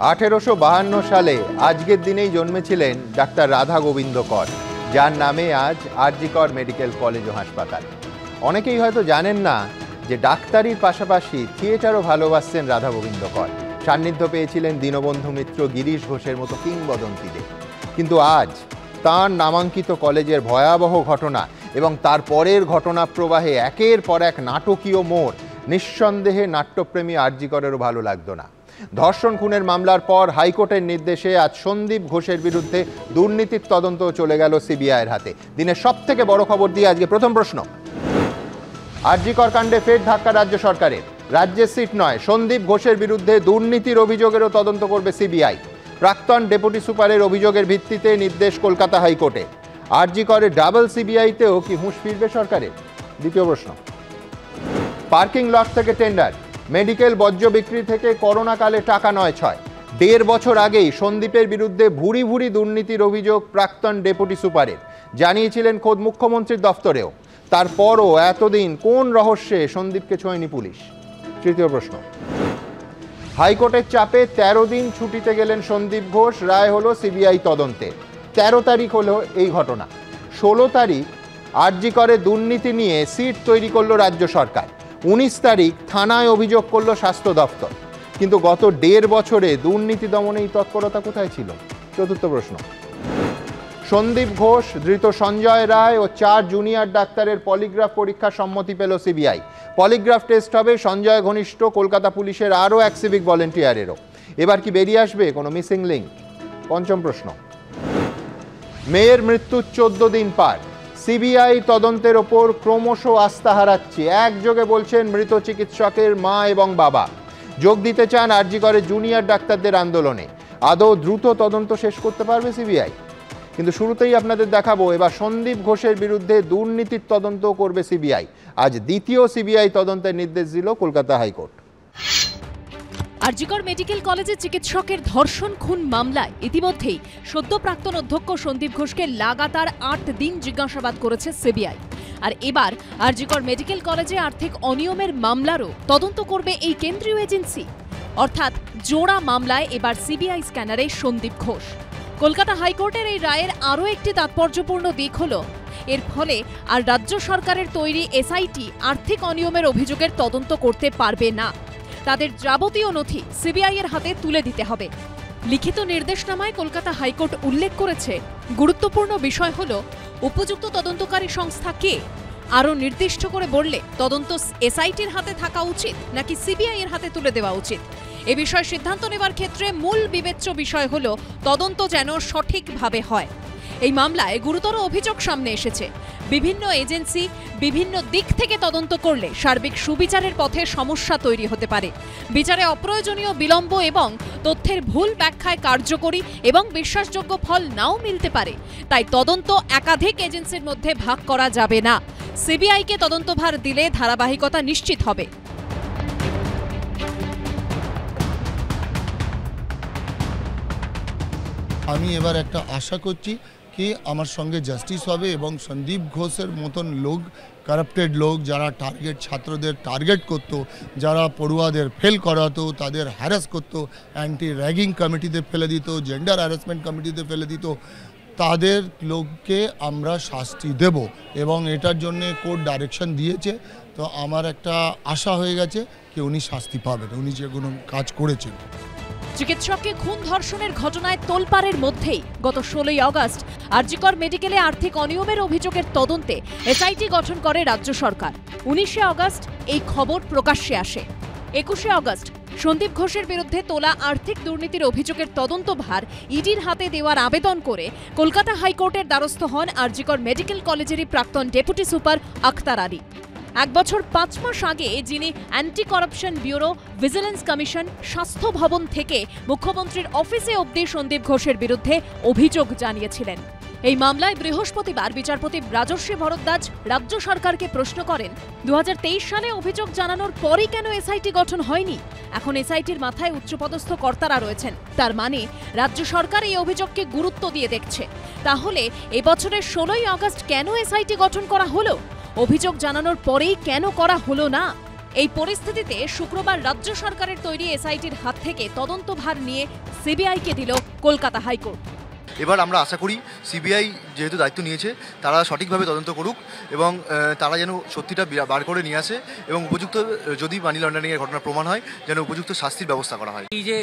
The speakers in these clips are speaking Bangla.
1852 সালে আজকের দিনেই জন্মেছিলেন ডাক্তার রাধা গোবিন্দ কর, যার নামে আজ আরজি কর মেডিকেল কলেজ ও হাসপাতাল। অনেকেই হয়তো জানেন না যে ডাক্তারির পাশাপাশি থিয়েটারও ভালোবাসতেন রাধা গোবিন্দ কর। সান্নিধ্য পেয়েছিলেন দীনবন্ধু মিত্র, গিরিশ ঘোষের মতো কিংবদন্তিদের। কিন্তু আজ তাঁর নামাঙ্কিত কলেজের ভয়াবহ ঘটনা এবং তারপরের ঘটনা প্রবাহে একের পর এক নাটকীয় মোড় নিঃসন্দেহে নাট্যপ্রেমী আরজি করেরও ভালো লাগতো না। ধর্ষণ খুনের মামলার পর হাইকোর্টের নির্দেশে আজ সন্দীপ ঘোষের বিরুদ্ধে দুর্নীতির তদন্ত চলে গেল সিবিআইয়ের হাতে। দিনের সবথেকে বড় খবর দিয়ে আজকে প্রথম প্রশ্ন। আরজি কর কাণ্ডে ফের ধাক্কা রাজ্য সরকারের। রাজ্যের সিট নয়, সন্দীপ ঘোষের বিরুদ্ধে দুর্নীতির অভিযোগেরও তদন্ত করবে সিবিআই। প্রাক্তন ডেপুটি সুপারের অভিযোগের ভিত্তিতে নির্দেশ কলকাতা হাইকোর্টে। আরজি করে ডাবল সিবিআইতেও কি হুঁশ ফিরবে সরকারের? দ্বিতীয় প্রশ্ন। পার্কিং লট থেকে টেন্ডার, মেডিকেল বর্জ্য বিক্রি থেকে করোনাকালে টাকা নয় ছয়। 1.5 বছর আগেই সন্দীপের বিরুদ্ধে ভুরি ভুরি দুর্নীতির অভিযোগ প্রাক্তন ডেপুটি সুপারের, জানিয়েছিলেন খোদ মুখ্যমন্ত্রীর দফতরেও। তারপরও এতদিন কোন রহস্যে সন্দীপকে ছোঁয়নি পুলিশ? তৃতীয় প্রশ্ন। হাইকোর্টের চাপে 13 দিন ছুটিতে গেলেন সন্দীপ ঘোষ, রায় হলো সিবিআই তদন্তে। 13 তারিখ হলো এই ঘটনা। 16 তারিখ আরজি করে দুর্নীতি নিয়ে সিট তৈরি করলো রাজ্য সরকার। 19 তারিখ থানায় অভিযোগ করলো স্বাস্থ্য দফতর। কিন্তু গত 1.5 বছরে দুর্নীতি দমনে এই তৎপরতা কোথায় ছিল? চতুর্থ প্রশ্ন। সন্দীপ ঘোষ, ধৃত সঞ্জয় রায় ও 4 জুনিয়র ডাক্তারের পলিগ্রাফ পরীক্ষার সম্মতি পেল সিবিআই। পলিগ্রাফ টেস্ট হবে সঞ্জয় ঘনিষ্ঠ কলকাতা পুলিশের আরও এক সিভিক ভলেন্টিয়ারেরও। এবার কি বেরিয়ে আসবে কোনো মিসিং লিঙ্ক? পঞ্চম প্রশ্ন। মেয়ের মৃত্যুর 14 দিন পার, সিবিআই তদন্তের ওপর ক্রমশ আস্থা হারাচ্ছে, একযোগে বলছেন মৃত চিকিৎসকের মা এবং বাবা। যোগ দিতে চান আরজি করে জুনিয়র ডাক্তারদের আন্দোলনে। আদৌ দ্রুত তদন্ত শেষ করতে পারবে সিবিআই? কিন্তু শুরুতেই আপনাদের দেখাবো এবার সন্দীপ ঘোষের বিরুদ্ধে দুর্নীতির তদন্ত করবে সিবিআই। আজ দ্বিতীয় সিবিআই তদন্তের নির্দেশ দিল কলকাতা হাইকোর্ট। আরজি কর মেডিকেল কলেজে চিকিৎসকের ধর্ষণ খুন মামলায় ইতিমধ্যেই সদ্য প্রাক্তন অধ্যক্ষ সন্দীপ ঘোষকে লাগাতার 8 দিন জিজ্ঞাসাবাদ করেছে সিবিআই। আর এবার আরজি কর মেডিকেল কলেজে আর্থিক অনিয়মের মামলারও তদন্ত করবে এই কেন্দ্রীয় এজেন্সি। অর্থাৎ জোড়া মামলায় এবার সিবিআই স্ক্যানারে সন্দীপ ঘোষ। কলকাতা হাইকোর্টের এই রায়ের আরও একটি তাৎপর্যপূর্ণ দিক হল এর ফলে আর রাজ্য সরকারের তৈরি এসআইটি আর্থিক অনিয়মের অভিযোগের তদন্ত করতে পারবে না। তাদের যাবতীয় নথি সিবিআই এর হাতে তুলে দিতে হবে। লিখিত নির্দেশনামায় কলকাতা হাইকোর্ট উল্লেখ করেছে, গুরুত্বপূর্ণ বিষয় হল উপযুক্ত তদন্তকারী সংস্থা কে। আরও নির্দিষ্ট করে বললে তদন্ত এসআইটির হাতে থাকা উচিত নাকি সিবিআই এর হাতে তুলে দেওয়া উচিত, এ বিষয়ে সিদ্ধান্ত নেবার ক্ষেত্রে মূল বিবেচ্য বিষয় হল তদন্ত যেন সঠিকভাবে হয়। এই মামলায় গুরুতর অভিযোগ সামনে এসেছে। বিভিন্ন এজেন্সি বিভিন্ন দিক থেকে তদন্ত করলে সার্বিক সুবিচারের পথে সমস্যা তৈরি হতে পারে। বিচারে অপ্রয়োজনীয় বিলম্ব এবং তথ্যের ভুল ব্যাখ্যায় কার্যকরী এবং বিশ্বাসযোগ্য ফল নাও মিলতে পারে। তাই তদন্ত একাধিক এজেন্সির মধ্যে ভাগ করা যাবে না। সিবিআইকে তদন্তভার দিলে ধারাবাহিকতা নিশ্চিত হবে। আমি এবার একটা আশা করছি কি আমার সঙ্গে জাস্টিস হবে এবং সন্দীপ ঘোষের মতন লোক, কারাপ্টেড লোক, যারা ছাত্রদের টার্গেট করতো, যারা পড়ুয়াদের ফেল করাতো, তাদের হ্যারাস করতো, অ্যান্টি র্যাগিং কমিটিতে ফেলে দিত, জেন্ডার হ্যারাসমেন্ট কমিটিতে ফেলে দিত, তাদের লোককে আমরা শাস্তি দেব এবং এটার জন্যে কোর্ট ডাইরেকশন দিয়েছে। তো আমার একটা আশা হয়ে গেছে কি উনি শাস্তি পাবেন, উনি যেগুলো কাজ করেছেন। চিকিৎসককে খুন ধর্ষণের ঘটনায় তোলপাড়ের মধ্যেই গত 16ই আগস্ট আরজি কর মেডিকেলে আর্থিক অনিয়মের অভিযোগের তদন্তে এসআইটি গঠন করে রাজ্য সরকার। 19শে আগস্ট এই খবর প্রকাশ্যে আসে। 21শে আগস্ট সন্দীপ ঘোষের বিরুদ্ধে তোলা আর্থিক দুর্নীতির অভিযোগের তদন্তভার ইডির হাতে দেওয়ার আবেদন করে কলকাতা হাইকোর্টের দ্বারস্থ হন আরজি কর মেডিকেল কলেজেরই প্রাক্তন ডেপুটি সুপার আখতার আলী। 1 বছর 5 মাস আগে যিনি anti corruption bureau, vigilance commission, স্বাস্থ্য ভবন থেকে মুখ্যমন্ত্রীর অফিসে অবধি সন্দীপ ঘোষের বিরুদ্ধে অভিযোগ জানিয়েছিলেন। এই মামলায় বৃহস্পতিবার বিচারপতি রাজশ্রী ভরদ্বাজ রাজ্য সরকারকে প্রশ্ন করেন, 2023 সালে অভিযোগ জানানোর পরই কেন এসআইটি গঠন হয়নি? এখন এসআইটির মাথায় উচ্চপদস্থ কর্তারা রয়েছেন, তার মানে রাজ্য সরকার এই অভিযোগকে গুরুত্ব দিয়ে দেখছে। তাহলে এবছরের 16ই আগস্ট কেন এসআইটি গঠন করা হলো? অভিযোগ জানানোর পরেই কেন করা হলো না? এই পরিস্থিতিতে শুক্রবার রাজ্য সরকারের তৈরি এসআইটির হাত থেকে তদন্তভার নিয়ে সিবিআইকে দিল কলকাতা হাইকোর্ট। এবার আমরা আশা করি সিবিআই যেহেতু দায়িত্ব নিয়েছে তারা সঠিকভাবে তদন্ত করুক এবং তারা যেন সত্যিটা বার করে নিয়ে আসে এবং উপযুক্ত, যদি মানি লন্ডারিংয়ের ঘটনা প্রমাণ হয়, যেন উপযুক্ত শাস্তির ব্যবস্থা করা হয়। এই যে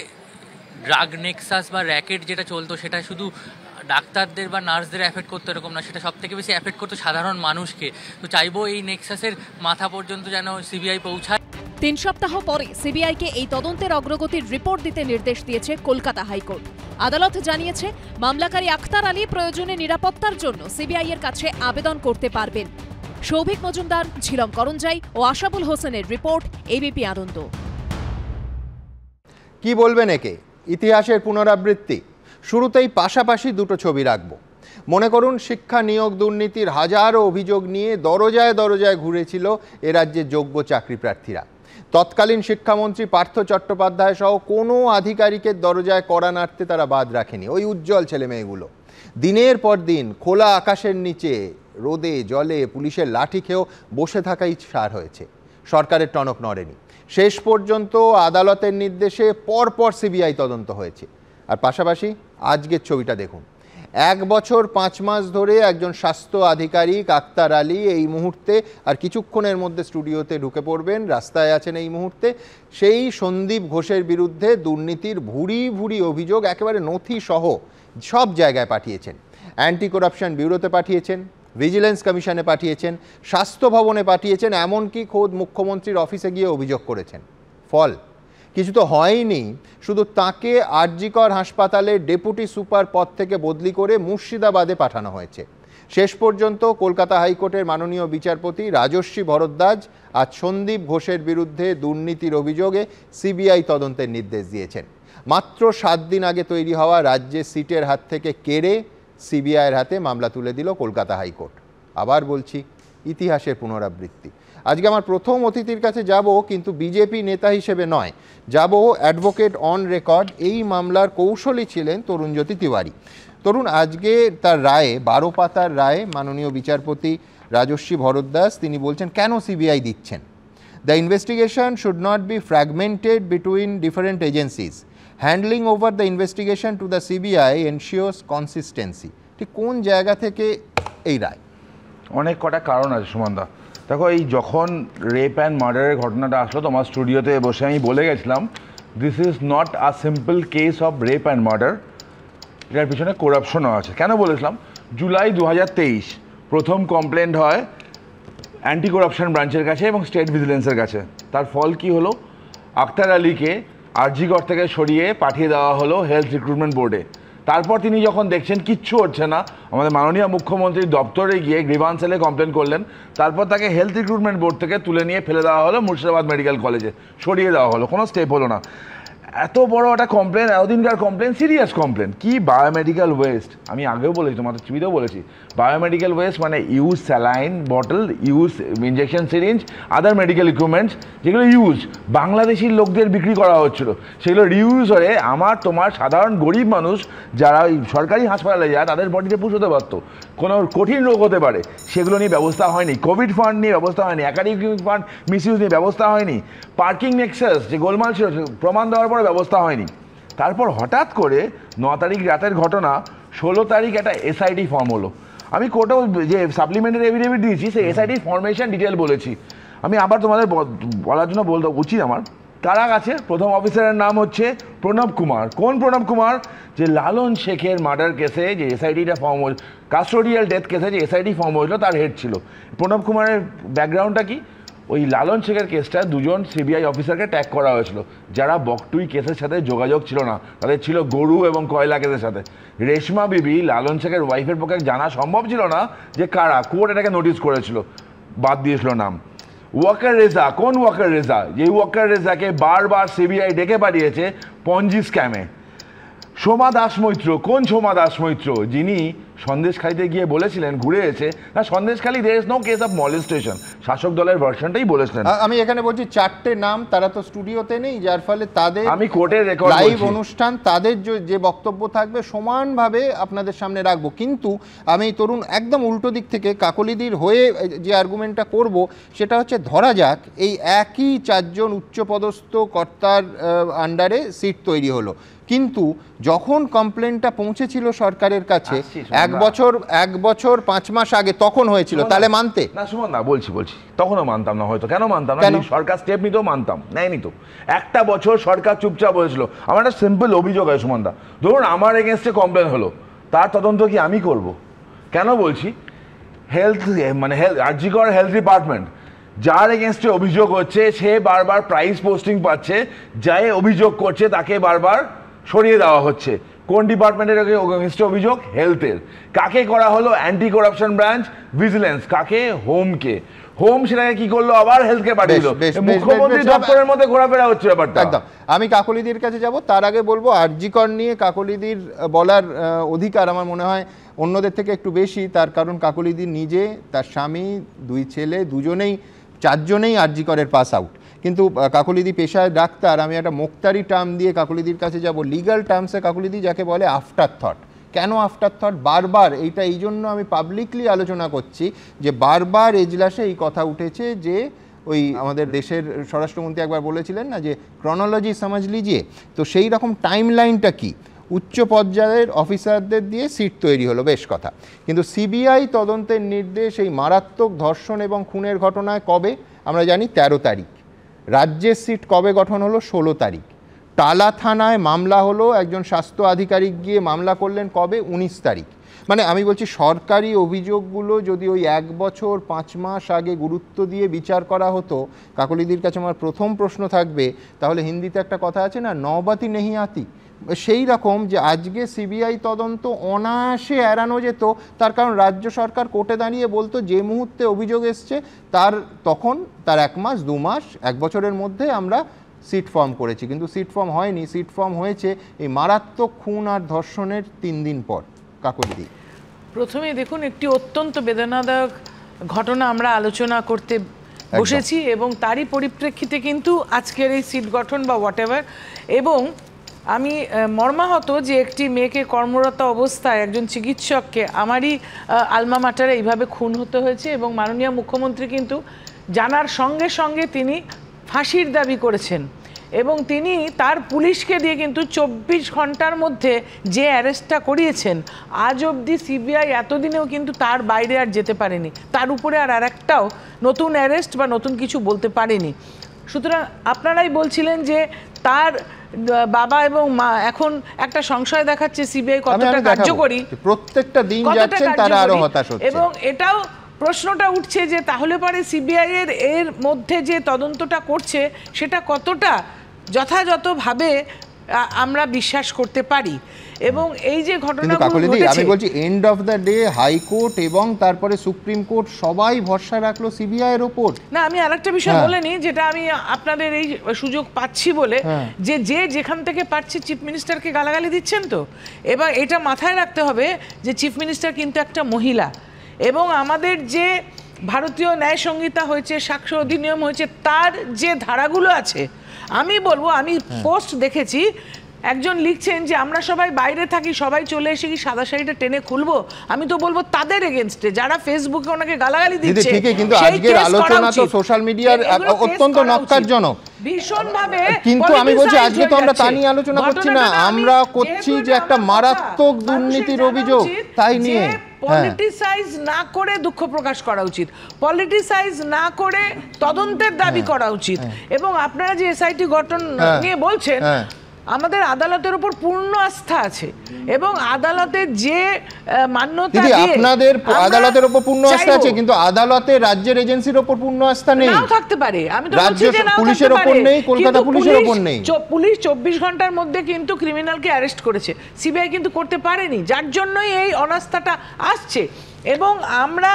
ড্রাগ নেক্সাস বা র্যাকেট যেটা চলতো, সেটা শুধু ডাক্তারদের বা নার্সদের এফেক্ট করতো এরকম না, সেটা সবথেকে বেশি এফেক্ট করতো সাধারণ মানুষকে। তো চাইবো এই নেক্সাসের মাথা পর্যন্ত যেন সিবিআই পৌঁছায়। 3 সপ্তাহ পরে সিবিআইকে এই তদন্তের অগ্রগতির রিপোর্ট দিতে নির্দেশ দিয়েছে কলকাতা হাইকোর্ট। আদালত জানিয়েছে মামলাকারী আখতার আলী প্রয়োজনে নিরাপত্তার জন্য সিবিআই এর কাছে আবেদন করতে পারবেন। সৌভিক মজুমদার, ঝিলম করঞ্জাই ও আশাবুল হোসেনের রিপোর্ট, এবিপি আনন্দ। কি বলবেন একে? ইতিহাসের পুনরাবৃত্তি? শুরুতেই পাশাপাশি দুটো ছবি রাখব। মনে করুন শিক্ষা নিয়োগ দুর্নীতির হাজারো অভিযোগ নিয়ে দরজায় দরজায় ঘুরেছিল এ রাজ্যের যোগ্য চাকরি প্রার্থীরা। তৎকালীন শিক্ষামন্ত্রী পার্থ চট্টোপাধ্যায় সহ কোনো আধিকারিকের দরজায় কড়া নাড়তে তারা বাদ রাখেনি ওই উজ্জ্বল ছেলেমেয়েগুলো। দিনের পর দিন খোলা আকাশের নিচে রোদে জলে পুলিশের লাঠি খেয়েও বসে থাকাই সার হয়েছে। সরকারের টনক নড়েনি। শেষ পর্যন্ত আদালতের নির্দেশে পরপর সিবিআই তদন্ত হয়েছে। আর পাশাপাশি আজকের ছবিটা দেখুন। 1 বছর 5 মাস ধরে একজন স্বাস্থ্য আধিকারিক আখতার আলী এই মুহূর্তে আর কিছুক্ষণের মধ্যে স্টুডিওতে ঢুকে পড়বেন, রাস্তায় আছেন এই মুহূর্তে। সেই সন্দীপ ঘোষের বিরুদ্ধে দুর্নীতির ভুরি ভুরি অভিযোগ একেবারে নথি সহ সব জায়গায় পাঠিয়েছেন। অ্যান্টি করাপশন ব্যুরোতে পাঠিয়েছেন, ভিজিলেন্স কমিশনে পাঠিয়েছেন, স্বাস্থ্য ভবনে পাঠিয়েছেন, এমনকি খোদ মুখ্যমন্ত্রীর অফিসে গিয়ে অভিযোগ করেছেন। ফল কিছু তো হয়নি, শুধু তাকে আরজিকর হাসপাতালে ডেপুটি সুপার পদ থেকে বদলি করে মুর্শিদাবাদে পাঠানো হয়েছে। শেষ পর্যন্ত কলকাতা হাইকোর্টের মাননীয় বিচারপতি রাজস্বী ভরদ্বাজ আজ সন্দীপ ঘোষের বিরুদ্ধে দুর্নীতির অভিযোগে সিবিআই তদন্তের নির্দেশ দিয়েছেন। মাত্র 7 দিন আগে তৈরি হওয়া রাজ্যের সিটের হাত থেকে কেড়ে সিবিআইয়ের হাতে মামলা তুলে দিল কলকাতা হাইকোর্ট। আবার বলছি, ইতিহাসের পুনরাবৃত্তি। আজকে আমার প্রথম অতিথির কাছে যাব, কিন্তু বিজেপি নেতা হিসেবে নয়, যাব অ্যাডভোকেট অন রেকর্ড। এই মামলার কৌশলী ছিলেন তরুণজ্যোতি তিওয়ারি। তরুণ, আজকে তার রায়ে, 12 পাতার রায়ে মাননীয় বিচারপতি রাজস্বী ভরদ্বাজ তিনি বলছেন কেন সিবিআই দিচ্ছেন। The investigation should not be fragmented between different agencies. Handling over the investigation to the CBI ensures consistency. ঠিক কোন জায়গা থেকে এই রায়? অনেক কটা কারণ আছে সুমনদা। দেখো, এই যখন রেপ অ্যান্ড মার্ডারের ঘটনাটা আসলো তোমার স্টুডিওতে বসে আমি বলে গেছিলাম this is not a simple case of rape and murder, এটার পিছনে করাপশনও আছে। কেন বলেছিলাম? জুলাই 2023 প্রথম কমপ্লেন্ট হয় অ্যান্টি করাপশন ব্রাঞ্চের কাছে এবং স্টেট ভিজিলেন্সের কাছে। তার ফল কি হলো? আখতার আলীকে আরজিকর থেকে সরিয়ে পাঠিয়ে দেওয়া হলো হেলথ রিক্রুটমেন্ট বোর্ডে। তারপর তিনি যখন দেখছেন কিচ্ছু হচ্ছে না, আমাদের মাননীয় মুখ্যমন্ত্রীর দপ্তরে গিয়ে গ্রিভান্স সেলে কমপ্লেন করলেন। তারপর তাকে হেলথ রিক্রুটমেন্ট বোর্ড থেকে তুলে নিয়ে ফেলে দেওয়া হলো মুর্শিদাবাদ মেডিকেল কলেজে, সরিয়ে দেওয়া হলো, কোনো স্টেপ হলো না। এত বড় একটা কমপ্লেন, এতদিনকার কমপ্লেন, সিরিয়াস কমপ্লেন। কি বায়োমেডিক্যাল ওয়েস্ট, আমি আগেও বলেছি, তোমাদের টিভিতেও বলেছি, বায়োমেডিক্যাল ওয়েস্ট মানে use saline bottle, use injection syringe, other medical equipments যেগুলো ইউজ বাংলাদেশি লোকদের বিক্রি করা হচ্ছিল, সেগুলো রিউজ হয়ে আমার তোমার সাধারণ গরিব মানুষ যারা ওই সরকারি হাসপাতালে যায় তাদের বডিতে পুষ হতে পারতো, কোনো কঠিন রোগ হতে পারে, সেগুলো নিয়ে ব্যবস্থা হয়নি। কোভিড ফান্ড নিয়ে ব্যবস্থা হয়নি, একাডেমিক ফান্ড মিসইউজ নিয়ে ব্যবস্থা হয়নি, পার্কিং নেক্সাস যে গোলমাল ছিল প্রমাণ দেওয়ার পরে ব্যবস্থা হয়নি। তারপর হঠাৎ করে 9 তারিখ রাতের ঘটনা, 16 তারিখ একটা এসআইটি ফর্ম হলো। আমি কোর্টেও যে সাপ্লিমেন্টারি এফিডেভিট দিয়েছি সেই এসআইটি ফরমেশন ডিটেল বলেছি। আমি আবার তোমাদের বলার জন্য বলতে উচিত আমার, কারা আছে? প্রথম অফিসারের নাম হচ্ছে প্রণব কুমার। কোন প্রণব কুমার? যে লালন শেখের মার্ডার কেসে যে এসআইটিটা ফর্ম হল, কাস্টোডিয়াল ডেথ কেসে যে এসআইটি ফর্ম হয়েছিল তার হেড ছিল। প্রণব কুমারের ব্যাকগ্রাউন্ডটা কি? ওই লালন শেখের কেসটা 2জন সিবিআই অফিসারকে ট্যাগ করা হয়েছিল যারা বকটুই কেসের সাথে যোগাযোগ ছিল না, তাদের ছিল গরু এবং কয়লা কেসের সাথে। রেশমা বিবি লালন শেখের ওয়াইফের পক্ষে জানা সম্ভব ছিল না যে কারা, কোর্ট এটাকে নোটিস করেছিল, বাদ দিয়েছিল নাম। ওয়াকার রেজা, কোন ওয়াকার রেজা? যে ওয়াকার রেজাকে বারবার সিবিআই ডেকে পাঠিয়েছে পঞ্জি স্ক্যামে। সোমা দাস মৈত্র, কোন সোমা দাস মৈত্র যিনি সন্দেশখালিতে গিয়ে বলেছিলেন, ঘুরে এসে না Sandeshkhali there is no case of molestation, শাসক দলের ভার্সনটাই বলেছিলেন। আমি এখানে বলছি 4টে নাম, তারা তো স্টুডিওতে নেই, যার ফলে তাদের আমি কোর্টের রেকর্ড লাইভ অনুষ্ঠান, তাদের যে বক্তব্য থাকবে সমানভাবে আপনাদের সামনে রাখবো। কিন্তু আমি তরুণ একদম উল্টো দিক থেকে কাকলিদির হয়ে যে আর্গুমেন্টটা করব সেটা হচ্ছে, ধরা যাক এই একই 4 জন উচ্চপদস্থ কর্তার আন্ডারে সিট তৈরি হলো, কিন্তু যখন কমপ্লেনটা পৌঁছেছিল সরকারের কাছে 1 বছর 5 মাস আগে, তখন হয়েছিল, তাহলে মানতে? না সুমন না, বলছি তখনও মানতাম না। হয়তো কেন মানতাম না, সরকার স্টেপ নিতেও মানতাম, নেয়নি তো। 1 বছর সরকার চুপচাপ হয়েছিল। আমার একটা সিম্পল অভিযোগ হয় সুমন দা, ধরুন আমার এগেনস্টে কমপ্লেন হলো, তার তদন্ত কি আমি করব? কেন বলছি, আরজি কর হেলথ ডিপার্টমেন্ট, যার এগেনস্টে অভিযোগ হচ্ছে সে বারবার প্রাইস পোস্টিং পাচ্ছে, যাই অভিযোগ করছে তাকে বারবার সরিয়ে দেওয়া হচ্ছে। কোন ডিপার্টমেন্টের এগেনস্টে অভিযোগ? হেলথের। কাকে করা হলো? Anti corruption branch, vigilance. কাকে? হোমকে। হোম সেটাকে কি করলো? আবার হেলথকে পাঠিয়ে দিল। মুখ্যমন্ত্রী দপ্তরের মধ্যে ঘোরাফেরা হচ্ছে ব্যাপারটা। একদম। আমি কাকলিদির কাছে যাব, তার আগে বলবো আরজি কর নিয়ে কাকলিদির বলার অধিকার আমার মনে হয় অন্যদের থেকে একটু বেশি। তার কারণ কাকলিদি নিজে, তার স্বামী, 2 ছেলে, দুজনেই 4 জনেই আরজি করের পাস আউট। কিন্তু কাকলিদি পেশায় ডাক্তার। আমি একটা মোক্তারি টার্ম দিয়ে কাকলিদির কাছে যাব, লিগ্যাল টার্মসে কাকলিদি যাকে বলে আফটার থট। কেন আফটার থট? বারবার এইটা এই জন্য আমি পাবলিকলি আলোচনা করছি যে বারবার এজলাসে এই কথা উঠেছে যে ওই আমাদের দেশের স্বরাষ্ট্রমন্ত্রী একবার বলেছিলেন না যে ক্রনোলজি সমাজ লিজিয়ে, তো সেই রকম টাইম লাইনটা কি? উচ্চ পর্যায়ের অফিসারদের দিয়ে সিট তৈরি হলো, বেশ কথা। কিন্তু সিবিআই তদন্তের নির্দেশ এই মারাত্মক ধর্ষণ এবং খুনের ঘটনায় কবে? আমরা জানি 13 তারিখ। রাজ্যের সিট কবে গঠন হলো? 16 তারিখ। টালা থানায় মামলা হলো, একজন স্বাস্থ্য আধিকারিক গিয়ে মামলা করলেন কবে? 19 তারিখ। মানে আমি বলছি সরকারি অভিযোগগুলো যদি ওই 1 বছর 5 মাস আগে গুরুত্ব দিয়ে বিচার করা হতো, কাকলিদির কাছে আমার প্রথম প্রশ্ন থাকবে, তাহলে হিন্দিতে একটা কথা আছে না, নবাতি নেহি আতি, সেই রকম যে আজকে সিবিআই তদন্ত অনায়াসে এড়ানো যেত। তার কারণ রাজ্য সরকার কোর্টে দাঁড়িয়ে বলতো যে মুহূর্তে অভিযোগ এসছে তখন তার 1 মাস 2 মাস 1 বছরের মধ্যে আমরা সিট ফর্ম করেছি। কিন্তু সিট ফর্ম হয়নি, সিট ফর্ম হয়েছে এই মারাত্মক খুন আর ধর্ষণের 3 দিন পর। কাকলিদি, প্রথমে দেখুন, একটি অত্যন্ত বেদনাদায়ক ঘটনা আমরা আলোচনা করতে বসেছি এবং তারই পরিপ্রেক্ষিতে কিন্তু আজকের এই সিট গঠন বা হোয়াট এভার। এবং আমি মর্মাহত যে একটি মেয়েকে কর্মরত অবস্থায় একজন চিকিৎসককে আমারই আলমা মাটারে এইভাবে খুন হতে হয়েছে এবং মাননীয় মুখ্যমন্ত্রী কিন্তু জানার সঙ্গে সঙ্গে তিনি ফাঁসির দাবি করেছেন এবং তিনি তার পুলিশকে দিয়ে কিন্তু 24 ঘন্টার মধ্যে যে অ্যারেস্টটা করিয়েছেন, আজ অবধি সিবিআই এতদিনেও কিন্তু তার বাইরে আর যেতে পারেনি, তার উপরে আর একটাও নতুন অ্যারেস্ট বা নতুন কিছু বলতে পারেনি। সুতরাং আপনারাই বলছিলেন যে তার বাবা এবং মা এখন একটা সংশয় দেখাচ্ছে সিবিআই কতটা কার্যকরী, প্রত্যেকটা দিন যাচ্ছেন তারা আরো হতাশ হচ্ছে। এবং এটাও প্রশ্নটা উঠছে যে তাহলে পরে সিবিআই এর মধ্যে যে তদন্তটা করছে সেটা কতটা যথাযথভাবে আমরা বিশ্বাস করতে পারি। এবং এই যে ঘটনাগুলো ঘটেছে, আমি বলছি end of the day high court এবং তারপরে সুপ্রিম কোর্ট সবাই ভরসা রাখলো সিবিআই এর উপর। না, আমি আরেকটা বিষয় বলে নিই, যেটা আমি আপনাদের এই সুযোগ পাচ্ছি বলে, যে যেখান থেকে পাচ্ছি চিফ মিনিস্টারকে গালাগালি দিচ্ছেন। তো এবার এটা মাথায় রাখতে হবে যে চিফ মিনিস্টার কিন্তু একটা মহিলা এবং আমাদের যে ভারতীয় ন্যায় সংহিতা হয়েছে, সাক্ষ্য অধিনিয়ম হয়েছে, তার যে ধারাগুলো আছে, আমি বলবো, আমি পোস্ট দেখেছি, একজন লিখছেন যে আমরা সবাই বাইরে থাকি, সবাই চলে এসে কি সাদা শাড়িটা টেনে খুলবো। আমি তো বলবো তাদের এগেইনস্টে যারা ফেসবুকে ওনাকে গালাগালি দিচ্ছে। ঠিকই, কিন্তু আজকের আলোচনা তো সোশ্যাল মিডিয়ার অত্যন্ত নক্কারজনক ভীষণভাবে। কিন্তু আমি বলছি আজকে তো আমরা তা নিয়ে আলোচনা করছি না, আমরা করছি যে একটা মারাত্মক দুর্নীতির অভিযোগ, তাই নিয়ে পলিটিসাইজ না করে দুঃখ প্রকাশ করা উচিত, পলিটিসাইজ না করে তদন্তের দাবি করা উচিত। এবং আপনারা যে এসআইটি গঠন নিয়ে বলছেন, আমাদের আদালতের উপর পূর্ণ আস্থা আছে এবং আদালতের যে মান্যতা দিয়ে, আপনাদের আদালতের উপর পূর্ণ আস্থা আছে, কিন্তু আদালতে রাজ্যের এজেন্সির উপর পূর্ণ আস্থা নেই। নাও থাকতে পারে, আমি তো বলছি যে নাও পুলিশের উপর নেই, কলকাতা পুলিশের উপর নেই। পুলিশ 24 ঘন্টার মধ্যে কিন্তু ক্রিমিনালকে অ্যারেস্ট করেছে, সিবিআই কিন্তু করতে পারেনি, যার জন্যই এই অনাস্থাটা আসছে। এবং আমরা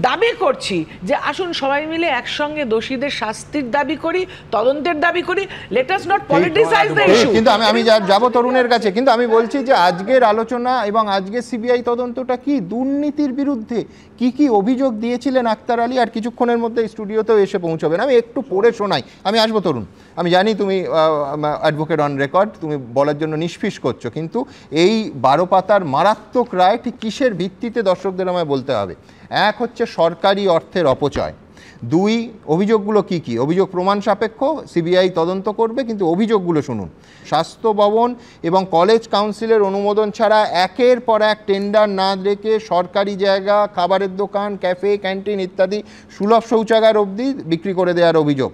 দাবি করছি যে আসুন সবাই মিলে একসঙ্গে দোষীদের শাস্তির দাবি করি, তদন্তের দাবি করি, let us not politicise the issue. কিন্তু আমি যাব তরুণের কাছে, কিন্তু আমি বলছি যে আজকের আলোচনা এবং আজকের সিবিআই তদন্তটা কি দুর্নীতির বিরুদ্ধে কি কি অভিযোগ দিয়েছিলেন আক্তার আলী, আর কিছুক্ষণের মধ্যে স্টুডিওতেও এসে পৌঁছবেন। আমি একটু পড়ে শোনাই, আমি আসবো তরুণ। আমি জানি তুমি অ্যাডভোকেট অন রেকর্ড, তুমি বলার জন্য নিষ্ফিস করছো, কিন্তু এই 12 পাতার মারাত্মক রায় ঠিক কিসের ভিত্তিতে দর্শকদের আমায় বলতে হবে। এক হচ্ছে সরকারি অর্থের অপচয়, 2 অভিযোগগুলো কি কি, অভিযোগ প্রমাণ সাপেক্ষ, সিবিআই তদন্ত করবে, কিন্তু অভিযোগগুলো শুনুন। স্বাস্থ্য ভবন এবং কলেজ কাউন্সিলের অনুমোদন ছাড়া একের পর এক টেন্ডার না রেখে সরকারি জায়গা, খাবারের দোকান, ক্যাফে, ক্যান্টিন ইত্যাদি সুলভ শৌচাগার অবধি বিক্রি করে দেওয়ার অভিযোগ।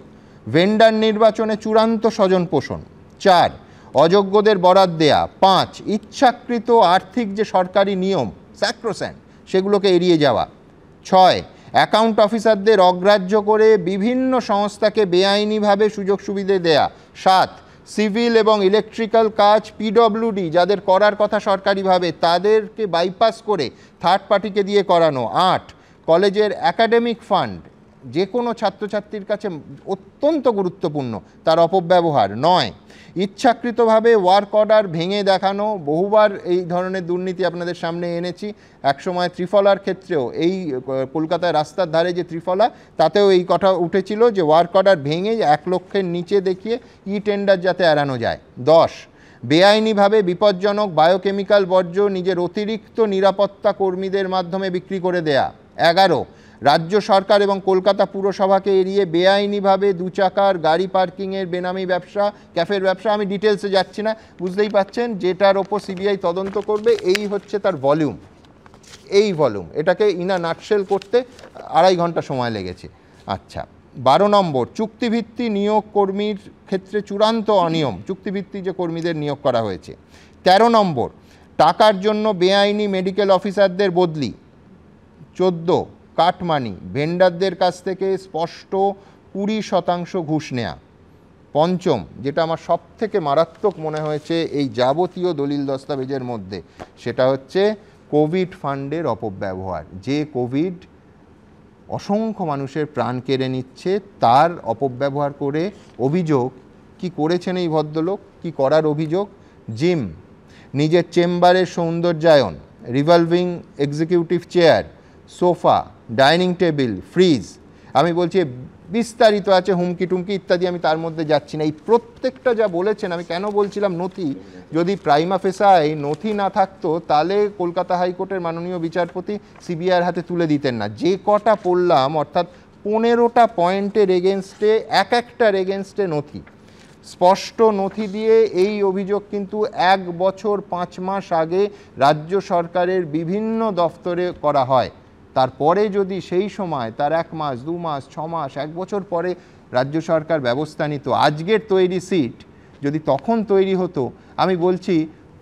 ভেন্ডার নির্বাচনে চূড়ান্ত স্বজন পোষণ। 4 অযোগ্যদের বরাদ দেয়া। 5 ইচ্ছাকৃত আর্থিক যে সরকারি নিয়ম স্যাক্রোস্যান্ট সেগুলোকে এড়িয়ে যাওয়া। 6 অ্যাকাউন্ট অফিসারদের অগ্রাহ্য করে বিভিন্ন সংস্থাকে বেআইনিভাবে সুযোগ সুবিধে দেয়া। 7 সিভিল এবং ইলেকট্রিক্যাল কাজ পিডব্লিউডি যাদের করার কথা সরকারিভাবে তাদেরকে বাইপাস করে থার্ড পার্টিকে দিয়ে করানো। 8 কলেজের একাডেমিক ফান্ড যে কোনো ছাত্রছাত্রীর কাছে অত্যন্ত গুরুত্বপূর্ণ, তার অপব্যবহার। 9 ইচ্ছাকৃতভাবে ওয়ার্ক অর্ডার ভেঙে দেখানো। বহুবার এই ধরনের দুর্নীতি আপনাদের সামনে এনেছি। একসময় ত্রিফলার ক্ষেত্রেও, এই কলকাতায় রাস্তার ধারে যে ত্রিফলা, তাতেও এই কথা উঠেছিল যে ওয়ার্ক অর্ডার ভেঙে 1 লক্ষের নিচে দেখিয়ে টেন্ডার যাতে এড়ানো যায়। 10 বেআইনিভাবে বিপজ্জনক বায়োকেমিক্যাল বর্জ্য নিজের অতিরিক্ত নিরাপত্তা কর্মীদের মাধ্যমে বিক্রি করে দেয়া। 11 রাজ্য সরকার এবং কলকাতা পুরসভাকে এড়িয়ে বেআইনিভাবে 2 চাকার গাড়ি পার্কিংয়ের বেনামি ব্যবসা, ক্যাফের ব্যবসা। আমি ডিটেলসে যাচ্ছি না, বুঝতেই পাচ্ছেন যেটার ওপর সিবিআই তদন্ত করবে। এই হচ্ছে তার ভলিউম, এই ভলিউম। এটাকে ইনা নাটশেল করতে 2.5 ঘন্টা সময় লেগেছে। আচ্ছা, 12 নম্বর চুক্তিভিত্তি নিয়োগ কর্মীর ক্ষেত্রে চূড়ান্ত অনিয়ম, চুক্তিভিত্তি যে কর্মীদের নিয়োগ করা হয়েছে। 13 নম্বর টাকার জন্য বেআইনি মেডিকেল অফিসারদের বদলি। 14 কাটমানি, ভেন্ডারদের কাছ থেকে স্পষ্ট 20% ঘুষ নেয়া। 5ম যেটা আমার সব থেকে মারাত্মক মনে হয়েছে এই যাবতীয় দলিল দস্তাবেজের মধ্যে, সেটা হচ্ছে কোভিড ফান্ডের অপব্যবহার। যে কোভিড অসংখ্য মানুষের প্রাণ কেড়ে নিচ্ছে, তার অপব্যবহার করে অভিযোগ কি করেছেন এই ভদ্রলোক, কি করার অভিযোগ। জিম, নিজের চেম্বারের সৌন্দর্যায়ন, revolving executive chair, sofa, dining table, fridge, আমি বলছি বিস্তারিত আছে, হুমকি টুমকি ইত্যাদি, আমি তার মধ্যে যাচ্ছি না। এই প্রত্যেকটা যা বলেছেন, আমি কেন বলছিলাম নথি, যদি প্রাইমা ফেসায় নথি না থাকতো তাহলে কলকাতা হাইকোর্টের মাননীয় বিচারপতি সিবিআইয়ের হাতে তুলে দিতেন না। যে কটা পড়লাম, অর্থাৎ 15টা পয়েন্টের এগেনস্টে, একটার এগেনস্টে নথি, স্পষ্ট নথি দিয়ে এই অভিযোগ কিন্তু 1 বছর 5 মাস আগে রাজ্য সরকারের বিভিন্ন দফতরে করা হয়। তারপরে যদি সেই সময় তার 1 মাস, 2 মাস, 6 মাস, 1 বছর পরে রাজ্য সরকার ব্যবস্থা নিত, আজকের তৈরি সিট যদি তখন তৈরি হতো, আমি বলছি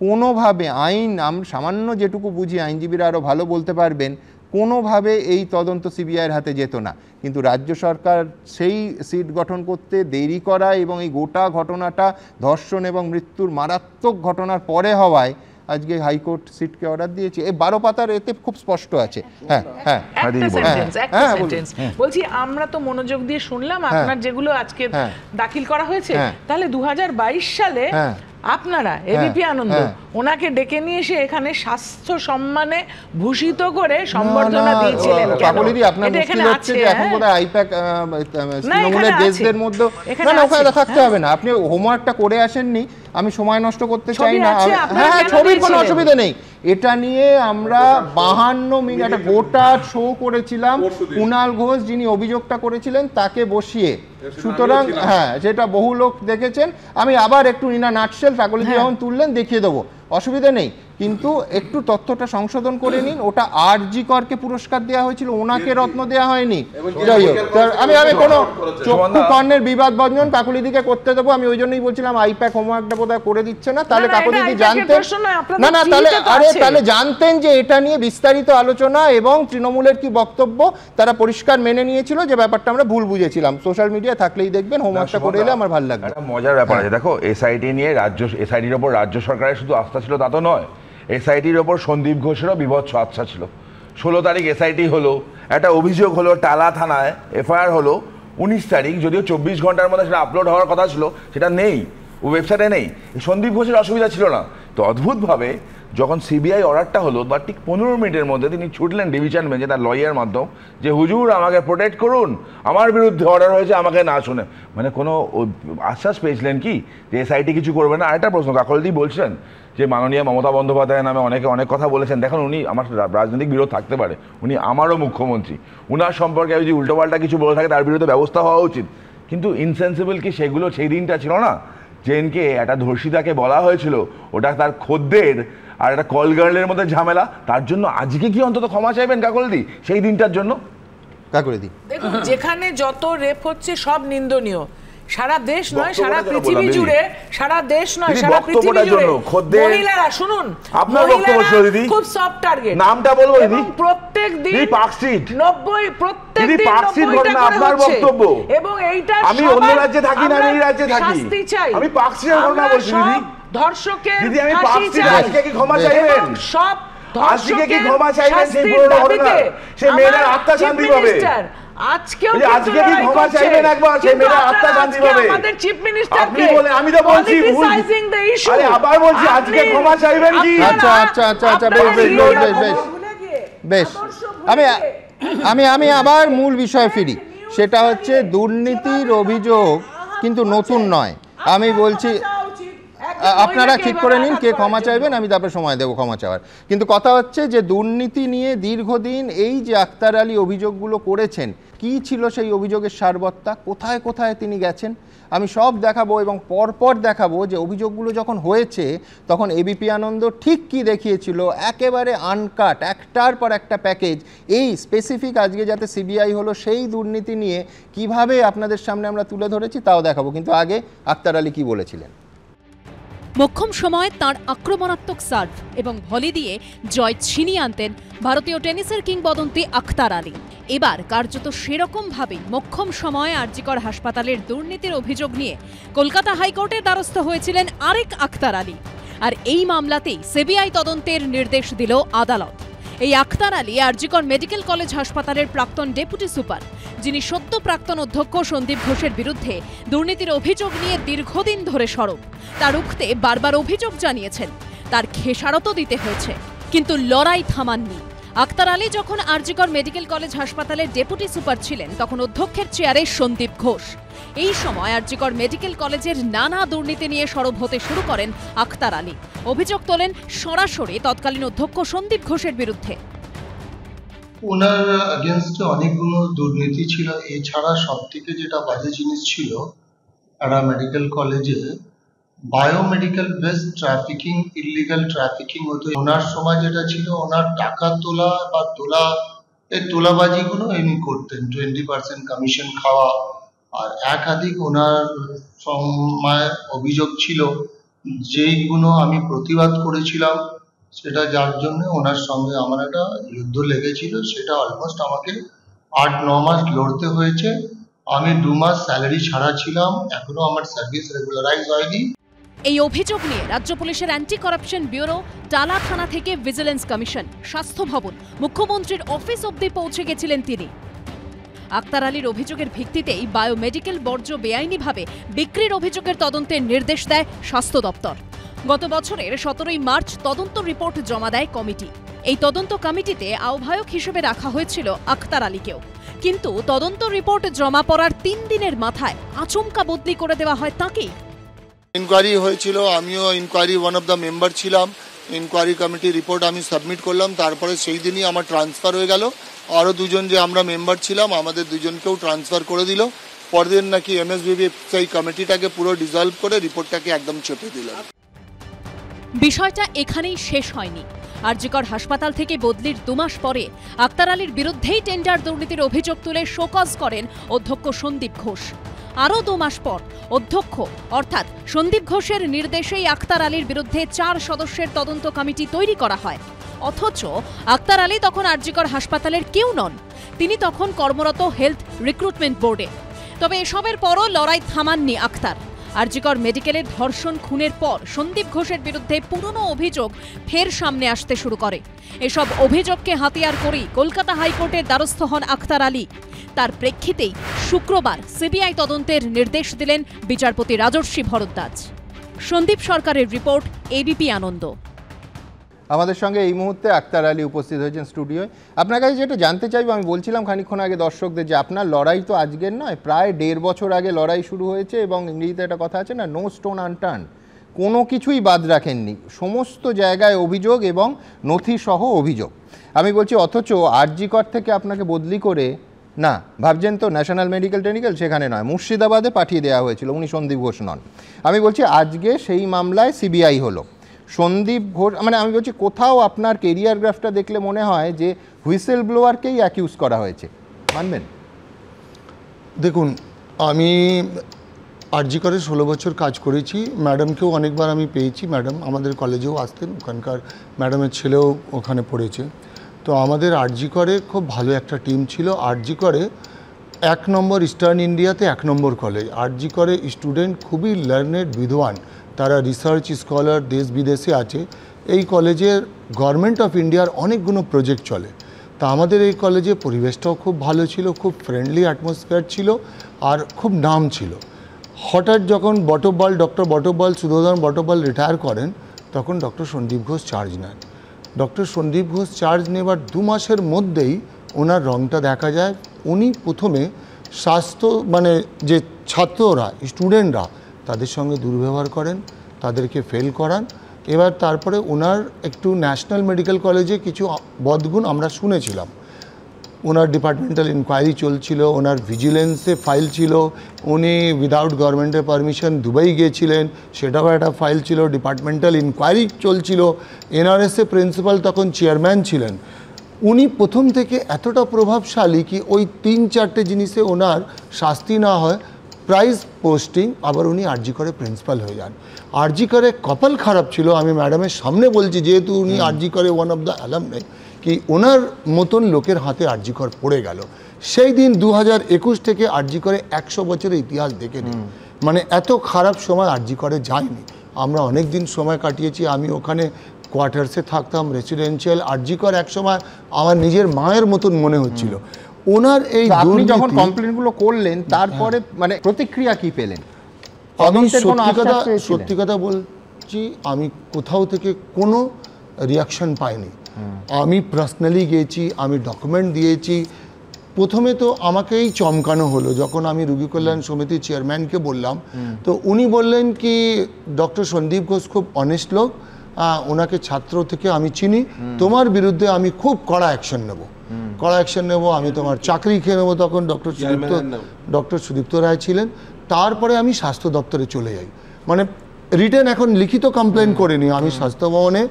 কোনোভাবে আইন, সামান্য যেটুকু বুঝি, আইনজীবীরা আরও ভালো বলতে পারবেন, কোনোভাবে এই তদন্ত সিবিআইয়ের হাতে যেত না। কিন্তু রাজ্য সরকার সেই সিট গঠন করতে দেরি করা এবং এই গোটা ঘটনাটা ধর্ষণ এবং মৃত্যুর মারাত্মক ঘটনার পরে হওয়ায় আজকে হাইকোর্ট সিটকে অর্ডার দিয়েছে। এই 12 পাতার এতে খুব স্পষ্ট আছে। বলছি আমরা তো মনোযোগ দিয়ে শুনলাম আপনার যেগুলো আজকে দাখিল করা হয়েছে, তাহলে 2022 সালে আপনারা এবিপি আনন্দ ওনাকে ডেকে নিয়ে এসে এখানে স্বাস্থ্য সম্মানে ভূষিত করে সম্বর্ধনা দিয়েছিলেন। পাপলিদি, আপনার মুশকিল হচ্ছে যে এখন বোধহয় আইপ্যাক তৃণমূলের দেশদের মধ্যে, না ওখানে থাকতে হবে না, আপনি হোমওয়ার্কটা করে আসেননি, আমি সময় নষ্ট করতে চাই না। হ্যাঁ, ছবির কোনো অসুবিধা নেই। এটা নিয়ে আমরা 52 মিনিট একটা গোটা শো করেছিলাম, কুণাল ঘোষ যিনি অভিযোগটা করেছিলেন তাকে বসিয়ে। সুতরাং হ্যাঁ, যেটা বহু লোক দেখেছেন। আমি আবার একটু ইনা নাটশেল ফাকলিদি যখন তুললেন দেখিয়ে দেবো, অসুবিধা নেই, কিন্তু একটু তথ্যটা সংশোধন করে নিন। ওটা আরজি করকে পুরস্কার দেওয়া হয়েছিল, ওনাকে রত্ন দেওয়া হয়নি। যাই হোক, আমি কোনো চক্ষু কর্ণের বিবাদ বঞ্জন কাকুলিদিকে করতে দেবো, আমি ওই জন্যই বলছিলাম আইপ্যাক হোমওয়ার্কটা বোধহয় করে দিচ্ছে না। তাহলে কাকুলিদি জানতেন না, তাহলে জানতেন যে এটা নিয়ে বিস্তারিত আলোচনা এবং তৃণমূলের কি বক্তব্য তারা পরিষ্কার মেনে নিয়েছিল, যে ব্যাপারটা আমরা ভুল বুঝেছিলাম। সোশ্যাল মিডিয়া থাকলেই দেখবেন, হোমওয়ার্কটা করে এলে আমার ভালো লাগবে। মজার ব্যাপার আছে, দেখো এসআইটি নিয়ে এসআইটির ওপর রাজ্য সরকারের শুধু আস্থা ছিল তা তো নয়, এসআইটির ওপর সন্দীপ ঘোষেরও বিভৎস আচ্ছা ছিল। 16 তারিখ এসআইটি হলো, একটা অভিযোগ হলো টালা থানায়, এফআইআর হলো 19 তারিখ, যদিও 24 ঘন্টার মধ্যে সেটা আপলোড হওয়ার কথা ছিল, সেটা নেই, ওয়েবসাইটে নেই। সন্দীপ ঘোষের অসুবিধা ছিল না তো, অদ্ভুতভাবে যখন সিবিআই অর্ডারটা হলো বা ঠিক 15 মিনিটের মধ্যে তিনি ছুটলেন ডিভিশন বেঞ্চে তার লয়ার মাধ্যম, যে হুজুর আমাকে প্রোটেক্ট করুন, আমার বিরুদ্ধে অর্ডার হয়েছে, আমাকে না শুনে। মানে কোনো আশ্বাস পেয়েছিলেন কি যে এসআইটি কিছু করবে না? আরেকটা প্রশ্ন, কাকলদি বলছেন যে মাননীয় মমতা বন্দ্যোপাধ্যায় নামে অনেকে অনেক কথা বলেছেন। দেখুন, উনি, আমার রাজনৈতিক বিরোধ থাকতে পারে, উনি আমারও মুখ্যমন্ত্রী, উনার সম্পর্কে যদি উল্টোপাল্টা কিছু বলে থাকে তার বিরুদ্ধে ব্যবস্থা হওয়া উচিত। কিন্তু ইনসেন্সিবল কি সেগুলো সেই দিনটা ছিল না? জেনকে একটা ধর্ষিতাকে বলা হয়েছিল ওটা তার খদ্দের আর একটা কল গার্লের মধ্যে ঝামেলা, তার জন্য আজকে কি অন্তত ক্ষমা চাইবেন কাকলদি সেই দিনটার জন্য? কাকলদি, দেখুন, যেখানে যত রেপ হচ্ছে সব নিন্দনীয়, সারা দেশ নয় সারা পৃথিবী জুড়ে, সারা দেশ নয় সারা পৃথিবী জুড়ে মহিলারা, শুনুন, আপনার বক্তব্য ছিল দিদি, খুব সফট টার্গেট, নামটা বলবো দিদি, প্রত্যেক দিন পার্কস্ট্রিট 90 প্রত্যেক দিন পার্কস্ট্রিট ঘটনা আপনার বক্তব্য, এবং এইটা আমি অন্য রাজ্যে থাকি না, আমি এই রাজ্যে থাকি, শাস্তি চাই, আমি পার্কস্ট্রিটের ঘটনা বলছি দিদি, ধর্ষকের দিদি আমি পার্কস্ট্রিট, আজকে কি ক্ষমা চাইবেন? সব আজকে কি ক্ষমা চাইবেন সেই পুরো ঘটনা? সেই মেয়েটার আত্মা শান্তি পাবে। আজকে কি ক্ষমা চাইবেন একবার? সেই মেয়েটার আত্মা শান্তি পাবে। আমাদের চিফ মিনিস্টার আপনি বলে, আমি তো বলছি ভুল, আরে আবার বলছি আজকে ক্ষমা চাইবেন কি? আচ্ছা আচ্ছা আচ্ছা আচ্ছা, বেশ বেশ বেশ বেশ বেশ আমি আমি আবার মূল বিষয়ে ফিরি। সেটা হচ্ছে দুর্নীতির অভিযোগ কিন্তু নতুন নয়। আমি বলছি আপনারা ঠিক করে নিন কে ক্ষমা চাইবেন, আমি তারপরে সময় দেবো ক্ষমা চাওয়ার। কিন্তু কথা হচ্ছে যে দুর্নীতি নিয়ে দীর্ঘদিন এই যে আক্তার আলী অভিযোগগুলো করেছেন, কি ছিল সেই অভিযোগের সারবত্তা, কোথায় কোথায় তিনি গেছেন, আমি সব দেখাবো এবং পরপর দেখাবো যে অভিযোগগুলো যখন হয়েছে তখন এবিপি আনন্দ ঠিক কি দেখিয়েছিল, একেবারে আনকাট একটার পর একটা প্যাকেজ। এই স্পেসিফিক আজকে যাতে সিবিআই হলো সেই দুর্নীতি নিয়ে কিভাবে আপনাদের সামনে আমরা তুলে ধরেছি তাও দেখাবো। কিন্তু আগে আক্তার আলী কি বলেছিলেন। মোক্ষম সময় তাঁর আক্রমণাত্মক সার্ভ এবং ভলি দিয়ে জয় ছিনিয়ে আনতেন ভারতীয় টেনিসের কিংবদন্তি আক্তার আলী। এবার কার্যত সেরকমভাবেই মোক্ষম সময়ে আরজিকর হাসপাতালের দুর্নীতির অভিযোগ নিয়ে কলকাতা হাইকোর্টের দ্বারস্থ হয়েছিলেন আরেক আক্তার আলী। আর এই মামলাতেই সিবিআই তদন্তের নির্দেশ দিল আদালত। এই আক্তার আলী আরজিকর মেডিকেল কলেজ হাসপাতালের প্রাক্তন ডেপুটি সুপার, যিনি সদ্য প্রাক্তন অধ্যক্ষ সন্দীপ ঘোষের বিরুদ্ধে দুর্নীতির অভিযোগ নিয়ে দীর্ঘদিন ধরে সরব। তার রুখতে বারবার অভিযোগ জানিয়েছেন, তার খেসারতও দিতে হয়েছে, কিন্তু লড়াই থামাননি। আক্তার আলী যখন আরজিকর মেডিকেল কলেজ হাসপাতালের ডেপুটি সুপার ছিলেন তখন অধ্যক্ষের চেয়ারে সন্দীপ ঘোষ। এই সময় আরজিকর মেডিকেল কলেজের নানা দুর্নীতি নিয়ে সরব হতে শুরু করেন আক্তার আলী। অভিযোগ তোলেন সরাসরি তৎকালীন অধ্যক্ষ সন্দীপ ঘোষের বিরুদ্ধে। ওনার এগেনস্টে অনেকগুলো দুর্নীতি ছিল। এছাড়া সব থেকে যেটা বাজে জিনিস ছিল, একটা মেডিকেল কলেজে biomedical base trafficking, illegal trafficking হতো। ওনার সময় যেটা ছিল, ওনার টাকা তোলা বা এই তোলাবাজিগুলো এমনি করতেন, 20% কমিশন খাওয়া। আর একাধিক ওনার সময় অভিযোগ ছিল যেইগুলো আমি প্রতিবাদ করেছিলাম, সেটা যার জন্য ওনার সঙ্গে আমার একটা যুদ্ধ লেগেছিল। সেটা অলমোস্ট আমাকে 8-9 মাস লড়তে হয়েছে। আমি 2 মাস স্যালারি ছাড়া ছিলাম, এখনো আমার সার্ভিস রেগুলারাইজ হয়নি। এই অভিযোগ নিয়ে রাজ্য পুলিশের অ্যান্টি করাপশন ব্যুরো, টালা থানা থেকে ভিজিলেন্স কমিশন, স্বাস্থ্য ভবন, মুখ্যমন্ত্রীর অফিস অবধি পৌঁছে গেছিলেন তিনি। আক্তার আলীর অভিযোগের ভিত্তিতেই বায়োমেডিক্যাল বর্জ্য বেআইনিভাবে বিক্রির অভিযোগের তদন্তের নির্দেশ দেয় স্বাস্থ্য দপ্তর। গত বছরের 17 মার্চ তদন্ত রিপোর্ট জমা দেয় কমিটি। এই তদন্ত কমিটিতে আহ্বায়ক হিসেবে রাখা হয়েছিল আক্তার আলীকেও। কিন্তু তদন্ত রিপোর্ট জমা পড়ার 3 দিনের মাথায় আচমকা বদলি করে দেওয়া হয় তাকেই। ইনকোয়ারি হয়েছিল, আমিও inquiry one of the member ছিলাম। ইনকোয়ারি কমিটি রিপোর্ট আমি সাবমিট করলাম, তারপরে সেই দিনই আমার ট্রান্সফার হয়ে গেল। আরও 2 জন যে আমরা মেম্বার ছিলাম, আমাদের 2 জনকেও ট্রান্সফার করে দিল। পরদিন নাকি এমএসবিবি সেই কমিটিটাকে পুরো ডিসলভ করে রিপোর্টটাকে একদম চেপে দিল। বিষয়টা এখানেই শেষ হয়নি। আরজিকর হাসপাতাল থেকে বদলির 2 মাস পরে আক্তার আলীর বিরুদ্ধেই টেন্ডার দুর্নীতির অভিযোগ তুলে শোকজ করেন অধ্যক্ষ সন্দীপ ঘোষ। আরও 2 মাস পর অধ্যক্ষ অর্থাৎ সন্দীপ ঘোষের নির্দেশেই আক্তার আলীর বিরুদ্ধে 4 সদস্যের তদন্ত কমিটি তৈরি করা হয়। অথচ আক্তার আলী তখন আরজিকর হাসপাতালের কেউ নন, তিনি তখন কর্মরত হেলথ রিক্রুটমেন্ট বোর্ডে। তবে এসবের পরও লড়াই থামাননি আক্তার। আরজিকর মেডিকেলের ধর্ষণ খুনের পর সন্দীপ ঘোষের বিরুদ্ধে পুরনো অভিযোগ ফের সামনে আসতে শুরু করে। এসব অভিযোগকে হাতিয়ার করেই কলকাতা হাইকোর্টের দ্বারস্থ হন আখতার আলী। তার প্রেক্ষিতেই শুক্রবার সিবিআই তদন্তের নির্দেশ দিলেন বিচারপতি রাজর্ষি ভরদ্বাজ। সন্দীপ সরকারের রিপোর্ট, এবিপি আনন্দ। আমাদের সঙ্গে এই মুহূর্তে আখতার আলী উপস্থিত হয়েছেন স্টুডিওয়। আপনার কাছে যেটা জানতে চাইবো, আমি বলছিলাম খানিকক্ষণ আগে দর্শকদের যে আপনার লড়াই তো আজকের নয়, প্রায় 1.5 বছর আগে লড়াই শুরু হয়েছে এবং ইংরেজিতে একটা কথা আছে না, নো স্টোন আনটার্ন, কোনো কিছুই বাদ রাখেননি, সমস্ত জায়গায় অভিযোগ এবং নথি সহ অভিযোগ। আমি বলছি অথচ আরজিকর থেকে আপনাকে বদলি করে, না ভাবছেন তো ন্যাশনাল মেডিকেল টেকনিক্যাল, সেখানে নয় মুর্শিদাবাদে পাঠিয়ে দেওয়া হয়েছিল, উনি সন্দীপ ঘোষ নন। আমি বলছি আজকে সেই মামলায় সিবিআই হলো, সন্দীপ ঘোষ, মানে আমি বলছি কোথাও আপনার কেরিয়ার গ্রাফটা দেখলে মনে হয় যে হুইসেল ব্লোয়ারকেই অ্যাকিউজ করা হয়েছে, মানবেন? দেখুন, আমি আরজিকরে 16 বছর কাজ করেছি, ম্যাডামকেও অনেকবার আমি পেয়েছি, ম্যাডাম আমাদের কলেজেও আসতেন, ওখানকার ম্যাডামের ছেলেও ওখানে পড়েছে। তো আমাদের আরজিকরে খুব ভালো একটা টিম ছিল। আরজিকরে 1 নম্বর ইস্টার্ন ইন্ডিয়াতে 1 নম্বর কলেজ। আরজিকরে স্টুডেন্ট খুবই লার্নেড, বিদ্বান, তারা রিসার্চ স্কলার দেশ বিদেশে আছে। এই কলেজের গভর্নমেন্ট অফ ইন্ডিয়ার অনেকগুলো প্রজেক্ট চলে। তা আমাদের এই কলেজে পরিবেশটাও খুব ভালো ছিল, খুব ফ্রেন্ডলি অ্যাটমসফিয়ার ছিল আর খুব নাম ছিল। হঠাৎ যখন বটব্বল, ডক্টর বটব্বল, সুধোধন বটব্বল রিটায়ার করেন, তখন ডক্টর সন্দীপ ঘোষ চার্জ নেন। ডক্টর সন্দীপ ঘোষ চার্জ নেবার 2 মাসের মধ্যেই ওনার রংটা দেখা যায়। উনি প্রথমে স্বাস্থ্য মানে যে ছাত্ররা, স্টুডেন্টরা, তাদের সঙ্গে দুর্ব্যবহার করেন, তাদেরকে ফেল করান। এবার তারপরে ওনার একটু ন্যাশনাল মেডিকেল কলেজে কিছু বদগুণ আমরা শুনেছিলাম। ওনার ডিপার্টমেন্টাল ইনকোয়ারি চলছিল, ওনার ভিজিলেন্সে ফাইল ছিল, উনি উইদাউট গভর্নমেন্টের পারমিশন দুবাই গিয়েছিলেন, সেটাও একটা ফাইল ছিল, ডিপার্টমেন্টাল ইনকোয়ারি চলছিল। এনআরএসএ প্রিন্সিপাল তখন চেয়ারম্যান ছিলেন। উনি প্রথম থেকে এতটা প্রভাবশালী কি ওই 3-4টে জিনিসে ওনার শাস্তি না হয়, প্রাইজ পোস্টিং, আবার উনি আরজিকরে প্রিন্সিপাল হয়ে যান। আরজিকরে কপাল খারাপ ছিল, আমি ম্যাডামের সামনে বলছি, যেহেতু উনি আরজিকরে ওয়ান অফ দ্য অ্যালামনাই, কি ওনার মতন লোকের হাতে আরজিকর পড়ে গেল। সেই দিন 2021 থেকে আরজিকরে 100 বছরের ইতিহাস দেখে নিই, মানে এত খারাপ সময় আরজিকরে যায়নি। আমরা অনেক দিন সময় কাটিয়েছি, আমি ওখানে কোয়ার্টার্সে থাকতাম, রেসিডেন্সিয়াল। আরজিকর এক সময় আমার নিজের মায়ের মতন মনে হচ্ছিল। ওনার এই আপনি যখন কমপ্লেনগুলো করলেন তারপরে মানে প্রতিক্রিয়া কি পেলেন? আমি সত্যি কথা বলছি, আমি কোথাও থেকে কোনো রিয়াকশন পাইনি। আমি পার্সোনালি গিয়েছি, আমি ডকুমেন্ট দিয়েছি। প্রথমে তো আমাকেই চমকানো হলো যখন আমি রোগী কল্যাণ সমিতির চেয়ারম্যানকে বললাম, তো উনি বললেন কি ডক্টর সন্দীপ ঘোষ খুব অনেস্ট লোক, ওনাকে ছাত্র থেকে আমি চিনি, তোমার বিরুদ্ধে আমি খুব কড়া অ্যাকশন নেব, কড়া অ্যাকশন নেব, আমি তোমার চাকরি খেয়ে নেবো। তখন ডক্টর সুদীপ্ত রায় ছিলেন। তারপরে আমি স্বাস্থ্য দপ্তরে চলে যাই, মানে রিটেন এখন লিখিত কমপ্লেন করিনি। আমি স্বাস্থ্য ভবনে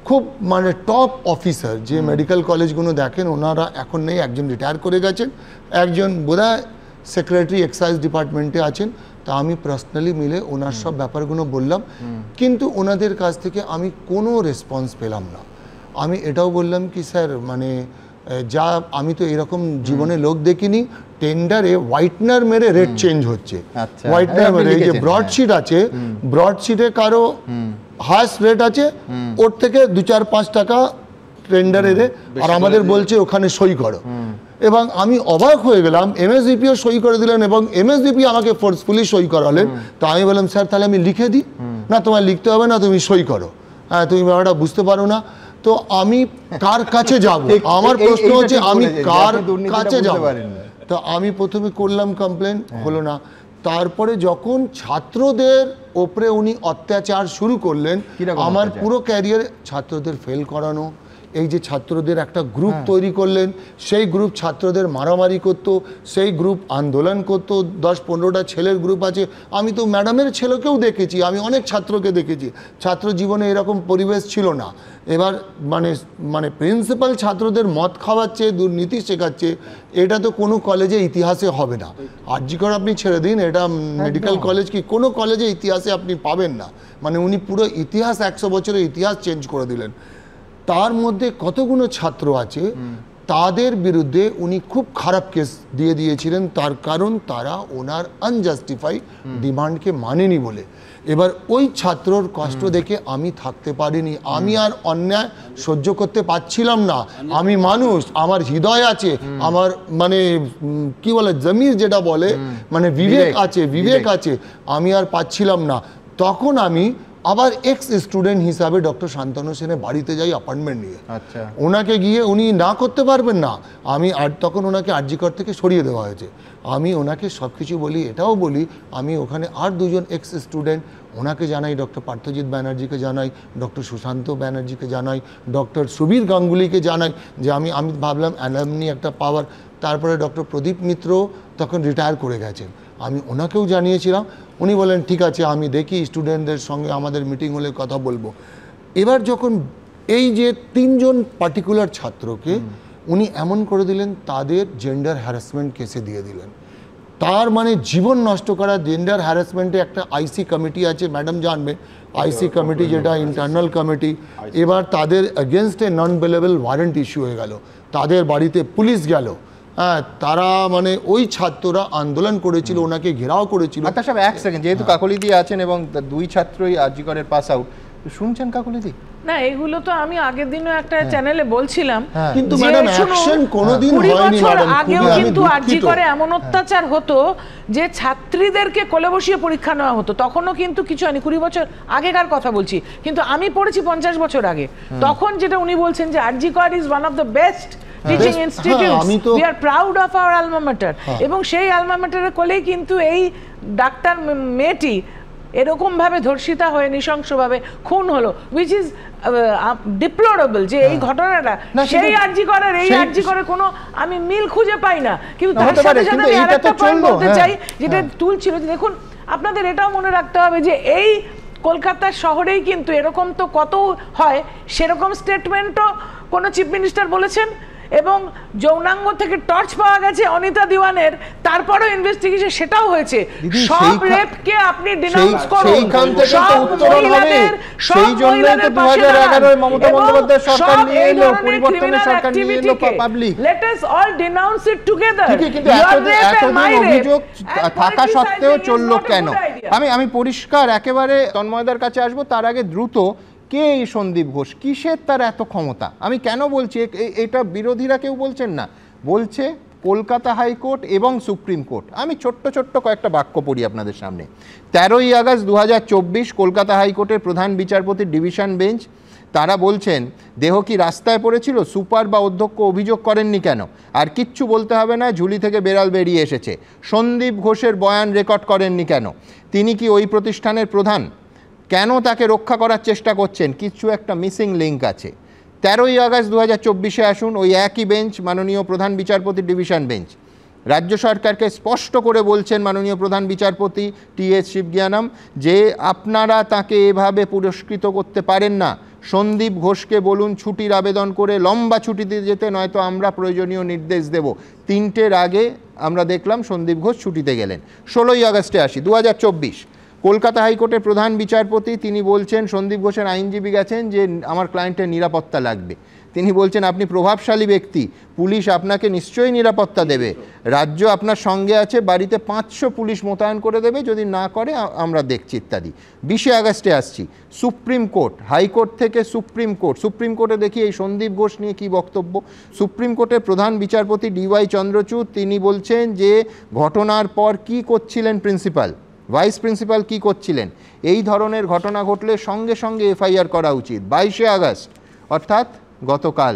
খুব মানে টপ অফিসার, যে মেডিকেল কলেজগুলো দেখেন, ওনারা এখন নেই, একজন রিটায়ার করে গেছেন, একজন বোধহয় সেক্রেটারি এক্সাইজ ডিপার্টমেন্টে আছেন। তা আমি পার্সোনালি মিলে ওনার সব ব্যাপারগুলো বললাম, কিন্তু ওনাদের কাছ থেকে আমি কোনো রেসপন্স পেলাম না। আমি এটাও বললাম কি স্যার, মানে যা আমি তো এরকম জীবনে লোক দেখিনি, টেন্ডারে হোয়াইটনার মেরে রেট চেঞ্জ হচ্ছে। হোয়াইটনার মেরে এই যে ব্রডশিট আছে, ব্রডশিটে কারো হায়েস্ট রেট আছে, ওর থেকে 2-4-5 টাকা টেন্ডারে আর আমাদের বলছে ওখানে সই করো। এবং আমি অবাক হয়ে গেলাম, এমএসডিপিও সই করে দিলেন এবং এমএসডিপি আমাকে ফোর্সফুলি সই করালেন। তো আমি বললাম স্যার তাহলে আমি লিখে দিই। না, তোমার লিখতে হবে না, তুমি সই করো। হ্যাঁ, তুমি ব্যাপারটা বুঝতে পারো না। তো আমি কার কাছে যাব? আমার প্রশ্ন হচ্ছে আমি কার কাছে যাব? তো আমি প্রথমে করলাম কমপ্লেন, হলো না। তারপরে যখন ছাত্রদের ওপরে উনি অত্যাচার শুরু করলেন, আমার পুরো ক্যারিয়ারে ছাত্রদের ফেল করানো, এই যে ছাত্রদের একটা গ্রুপ তৈরি করলেন, সেই গ্রুপ ছাত্রদের মারামারি করতো, সেই গ্রুপ আন্দোলন করতো। 10-15টা ছেলের গ্রুপ আছে। আমি তো ম্যাডামের ছেলেকেও দেখেছি, আমি অনেক ছাত্রকে দেখেছি। ছাত্র জীবনে এরকম পরিবেশ ছিল না। এবার মানে প্রিন্সিপাল ছাত্রদের মদ খাওয়াচ্ছে, দুর্নীতি শেখাচ্ছে, এটা তো কোনো কলেজে ইতিহাসে হবে না। আরজিকর আপনি ছেড়ে দিন, এটা মেডিকেল কলেজ কি কোনো কলেজে ইতিহাসে আপনি পাবেন না। মানে উনি পুরো ইতিহাস, 100 বছরের ইতিহাস চেঞ্জ করে দিলেন। তার মধ্যে কতগুলো ছাত্র আছে তাদের বিরুদ্ধে উনি খুব খারাপ কেস দিয়ে দিয়েছিলেন, তার কারণ তারা ওনার আনজাস্টিফাইড ডিমান্ডকে মানেনি বলে। এবার ওই ছাত্রর কষ্ট দেখে আমি থাকতে পারিনি, আমি আর অন্যায় সহ্য করতে পারছিলাম না। আমি মানুষ, আমার হৃদয় আছে, আমার মানে কি বলে জমির যেটা বলে মানে বিবেক আছে, আমি আর পাচ্ছিলাম না। তখন আমি আবার এক্স স্টুডেন্ট হিসাবে ডক্টর শান্তনু সেনের বাড়িতে যাই অ্যাপয়েন্টমেন্ট নিয়ে। আচ্ছা, ওনাকে গিয়ে উনি না করতে পারবেন না, আমি আর তখন ওনাকে আরজি কর থেকে সরিয়ে দেওয়া হয়েছে। আমি ওনাকে সব কিছু বলি, এটাও বলি আমি ওখানে আর দুজন এক্স স্টুডেন্ট ওনাকে জানাই, ডক্টর পার্থজিৎ ব্যানার্জিকে জানাই, ডক্টর সুশান্ত ব্যানার্জিকে জানাই, ডক্টর সুবীর গাঙ্গুলিকে জানাই যে আমি ভাবলাম অ্যালামনি একটা পাওয়ার। তারপরে ডক্টর প্রদীপ মিত্র তখন রিটায়ার করে গেছেন, আমি ওনাকেও জানিয়েছিলাম। উনি বলেন ঠিক আছে আমি দেখি স্টুডেন্টদের সঙ্গে আমাদের মিটিং হলে কথা বলবো। এবার যখন এই যে 3 জন পার্টিকুলার ছাত্রকে উনি এমন করে দিলেন, তাদের জেন্ডার হ্যারাসমেন্ট কেসে দিয়ে দিলেন। তার মানে জীবন নষ্ট করা। জেন্ডার হ্যারাসমেন্টে একটা আইসি কমিটি আছে, ম্যাডাম জানবে, আইসি কমিটি যেটা ইন্টারনাল কমিটি। এবার তাদের এগেনস্টে নন বেলেবল ওয়ারেন্ট ইস্যু হয়ে গেল, তাদের বাড়িতে পুলিশ গেল। হ্যাঁ, তারা মানে ওই ছাত্ররা আন্দোলন করেছিল, ওনাকে ঘেরাও করেছিল। আচ্ছা সাহেব, এক সেকেন্ড, যেহেতু কাকলিদি আছেন এবং 2 ছাত্রই আরজি করের পাস আউট, শুনছেন কাকলিদি? না, এগুলো তো আমি আগের দিনও একটা চ্যানেলে বলছিলাম, কিন্তু ম্যাডাম অ্যাকশন কোনোদিন হয়নি ম্যাডাম। আগেও কিন্তু আরজি করে এমন অত্যাচার হতো যে ছাত্রীদেরকে কোলে বসিয়ে পরীক্ষা নেওয়া হতো, তখনও কিন্তু কিছু হয়নি। 20 বছর আগেকার কথা বলছি, কিন্তু আমি পড়েছি 50 বছর আগে। তখন যেটা উনি বলছেন যে আরজি কর is one of the best teaching institutes, we are proud of our Alma matter. এবং সেই আলমা ম্যাটারের কোলেই কিন্তু এই ডাক্তার মেয়েটি এরকম ভাবে ধর্ষিতা হয়ে নৃশংসভাবে খুন হলো, উইচ ইজ ডিপ্লোরেবল। যে এই ঘটনাটা সেই আরজি করার এই আরজি করে কোনো আমি মিল খুঁজে পাই না। কিন্তু তার সাথে সাথে আমি আরেকটা পয়েন্ট বলতে চাই যেটা তুলছিল, যে দেখুন আপনাদের এটাও মনে রাখতে হবে যে এই কলকাতা শহরেই কিন্তু এরকম তো কত হয়, সেরকম স্টেটমেন্টও কোনো চিফ মিনিস্টার বলেছেন। এবং যৌনাঙ্গ থেকে টর্চ পাওয়া গেছে অনিতা দিওয়ানের, তারপরেও ইনভেস্টিগেশন সেটাও হয়েছে। সব রেপকে আপনি ডিনাউন্স করুন, সেইখান থেকে তো উত্তরণ হবে। সেই জন্যই তো 2011 এ মমতা বন্দ্যোপাধ্যায় সরকার নিয়ে এলো, পরিবর্তনের সরকার নিয়ে এলো public. Let us all denounce it together. কিন্তু এতদিন অভিযোগ থাকা সত্ত্বেও চললো কেন? আমি পরিষ্কার একেবারে তন্ময়দার কাছে আসবো, তার আগে দ্রুত, কে এই সন্দীপ ঘোষ, কিসের তার এত ক্ষমতা? আমি কেন বলছি এটা, বিরোধীরা কেউ বলছেন না, বলছে কলকাতা হাইকোর্ট এবং সুপ্রিম কোর্ট। আমি ছোট্ট কয়েকটা বাক্য পড়ি আপনাদের সামনে। 13ই আগস্ট 2024 কলকাতা হাইকোর্টের প্রধান বিচারপতির ডিভিশন বেঞ্চ, তারা বলছেন দেহ কি রাস্তায় পড়েছিল, সুপার বা অধ্যক্ষ অভিযোগ করেননি কেন, আর কিচ্ছু বলতে হবে না, ঝুলি থেকে বেড়াল বেরিয়ে এসেছে। সন্দীপ ঘোষের বয়ান রেকর্ড করেননি কেন, তিনি কি ওই প্রতিষ্ঠানের প্রধান, কেন তাকে রক্ষা করার চেষ্টা করছেন, কিছু একটা মিসিং লিঙ্ক আছে। 13ই আগস্ট 2024 আসুন, ওই একই বেঞ্চ, মাননীয় প্রধান বিচারপতির ডিভিশন বেঞ্চ রাজ্য সরকারকে স্পষ্ট করে বলছেন মাননীয় প্রধান বিচারপতি টি.এস. শিবজ্ঞানম যে আপনারা তাকে এভাবে পুরস্কৃত করতে পারেন না। সন্দীপ ঘোষকে বলুন ছুটির আবেদন করে লম্বা ছুটিতে যেতে, নয়তো আমরা প্রয়োজনীয় নির্দেশ দেব। 3টের আগে আমরা দেখলাম সন্দীপ ঘোষ ছুটিতে গেলেন। 16ই আগস্টে আসি 2024, কলকাতা হাইকোর্টের প্রধান বিচারপতি তিনি বলছেন, সন্দীপ ঘোষের আইনজীবী গেছেন যে আমার ক্লায়েন্টের নিরাপত্তা লাগবে। তিনি বলছেন আপনি প্রভাবশালী ব্যক্তি, পুলিশ আপনাকে নিশ্চয়ই নিরাপত্তা দেবে, রাজ্য আপনার সঙ্গে আছে, বাড়িতে 500 পুলিশ মোতায়েন করে দেবে, যদি না করে আমরা দেখছি ইত্যাদি। 20শে আগস্টে আসছি, সুপ্রিম কোর্ট, হাইকোর্ট থেকে সুপ্রিম কোর্ট। সুপ্রিম কোর্টে দেখি এই সন্দীপ ঘোষ নিয়ে কী বক্তব্য। সুপ্রিম কোর্টের প্রধান বিচারপতি ডি.ওয়াই চন্দ্রচূড় তিনি বলছেন যে ঘটনার পর কি করছিলেন প্রিন্সিপাল, ভাইস প্রিন্সিপাল কি করছিলেন, এই ধরনের ঘটনা ঘটলে সঙ্গে সঙ্গে এফআইআর করা উচিত। 22শে আগস্ট অর্থাৎ গতকাল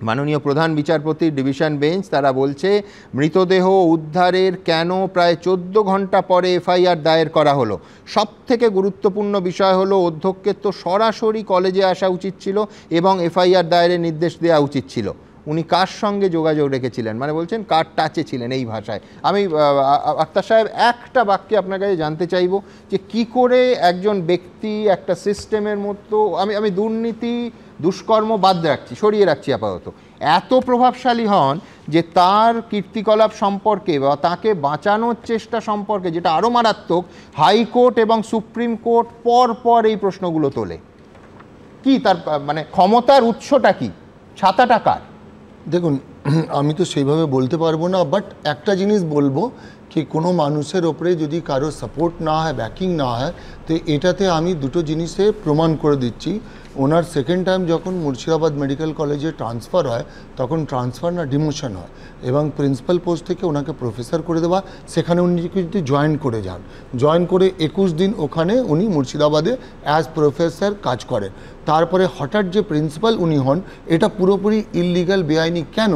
মাননীয় প্রধান বিচারপতির ডিভিশন বেঞ্চ তারা বলছে মৃতদেহ উদ্ধারের কেন প্রায় 14 ঘন্টা পরে এফআইআর দায়ের করা হলো। সবথেকে গুরুত্বপূর্ণ বিষয় হলো অধ্যক্ষের তো সরাসরি কলেজে আসা উচিত ছিল এবং এফআইআর দায়েরের নির্দেশ দেওয়া উচিত ছিল। উনি কার সঙ্গে যোগাযোগ রেখেছিলেন, মানে বলছেন কার টাচে ছিলেন, এই ভাষায়। আমি আক্তার সাহেব একটা বাক্যে আপনার কাছে জানতে চাইব যে কি করে একজন ব্যক্তি একটা সিস্টেমের মতো, আমি দুর্নীতি দুষ্কর্ম বাদ রাখছি, সরিয়ে রাখছি আপাতত, এত প্রভাবশালী হন যে তার কীর্তিকলাপ সম্পর্কে বা তাকে বাঁচানোর চেষ্টা সম্পর্কে, যেটা আরও মারাত্মক, হাইকোর্ট এবং সুপ্রিম কোর্ট পর এই প্রশ্নগুলো তোলে। কি তার মানে ক্ষমতার উৎসটা কি, ছাতাটা কার? দেখুন, আমি তো সেইভাবে বলতে পারবো না, বাট একটা জিনিস বলবো কি কোনো মানুষের ওপরে যদি কারো সাপোর্ট না হয়, ব্যাকিং না হয়, তো এটাতে আমি দুটো জিনিসে প্রমাণ করে দিচ্ছি। ওনার সেকেন্ড টাইম যখন মুর্শিদাবাদ মেডিকেল কলেজে ট্রান্সফার হয়, তখন ট্রান্সফার না ডিমোশন হয় এবং প্রিন্সিপাল পোস্ট থেকে ওনাকে প্রফেসর করে দেওয়া, সেখানে উনি কিন্তু জয়েন করে যান। জয়েন করে 21 দিন ওখানে উনি মুর্শিদাবাদে অ্যাজ প্রফেসর কাজ করেন। তারপরে হঠাৎ যে প্রিন্সিপাল উনি হন, এটা পুরোপুরি ইললিগাল, বেআইনি। কেন?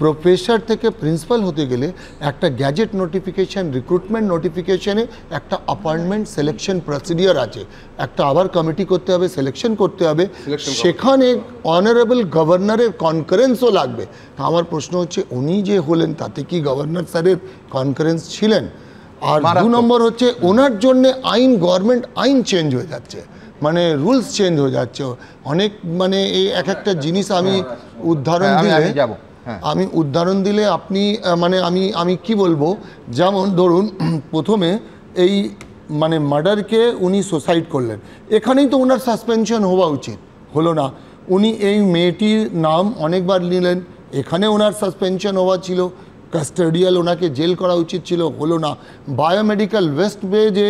প্রফেসর থেকে প্রিন্সিপাল হতে গেলে একটা গ্যাজেট নোটিফিকেশান, রিক্রুটমেন্ট নোটিফিকেশানে একটা অ্যাপয়েন্টমেন্ট সিলেকশন প্রসিডিওর আছে, একটা আবার কমিটি করতে হবে, সিলেকশন করতে হবে, সেখানে অনারেবল গভর্নরের কনকারেন্সও লাগবে। আমার প্রশ্ন হচ্ছে উনি যে হলেন তাতে কি গভর্নর স্যারের কনকারেন্স ছিলেন? আর 2 নম্বর হচ্ছে ওনার জন্যে আইন, গভর্নমেন্ট আইন চেঞ্জ হয়ে যাচ্ছে, মানে রুলস চেঞ্জ হয়ে যাচ্ছে অনেক। মানে এই একটা জিনিস আমি উদাহরণ দিলে আপনি মানে আমি কি বলবো, যেমন ধরুন প্রথমে এই মানে মার্ডারকে উনি সুসাইড করলেন, এখানেই তো ওনার সাসপেনশন হওয়া উচিত, হলো না। উনি এই মেয়েটির নাম অনেকবার নিলেন, এখানে ওনার সাসপেনশন হওয়া ছিল, কাস্টোডিয়াল ওনাকে জেল করা উচিত ছিল, হলো না। বায়োমেডিক্যাল ওয়েস্ট যে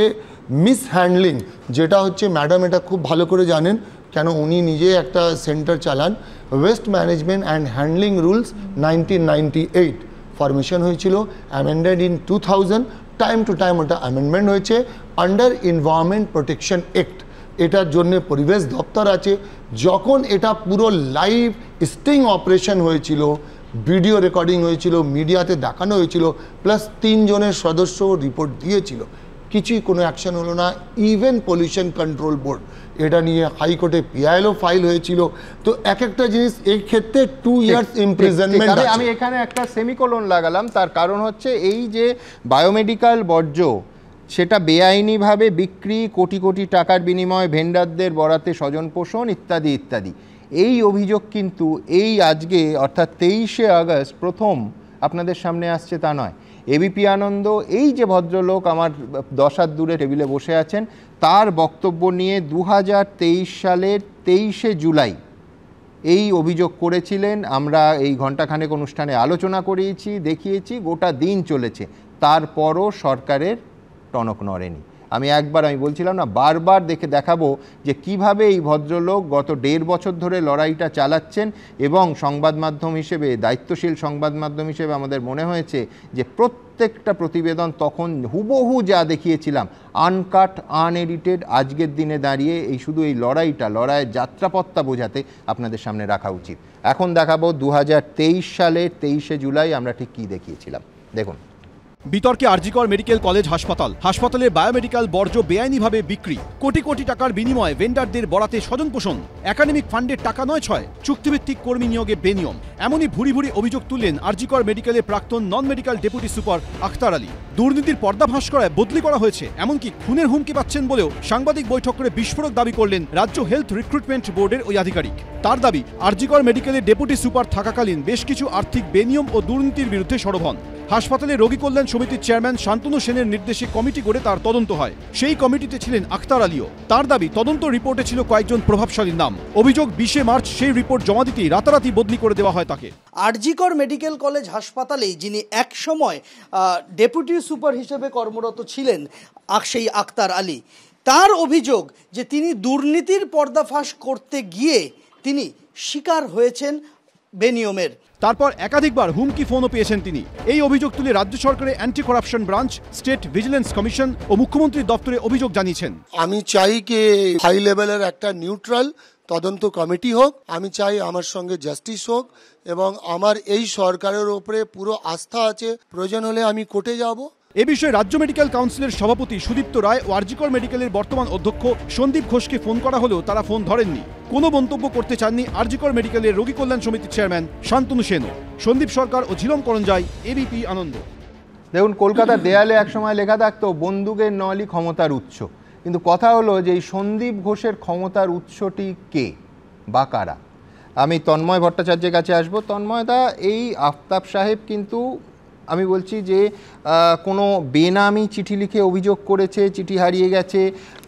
মিসহ্যান্ডলিং, যেটা হচ্ছে ম্যাডাম এটা খুব ভালো করে জানেন, কেন উনি নিজে একটা সেন্টার চালান, waste management and handling rules 1998 formation হয়েছিল, amended in 2000, time to time ওটা অ্যামেন্ডমেন্ট হয়েছে আন্ডার এনভায়রনমেন্ট প্রোটেকশন অ্যাক্ট। এটার জন্য পরিবেশ দপ্তর আছে। যখন এটা পুরো লাইভ স্টিং অপারেশন হয়েছিল, ভিডিও রেকর্ডিং হয়েছিল, মিডিয়াতে দেখানো হয়েছিল, প্লাস 3 জনের সদস্য রিপোর্ট দিয়েছিল, কিছুই কোনো অ্যাকশন হলো না। ইভেন পলিউশন কন্ট্রোল বোর্ড এটা নিয়ে হাইকোর্টে পিআইএলও ফাইল হয়েছিল। তো একটা জিনিস এই ক্ষেত্রে 2 ইয়ার্স ইমপ্রিজনমেন্ট আছে। আমি এখানে একটা সেমিকোলন লাগালাম, তার কারণ হচ্ছে এই যে বায়োমেডিক্যাল বর্জ্য, সেটা বেআইনিভাবে বিক্রি, কোটি কোটি টাকার বিনিময়ে ভেন্ডারদের বরাতে স্বজন পোষণ ইত্যাদি ইত্যাদি, এই অভিযোগ কিন্তু এই আজকে অর্থাৎ 23শে আগস্ট প্রথম আপনাদের সামনে আসছে তা নয়। এবিপি আনন্দ, এই যে ভদ্রলোক আমার 10 হাত দূরে টেবিলে বসে আছেন, তার বক্তব্য নিয়ে 2023 সালের 23শে জুলাই এই অভিযোগ করেছিলেন। আমরা এই ঘণ্টাখানেক অনুষ্ঠানে আলোচনা করিয়েছি, দেখিয়েছি, গোটা দিন চলেছে, তারপরও সরকারের টনক নড়েনি। আমি বলছিলাম না, বারবার দেখাবো যে কিভাবে এই ভদ্রলোক গত 1.5 বছর ধরে লড়াইটা চালাচ্ছেন, এবং সংবাদ মাধ্যম হিসেবে, দায়িত্বশীল সংবাদ মাধ্যম হিসেবে আমাদের মনে হয়েছে যে প্রত্যেকটা প্রতিবেদন তখন হুবহু যা দেখিয়েছিলাম, আনকাট, আনএডিটেড, আজকের দিনে দাঁড়িয়ে এই শুধু এই লড়াইয়ের যাত্রাপথটা বোঝাতে আপনাদের সামনে রাখা উচিত। এখন দেখাবো 2023 সালের 23শে জুলাই আমরা ঠিক কী দেখিয়েছিলাম, দেখুন। বিতর্কে আরজিকর মেডিকেল কলেজ হাসপাতালে বায়োমেডিক্যাল বর্জ্য বেআইনিভাবে বিক্রি, কোটি কোটি টাকার বিনিময়ে ভেন্ডারদের বরাতে স্বজন পোষণ, একাডেমিক ফান্ডের টাকা নয় ছয়, চুক্তিভিত্তিক কর্মী নিয়োগে বেনিয়ম, এমনই ভুরি ভুরি অভিযোগ তুললেন আরজিকর মেডিকেলের প্রাক্তন non medical deputy super Akhtar Ali. দুর্নীতির পর্দাফাঁস করায় বদলি করা হয়েছে, এমনকি খুনের হুমকি পাচ্ছেন বলেও সাংবাদিক বৈঠক করে বিস্ফোরক দাবি করলেন রাজ্য হেলথ রিক্রুটমেন্ট বোর্ডের ওই আধিকারিক। তার দাবি, আরজিকর মেডিকেলের ডেপুটি সুপার থাকাকালীন বেশ কিছু আর্থিক বেনিয়ম ও দুর্নীতির বিরুদ্ধে সরব হন। হাসপাতালে রোগী কল্যাণ সমিতির চেয়ারম্যান শান্তনু সেনের নির্দেশে কমিটি করে তার তদন্ত হয়। সেই কমিটিতে ছিলেন আখতার আলীও। তার দাবি, তদন্ত রিপোর্টে ছিল কয়েকজন প্রভাবশালীর নাম। অভিযোগ, 20শে মার্চ সেই রিপোর্ট জমা দিতেই রাতারাতি বদলি করে দেওয়া হয় তাকে। আরজিকর মেডিকেল কলেজ হাসপাতালেই যিনি একসময় ডেপুটি সুপার হিসেবে কর্মরত ছিলেন, সেই আখতার আলী, তার অভিযোগ যে তিনি দুর্নীতির পর্দাফাঁস করতে গিয়ে তিনি শিকার হয়েছেন বেনিয়মের। তারপর একাধিকবার হুমকি ফোনও পেয়েছেন তিনি। এই অভিযোগ তুলে রাজ্য সরকারের anti corruption branch, state vigilance commission ও মুখ্যমন্ত্রীর দপ্তরে অভিযোগ জানিয়েছেন। আমি চাই কি হাই লেভেলের একটা নিউট্রাল তদন্ত কমিটি হোক, আমি চাই আমার সঙ্গে জাস্টিস হোক, এবং আমার এই সরকারের ওপরে পুরো আস্থা আছে, প্রয়োজন হলে আমি কোর্টে যাব। এ বিষয়ে রাজ্য মেডিকেল কাউন্সিলের সভাপতি সুদীপ্ত রায় ও আরজিকর মেডিকেলের বর্তমান অধ্যক্ষ সন্দীপ ঘোষকে ফোন করা হলেও তারা ফোন ধরেননি। কোনো মন্তব্য করতে চাননি আরজিকর মেডিকেলের রোগী কল্যাণ সমিতির চেয়ারম্যান শান্তনু সেনও। সন্দীপ সরকার ও ঝিলম করঞ্জাই, এবিপি আনন্দ। দেখুন, কলকাতার দেয়ালে একসময় লেখা থাকতো বন্দুকের নলি ক্ষমতার উৎস, কিন্তু কথা হলো যে এই সন্দীপ ঘোষের ক্ষমতার উৎসটি কে বা কারা। আমি তন্ময় ভট্টাচার্যের কাছে আসবো। তন্ময়দা, এই আফতাব সাহেব কিন্তু আমি বলছি যে কোনো বেনামি চিঠি লিখে অভিযোগ করেছে, চিঠি হারিয়ে গেছে,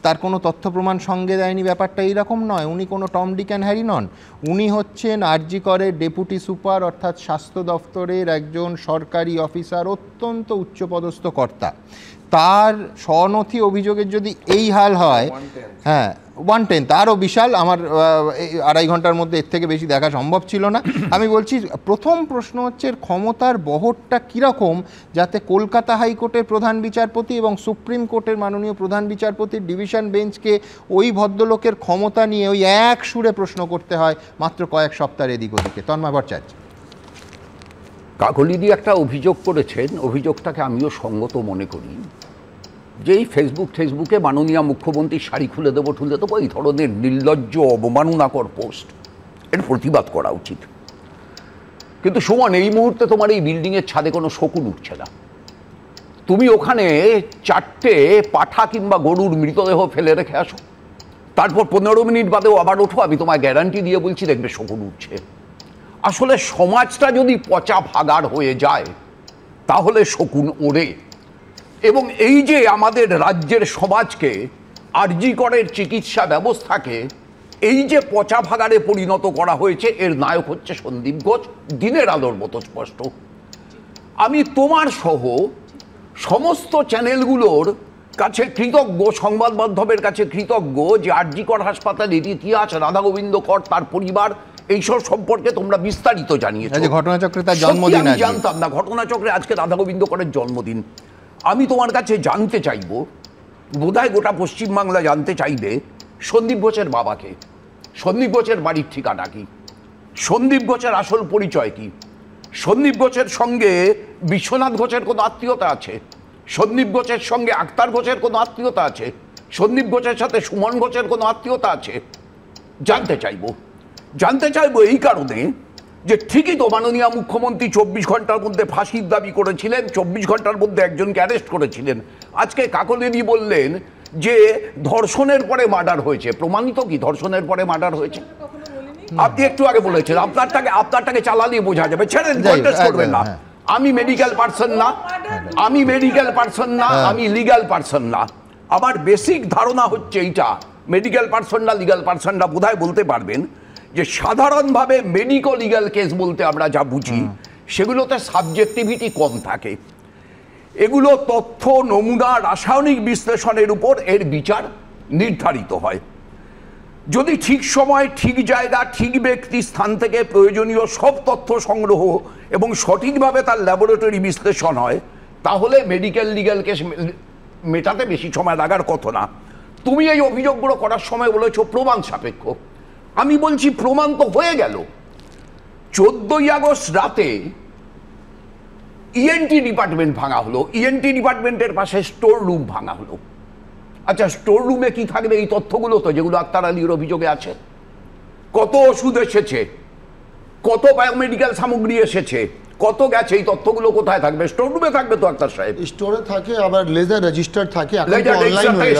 তার কোনো তথ্য প্রমাণ সঙ্গে দেয়নি, ব্যাপারটা এইরকম নয়। উনি কোনো টম ডিক অ্যান্ড হ্যারি নন, উনি হচ্ছেন আরজি করের ডেপুটি সুপার, অর্থাৎ স্বাস্থ্য দফতরের একজন সরকারি অফিসার, অত্যন্ত উচ্চপদস্থ কর্তা। তার স্বনথি অভিযোগের যদি এই হাল হয়, হ্যাঁ 110, তারও বিশাল, আমার 2.5 ঘন্টার মধ্যে এর থেকে বেশি দেখা সম্ভব ছিল না। আমি বলছি প্রথম প্রশ্ন হচ্ছে ক্ষমতার বহরটা কীরকম, যাতে কলকাতা হাইকোর্টের প্রধান বিচারপতি এবং সুপ্রিম কোর্টের মাননীয় প্রধান বিচারপতির ডিভিশন বেঞ্চকে ওই ভদ্রলোকের ক্ষমতা নিয়ে ওই এক সুরে প্রশ্ন করতে হয় মাত্র কয়েক সপ্তাহের এদিক ওদিকে। তন্ময় ভট্টাচার্য। কাকলিদি একটা অভিযোগ করেছেন, অভিযোগটাকে আমিও সঙ্গত মনে করি, যে এই ফেসবুকে মাননীয় মুখ্যমন্ত্রী শাড়ি খুলে দেবো এই ধরনের নির্লজ্জ অবমাননাকর পোস্ট, এর প্রতিবাদ করা উচিত। কিন্তু সুমন, এই মুহূর্তে তোমার এই বিল্ডিংয়ের ছাদে কোনো শকুন উঠছে না। তুমি ওখানে 4টে পাঠা কিংবা গরুর মৃতদেহ ফেলে রেখে আসো, তারপর 15 মিনিট বাদেও আবার ওঠো, আমি তোমায় গ্যারান্টি দিয়ে বলছি দেখবে শকুন উঠছে। আসলে সমাজটা যদি পচা ভাগাড় হয়ে যায় তাহলে শকুন ওড়ে। এবং এই যে আমাদের রাজ্যের সমাজকে, আরজি করের চিকিৎসা ব্যবস্থাকে এই যে পচা ভাগাড়ে পরিণত করা হয়েছে, এর নায়ক হচ্ছে সন্দীপ ঘোষ, দিনের আলোর মতো স্পষ্ট। আমি তোমার সহ সমস্ত চ্যানেলগুলোর কাছে কৃতজ্ঞ, সংবাদ মাধ্যমের কাছে কৃতজ্ঞ যে আরজি কর হাসপাতালের ইতিহাস, রাধা গোবিন্দ কর, তার পরিবার, এইসব সম্পর্কে তোমরা বিস্তারিত জানিয়েছো। ঘটনাচক্রে তার জন্মদিন, আমি জানতাম না ঘটনাচক্রে আজকে রাধা গোবিন্দ করের জন্মদিন। আমি তোমার কাছে জানতে চাইব, বোধহয় গোটা পশ্চিমবাংলা জানতে চাইবে, সন্দীপ ঘোষের বাবাকে, সন্দীপ ঘোষের বাড়ির ঠিকানা কি, সন্দীপ ঘোষের আসল পরিচয় কি, সন্দীপ ঘোষের সঙ্গে বিশ্বনাথ ঘোষের কোনো আত্মীয়তা আছে, সন্দীপ ঘোষের সঙ্গে আক্তার ঘোষের কোনো আত্মীয়তা আছে, সন্দীপ ঘোষের সাথে সুমন ঘোষের কোনো আত্মীয়তা আছে, জানতে চাইবো এই কারণে যে ঠিকই তো মাননীয় মুখ্যমন্ত্রী 24 ঘন্টার মধ্যে ফাঁসির দাবি করেছিলেন, 24 ঘন্টার মধ্যে একজনকে অ্যারেস্ট করেছিলেন। আজকে কাকলিদি বললেন যে ধর্ষণের পরে মার্ডার হয়েছে, প্রমাণিত কি ধর্ষণের পরে মার্ডার হয়েছে? আপনি একটু আগে বলেছেন আপনারটাকে চালালেই বোঝা যাবে, ছেড়ে কন্টেস্ট করবেন না। আমি মেডিকেল পার্সন না, আমি লিগ্যাল পার্সন না। আমার বেসিক ধারণা হচ্ছে এইটা, মেডিকেল পার্সন না লিগ্যাল পার্সন না বোধহয় বলতে পারবেন, যে সাধারণভাবে মেডিকো লিগ্যাল কেস বলতে আমরা যা বুঝি সেগুলোতে সাবজেক্টিভিটি কম থাকে। এগুলো তথ্য, নমুনা, রাসায়নিক বিশ্লেষণের উপর এর বিচার নির্ধারিত হয়। যদি ঠিক সময়, ঠিক জায়গা, ঠিক ব্যক্তি, স্থান থেকে প্রয়োজনীয় সব তথ্য সংগ্রহ এবং সঠিকভাবে তার ল্যাবরেটরি বিশ্লেষণ হয়, তাহলে মেডিকেল লিগ্যাল কেস মেটাতে বেশি সময় লাগার কথা না। তুমি এই অভিযোগগুলো করার সময় বলেছো প্রমাণ সাপেক্ষ। আমি বলছি প্রমাণ তো হয়ে গেল। 14ই আগস্ট রাতে ইএনটি ডিপার্টমেন্ট ভাঙা হলো, ইএনটি ডিপার্টমেন্টের পাশে স্টোর রুম ভাঙা হলো। আচ্ছা, স্টোর রুমে কি থাকবে? এই তথ্যগুলো তো যেগুলো আক্তার আলীর অভিযোগে আছে। কত ওষুধ এসেছে, কত বায়োমেডিক্যাল সামগ্রী এসেছে, কত গেছে, এই তথ্যগুলো কোথায় থাকবে? স্টোর রুমে থাকবে তো আক্তার সাহেব। স্টোরে থাকে, আবার লেজার রেজিস্টার থাকে।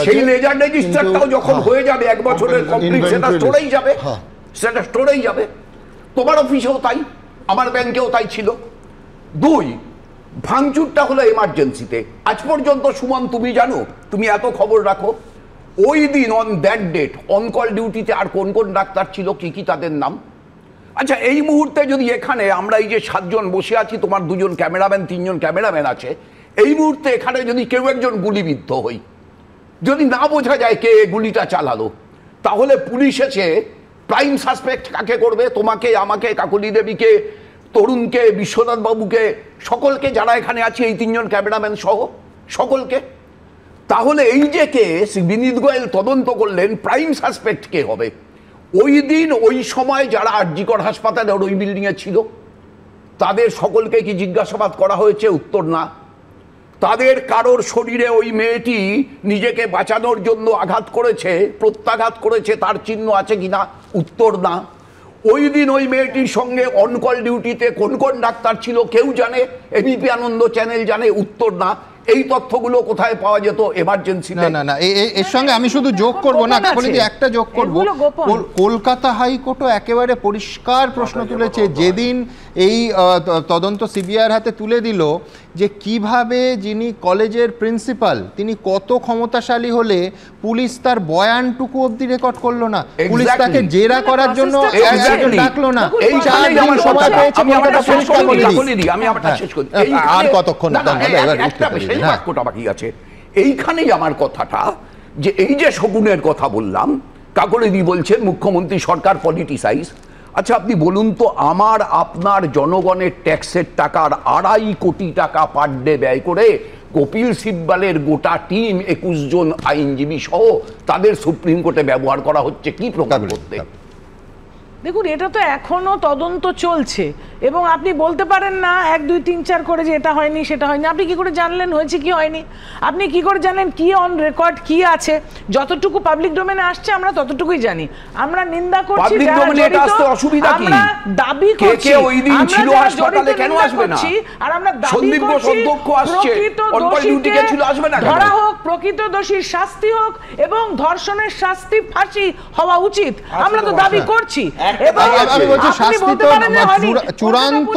সেই লেজার রেজিস্টারটাও যখন হয়ে যাবে 1 বছরের কমপ্লিট, সেটা স্টোরেই যাবে, সেটা স্টোরেই যাবে। তোমার অফিসেও তাই, আমার ব্যাংকেও তাই ছিল। 2, ভাঙচুরটা হলো এমার্জেন্সিতে। আজ পর্যন্ত সুমন তুমি জানো, তুমি এত খবর রাখো, ওই দিন on that date on call ডিউটিতে আর কোন কোন ডাক্তার ছিল, কি তাদের নাম? আচ্ছা, এই মুহূর্তে যদি এখানে আমরা এই যে 7 জন বসে আছি, তোমার 2 জন ক্যামেরাম্যান, 3 জন ক্যামেরাম্যান আছে, এই মুহূর্তে এখানে যদি কেউ একজন গুলিবিদ্ধ হই, যদি না বোঝা যায় কে গুলিটা চালালো, তাহলে পুলিশ এসে প্রাইম সাসপেক্ট কাকে করবে? তোমাকে, আমাকে, কাকলি দেবীকে, তরুণকে, বিশ্বনাথ বাবুকে, সকলকে, যারা এখানে আছে, এই 3 জন ক্যামেরাম্যান সহ সকলকে। তাহলে এই যে কেস বিনীত গোয়েল তদন্ত করলেন, প্রাইম সাসপেক্ট কে হবে? ওই দিন ওই সময় যারা আরজি কর হাসপাতালে ওই বিল্ডিংয়ে ছিল, তাদের সকলকে কি জিজ্ঞাসাবাদ করা হয়েছে? উত্তর না। তাদের কারোর শরীরে ওই মেয়েটি নিজেকে বাঁচানোর জন্য আঘাত করেছে, প্রত্যাঘাত করেছে, তার চিহ্ন আছে কিনা? উত্তর না। ওই দিন ওই মেয়েটির সঙ্গে অনকল ডিউটিতে কোন কোন ডাক্তার ছিল কেউ জানে? এবিপি আনন্দ চ্যানেল জানে? উত্তর না। এই তথ্যগুলো কোথায় পাওয়া যেত? এমার্জেন্সি। না, এর সঙ্গে আমি শুধু যোগ করব না, একটা যোগ করব। কলকাতা হাইকোর্টও একেবারে পরিষ্কার প্রশ্ন তুলেছে, যেদিন এই তদন্ত সিবিআইয়ের হাতে তুলে দিল, যে কিভাবে যিনি কলেজের প্রিন্সিপাল তিনি কত ক্ষমতাশালী হলে পুলিশ তার বয়ানটুকু অবধি রেকর্ড করলো না, পুলিশ তাকে জেরা করার জন্য ডাকলো না, এই 4 দিন সময় পেয়েছে কলকাতা পুলিশ। আর কতক্ষণ বাকি আছে? এইখানেই আমার কথাটা, যে এই যে শগুনের কথা বললাম, কাকলিদি বলছেন মুখ্যমন্ত্রী সরকার পলিটিসাইজ। আচ্ছা আপনি বলুন তো, আমার আপনার জনগণের ট্যাক্সের টাকার 2.5 কোটি টাকা পার ডে ব্যয় করে কপিল সিব্বালের গোটা টিম 21 জন আইনজীবী সহ তাদের সুপ্রিম কোর্টে ব্যবহার করা হচ্ছে কি প্রমাণ করতে? দেখুন, এটা তো এখনো তদন্ত চলছে এবং আপনি বলতে পারেন না 1 2 3 4 করে যে এটা হয়নি সেটা হয়নি। আপনি কি করে জানলেন হয়েছে কি হয়নি? আপনি কি করে জানলেন কি অন রেকর্ড কি আছে? যতটুকু পাবলিক ডোমেনে আসছে আমরা ততটুকুই জানি। আমরা নিন্দা করছি, পাবলিক ডোমেনে এটা আসতে অসুবিধা কি? আমরা দাবি করছি কে ওই দিন ছিল হাসপাতালে, কেন আসবে না? আর আমরা দাবি করছি প্রকৃত দোষীকে ছিল আসবে না, ধরা হোক, প্রকৃত দোষীর শাস্তি হোক এবং ধর্ষণের শাস্তি ফাঁসি হওয়া উচিত। আমরা তো দাবি করছি। আমি বলছি শাস্তি তো চূড়ান্ত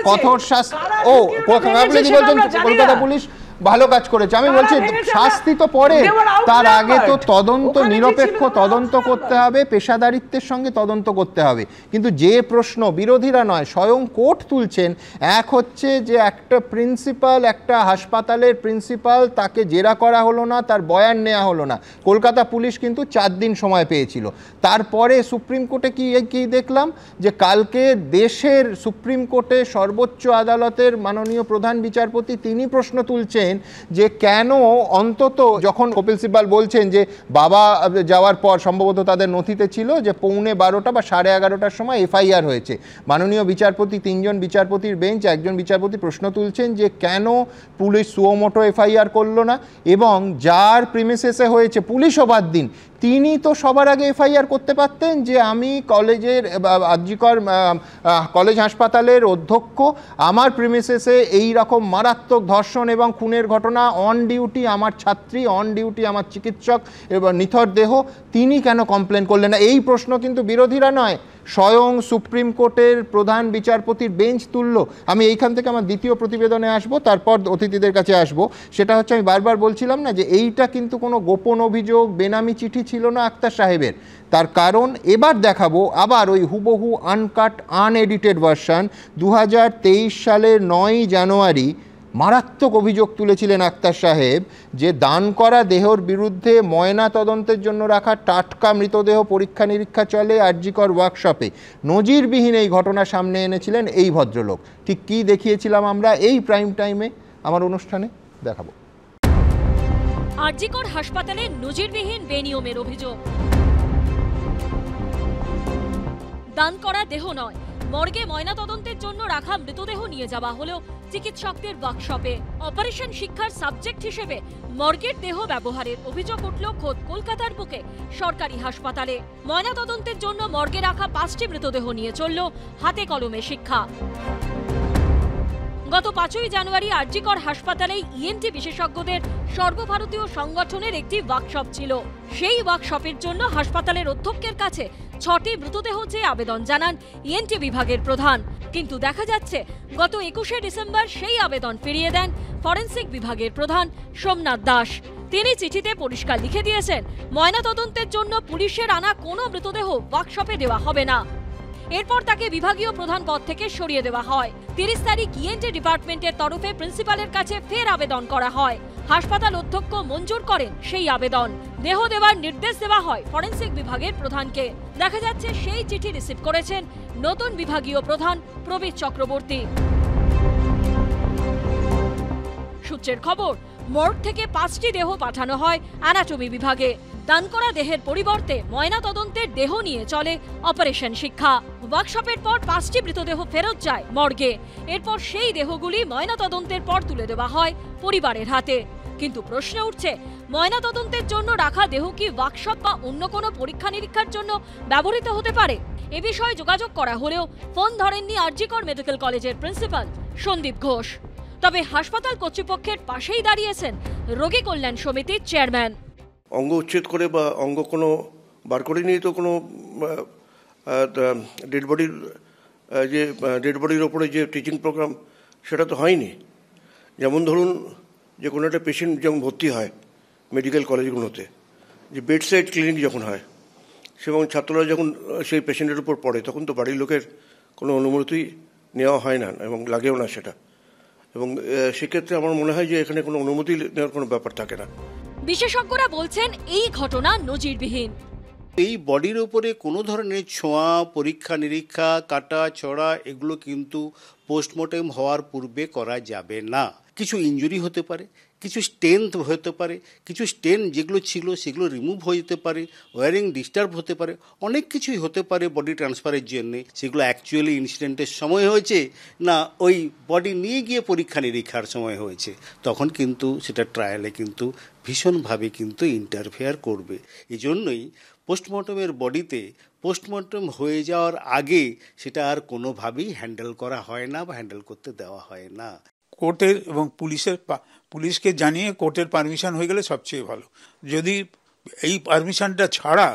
কঠোর শাস্তি। ও বলছেন কলকাতা পুলিশ ভালো কাজ করেছে, আমি বলছি শাস্তি তো পরে, তার আগে তো তদন্ত, নিরপেক্ষ তদন্ত করতে হবে, পেশাদারিত্বের সঙ্গে তদন্ত করতে হবে। কিন্তু যে প্রশ্ন বিরোধীরা নয় স্বয়ং কোর্ট তুলছেন, এক হচ্ছে যে একটা প্রিন্সিপাল, একটা হাসপাতালের প্রিন্সিপাল, তাকে জেরা করা হলো না, তার বয়ান নেওয়া হলো না। কলকাতা পুলিশ কিন্তু 4 দিন সময় পেয়েছিল। তারপরে সুপ্রিম কোর্টে কি দেখলাম, যে কালকে দেশের সুপ্রিম কোর্টে সর্বোচ্চ আদালতের মাননীয় প্রধান বিচারপতি তিনি প্রশ্ন তুলছেন যে কেন অন্তত যখন কপিল সিব্বাল বলছেন যে বাবা যাওয়ার পর সম্ভবত তাদের নথিতে ছিল যে 11:15 বা 11:30টার সময় এফআইআর হয়েছে, মাননীয় বিচারপতি 3 জন বিচারপতির বেঞ্চ, একজন বিচারপতি প্রশ্ন তুলছেন যে কেন পুলিশ সুমোটো এফআইআর করলো না, এবং যার প্রিমিসেসে হয়েছে পুলিশও বাদ দিন, তিনি তো সবার আগে এফআইআর করতে পারতেন যে আমি কলেজের আরজিকর কলেজ হাসপাতালের অধ্যক্ষ, আমার প্রিমিসেসে এই রকম মারাত্মক ধর্ষণ এবং খুনের ঘটনা, অন ডিউটি আমার ছাত্রী, অন ডিউটি আমার চিকিৎসক এবং নিথর দেহ, তিনি কেন কমপ্লেন করলেন না? এই প্রশ্ন কিন্তু বিরোধীরা নয়, স্বয়ং সুপ্রিম কোর্টের প্রধান বিচারপতির বেঞ্চ তুলল। আমি এইখান থেকে আমার দ্বিতীয় প্রতিবেদনে আসব, তারপর অতিথিদের কাছে আসব। সেটা হচ্ছে আমি বারবার বলছিলাম না যে এইটা কিন্তু কোনো গোপন অভিযোগ, বেনামি চিঠি ছিল না আক্তার সাহেবের। তার কারণ এবার দেখাবো আবার ওই হুবহু আনকাট আনএডিটেড ভার্সন। 2023 সালের 9 জানুয়ারি মারাত্মক অভিযোগ তুলেছিলেন আক্তার সাহেব যে দান করা দেহর বিরুদ্ধে ময়না তদন্তের জন্য রাখা টাটকা মৃতদেহ পরীক্ষা নিরীক্ষা চলে আরজিকর ওয়ার্কশপে। নজিরবিহীন এই ঘটনা সামনে এনেছিলেন এই ভদ্রলোক। ঠিক কী দেখিয়েছিলাম আমরা এই প্রাইম টাইমে আমার অনুষ্ঠানে, দেখাবো। আরজিকর হাসপাতালে নজিরবিহীন বেনিয়মের অভিযোগ। দান করা দেহ নয়, মর্গে ময়নাতদন্তের জন্য রাখা মৃতদেহ নিয়ে যাওয়া হলো চিকিৎসকদের ওয়ার্কশপে। অপারেশন শিক্ষার সাবজেক্ট হিসেবে মর্গের দেহ ব্যবহারের অভিযোগ উঠল খোদ কলকাতার বুকে সরকারি হাসপাতালে। ময়নাতদন্তের জন্য মর্গে রাখা 5টি মৃতদেহ নিয়ে চলল হাতে কলমে শিক্ষা। গত 5ই জানুয়ারি আরজিকর হাসপাতালে ইএনটি বিশেষজ্ঞদের সর্বভারতীয় সংগঠনের একটি ওয়ার্কশপ ছিল। সেই ওয়ার্কশপের জন্য হাসপাতালের অধ্যক্ষের কাছে 6টি মৃতদেহ চেয়ে আবেদন জানান ইএনটি বিভাগের প্রধান। কিন্তু দেখা যাচ্ছে গত 21শে ডিসেম্বর সেই আবেদন ফিরিয়ে দেন ফরেনসিক বিভাগের প্রধান সোমনাথ দাস। তিনি চিঠিতে পরিষ্কার লিখে দিয়েছেন ময়নাতদন্তের জন্য পুলিশের আনা কোনো মৃতদেহ ওয়ার্কশপে দেওয়া হবে না। এরপর তাকে বিভাগীয় প্রধান পদ থেকে সরিয়ে দেওয়া হয়। 30 তারিখ ইএনটি ডিপার্টমেন্টের তরফে প্রিন্সিপালের কাছে ফের আবেদন করা হয়। হাসপাতাল অধ্যক্ষ মঞ্জুর করেন সেই আবেদন। দেহ দেওয়ার নির্দেশ দেওয়া হয় ফরেনসিক বিভাগের প্রধানকে। দেখা যাচ্ছে সেই চিঠি রিসিভ করেছেন নতুন বিভাগীয় প্রধান প্রবীর চক্রবর্তী। সূত্রের খবর, মর্গ থেকে 5টি দেহ পাঠানো হয় অ্যানাটমি বিভাগে। দান করা দেহের পরিবর্তে ময়নাতদন্তের দেহ নিয়ে চলে অপারেশন শিক্ষা। ওয়ার্কশপের পর 5টি মৃতদেহ ফেরত যায় মর্গে। এরপর সেই দেহগুলি ময়নাতদন্তের পর তুলে দেওয়া হয় পরিবারের হাতে। কিন্তু প্রশ্ন উঠছে, ময়নাতদন্তের জন্য রাখা দেহ কি ওয়ার্কশপ বা অন্য কোনো পরীক্ষা নিরীক্ষার জন্য ব্যবহৃত হতে পারে? এ বিষয়ে যোগাযোগ করা হলেও ফোন ধরেননি আরজিকর মেডিকেল কলেজের প্রিন্সিপাল সন্দীপ ঘোষ। তবে হাসপাতাল কর্তৃপক্ষের পাশেই দাঁড়িয়েছেন রোগী কল্যাণ সমিতির চেয়ারম্যান। অঙ্গ উচ্ছেদ করে বা অঙ্গ কোনো বার করে নিয়ে তো কোনো ডেড বডির ওপরে যে টিচিং প্রোগ্রাম সেটা তো হয়নি। যেমন ধরুন যে কোনো একটা পেশেন্ট যখন ভর্তি হয় মেডিকেল কলেজগুলোতে, যে বেড সাইড ক্লিনিক যখন হয়, এবং ছাত্ররা যখন সেই পেশেন্টের উপর পড়ে, তখন তো বাড়ির লোকের কোনো অনুমতি নেওয়া হয় না এবং লাগেও না সেটা। এবং সেক্ষেত্রে আমার মনে হয় যে এখানে কোনো অনুমতি নেওয়ার কোনো ব্যাপার থাকে না। বিশেষজ্ঞরা বলছেন এই ঘটনা নজিরবিহীন। এই বডির উপরে কোনো ধরনের ছোঁয়া, পরীক্ষা নিরীক্ষা, কাটা ছড়া এগুলো কিন্তু পোস্টমর্টেম হওয়ার পূর্বে করা যাবে না। কিছু ইনজুরি হতে পারে, কিছু স্টেন হতে পারে, কিছু স্টেন যেগুলো ছিল সেগুলো রিমুভ হয়ে যেতে পারে, ওয়ারিং ডিস্টার্ব হতে পারে, অনেক কিছুই হতে পারে বডি ট্রান্সফারের জন্যে। সেগুলো অ্যাকচুয়ালি ইনসিডেন্টের সময় হয়েছে না ওই বডি নিয়ে গিয়ে পরীক্ষা নিরীক্ষার সময় হয়েছে, তখন কিন্তু সেটা ট্রায়ালে কিন্তু ভীষণভাবে কিন্তু ইন্টারফেয়ার করবে। এই জন্যই পোস্টমর্টমের বডিতে পোস্টমর্টম হয়ে যাওয়ার আগে সেটা আর কোনোভাবেই হ্যান্ডেল করা হয় না বা হ্যান্ডেল করতে দেওয়া হয় না। কোর্টের এবং পুলিশকে জানিয়ে কোর্টের পারমিশন হয়ে গেলে সবচেয়ে ভালো। যদি এই পারমিশনটা ছাড়া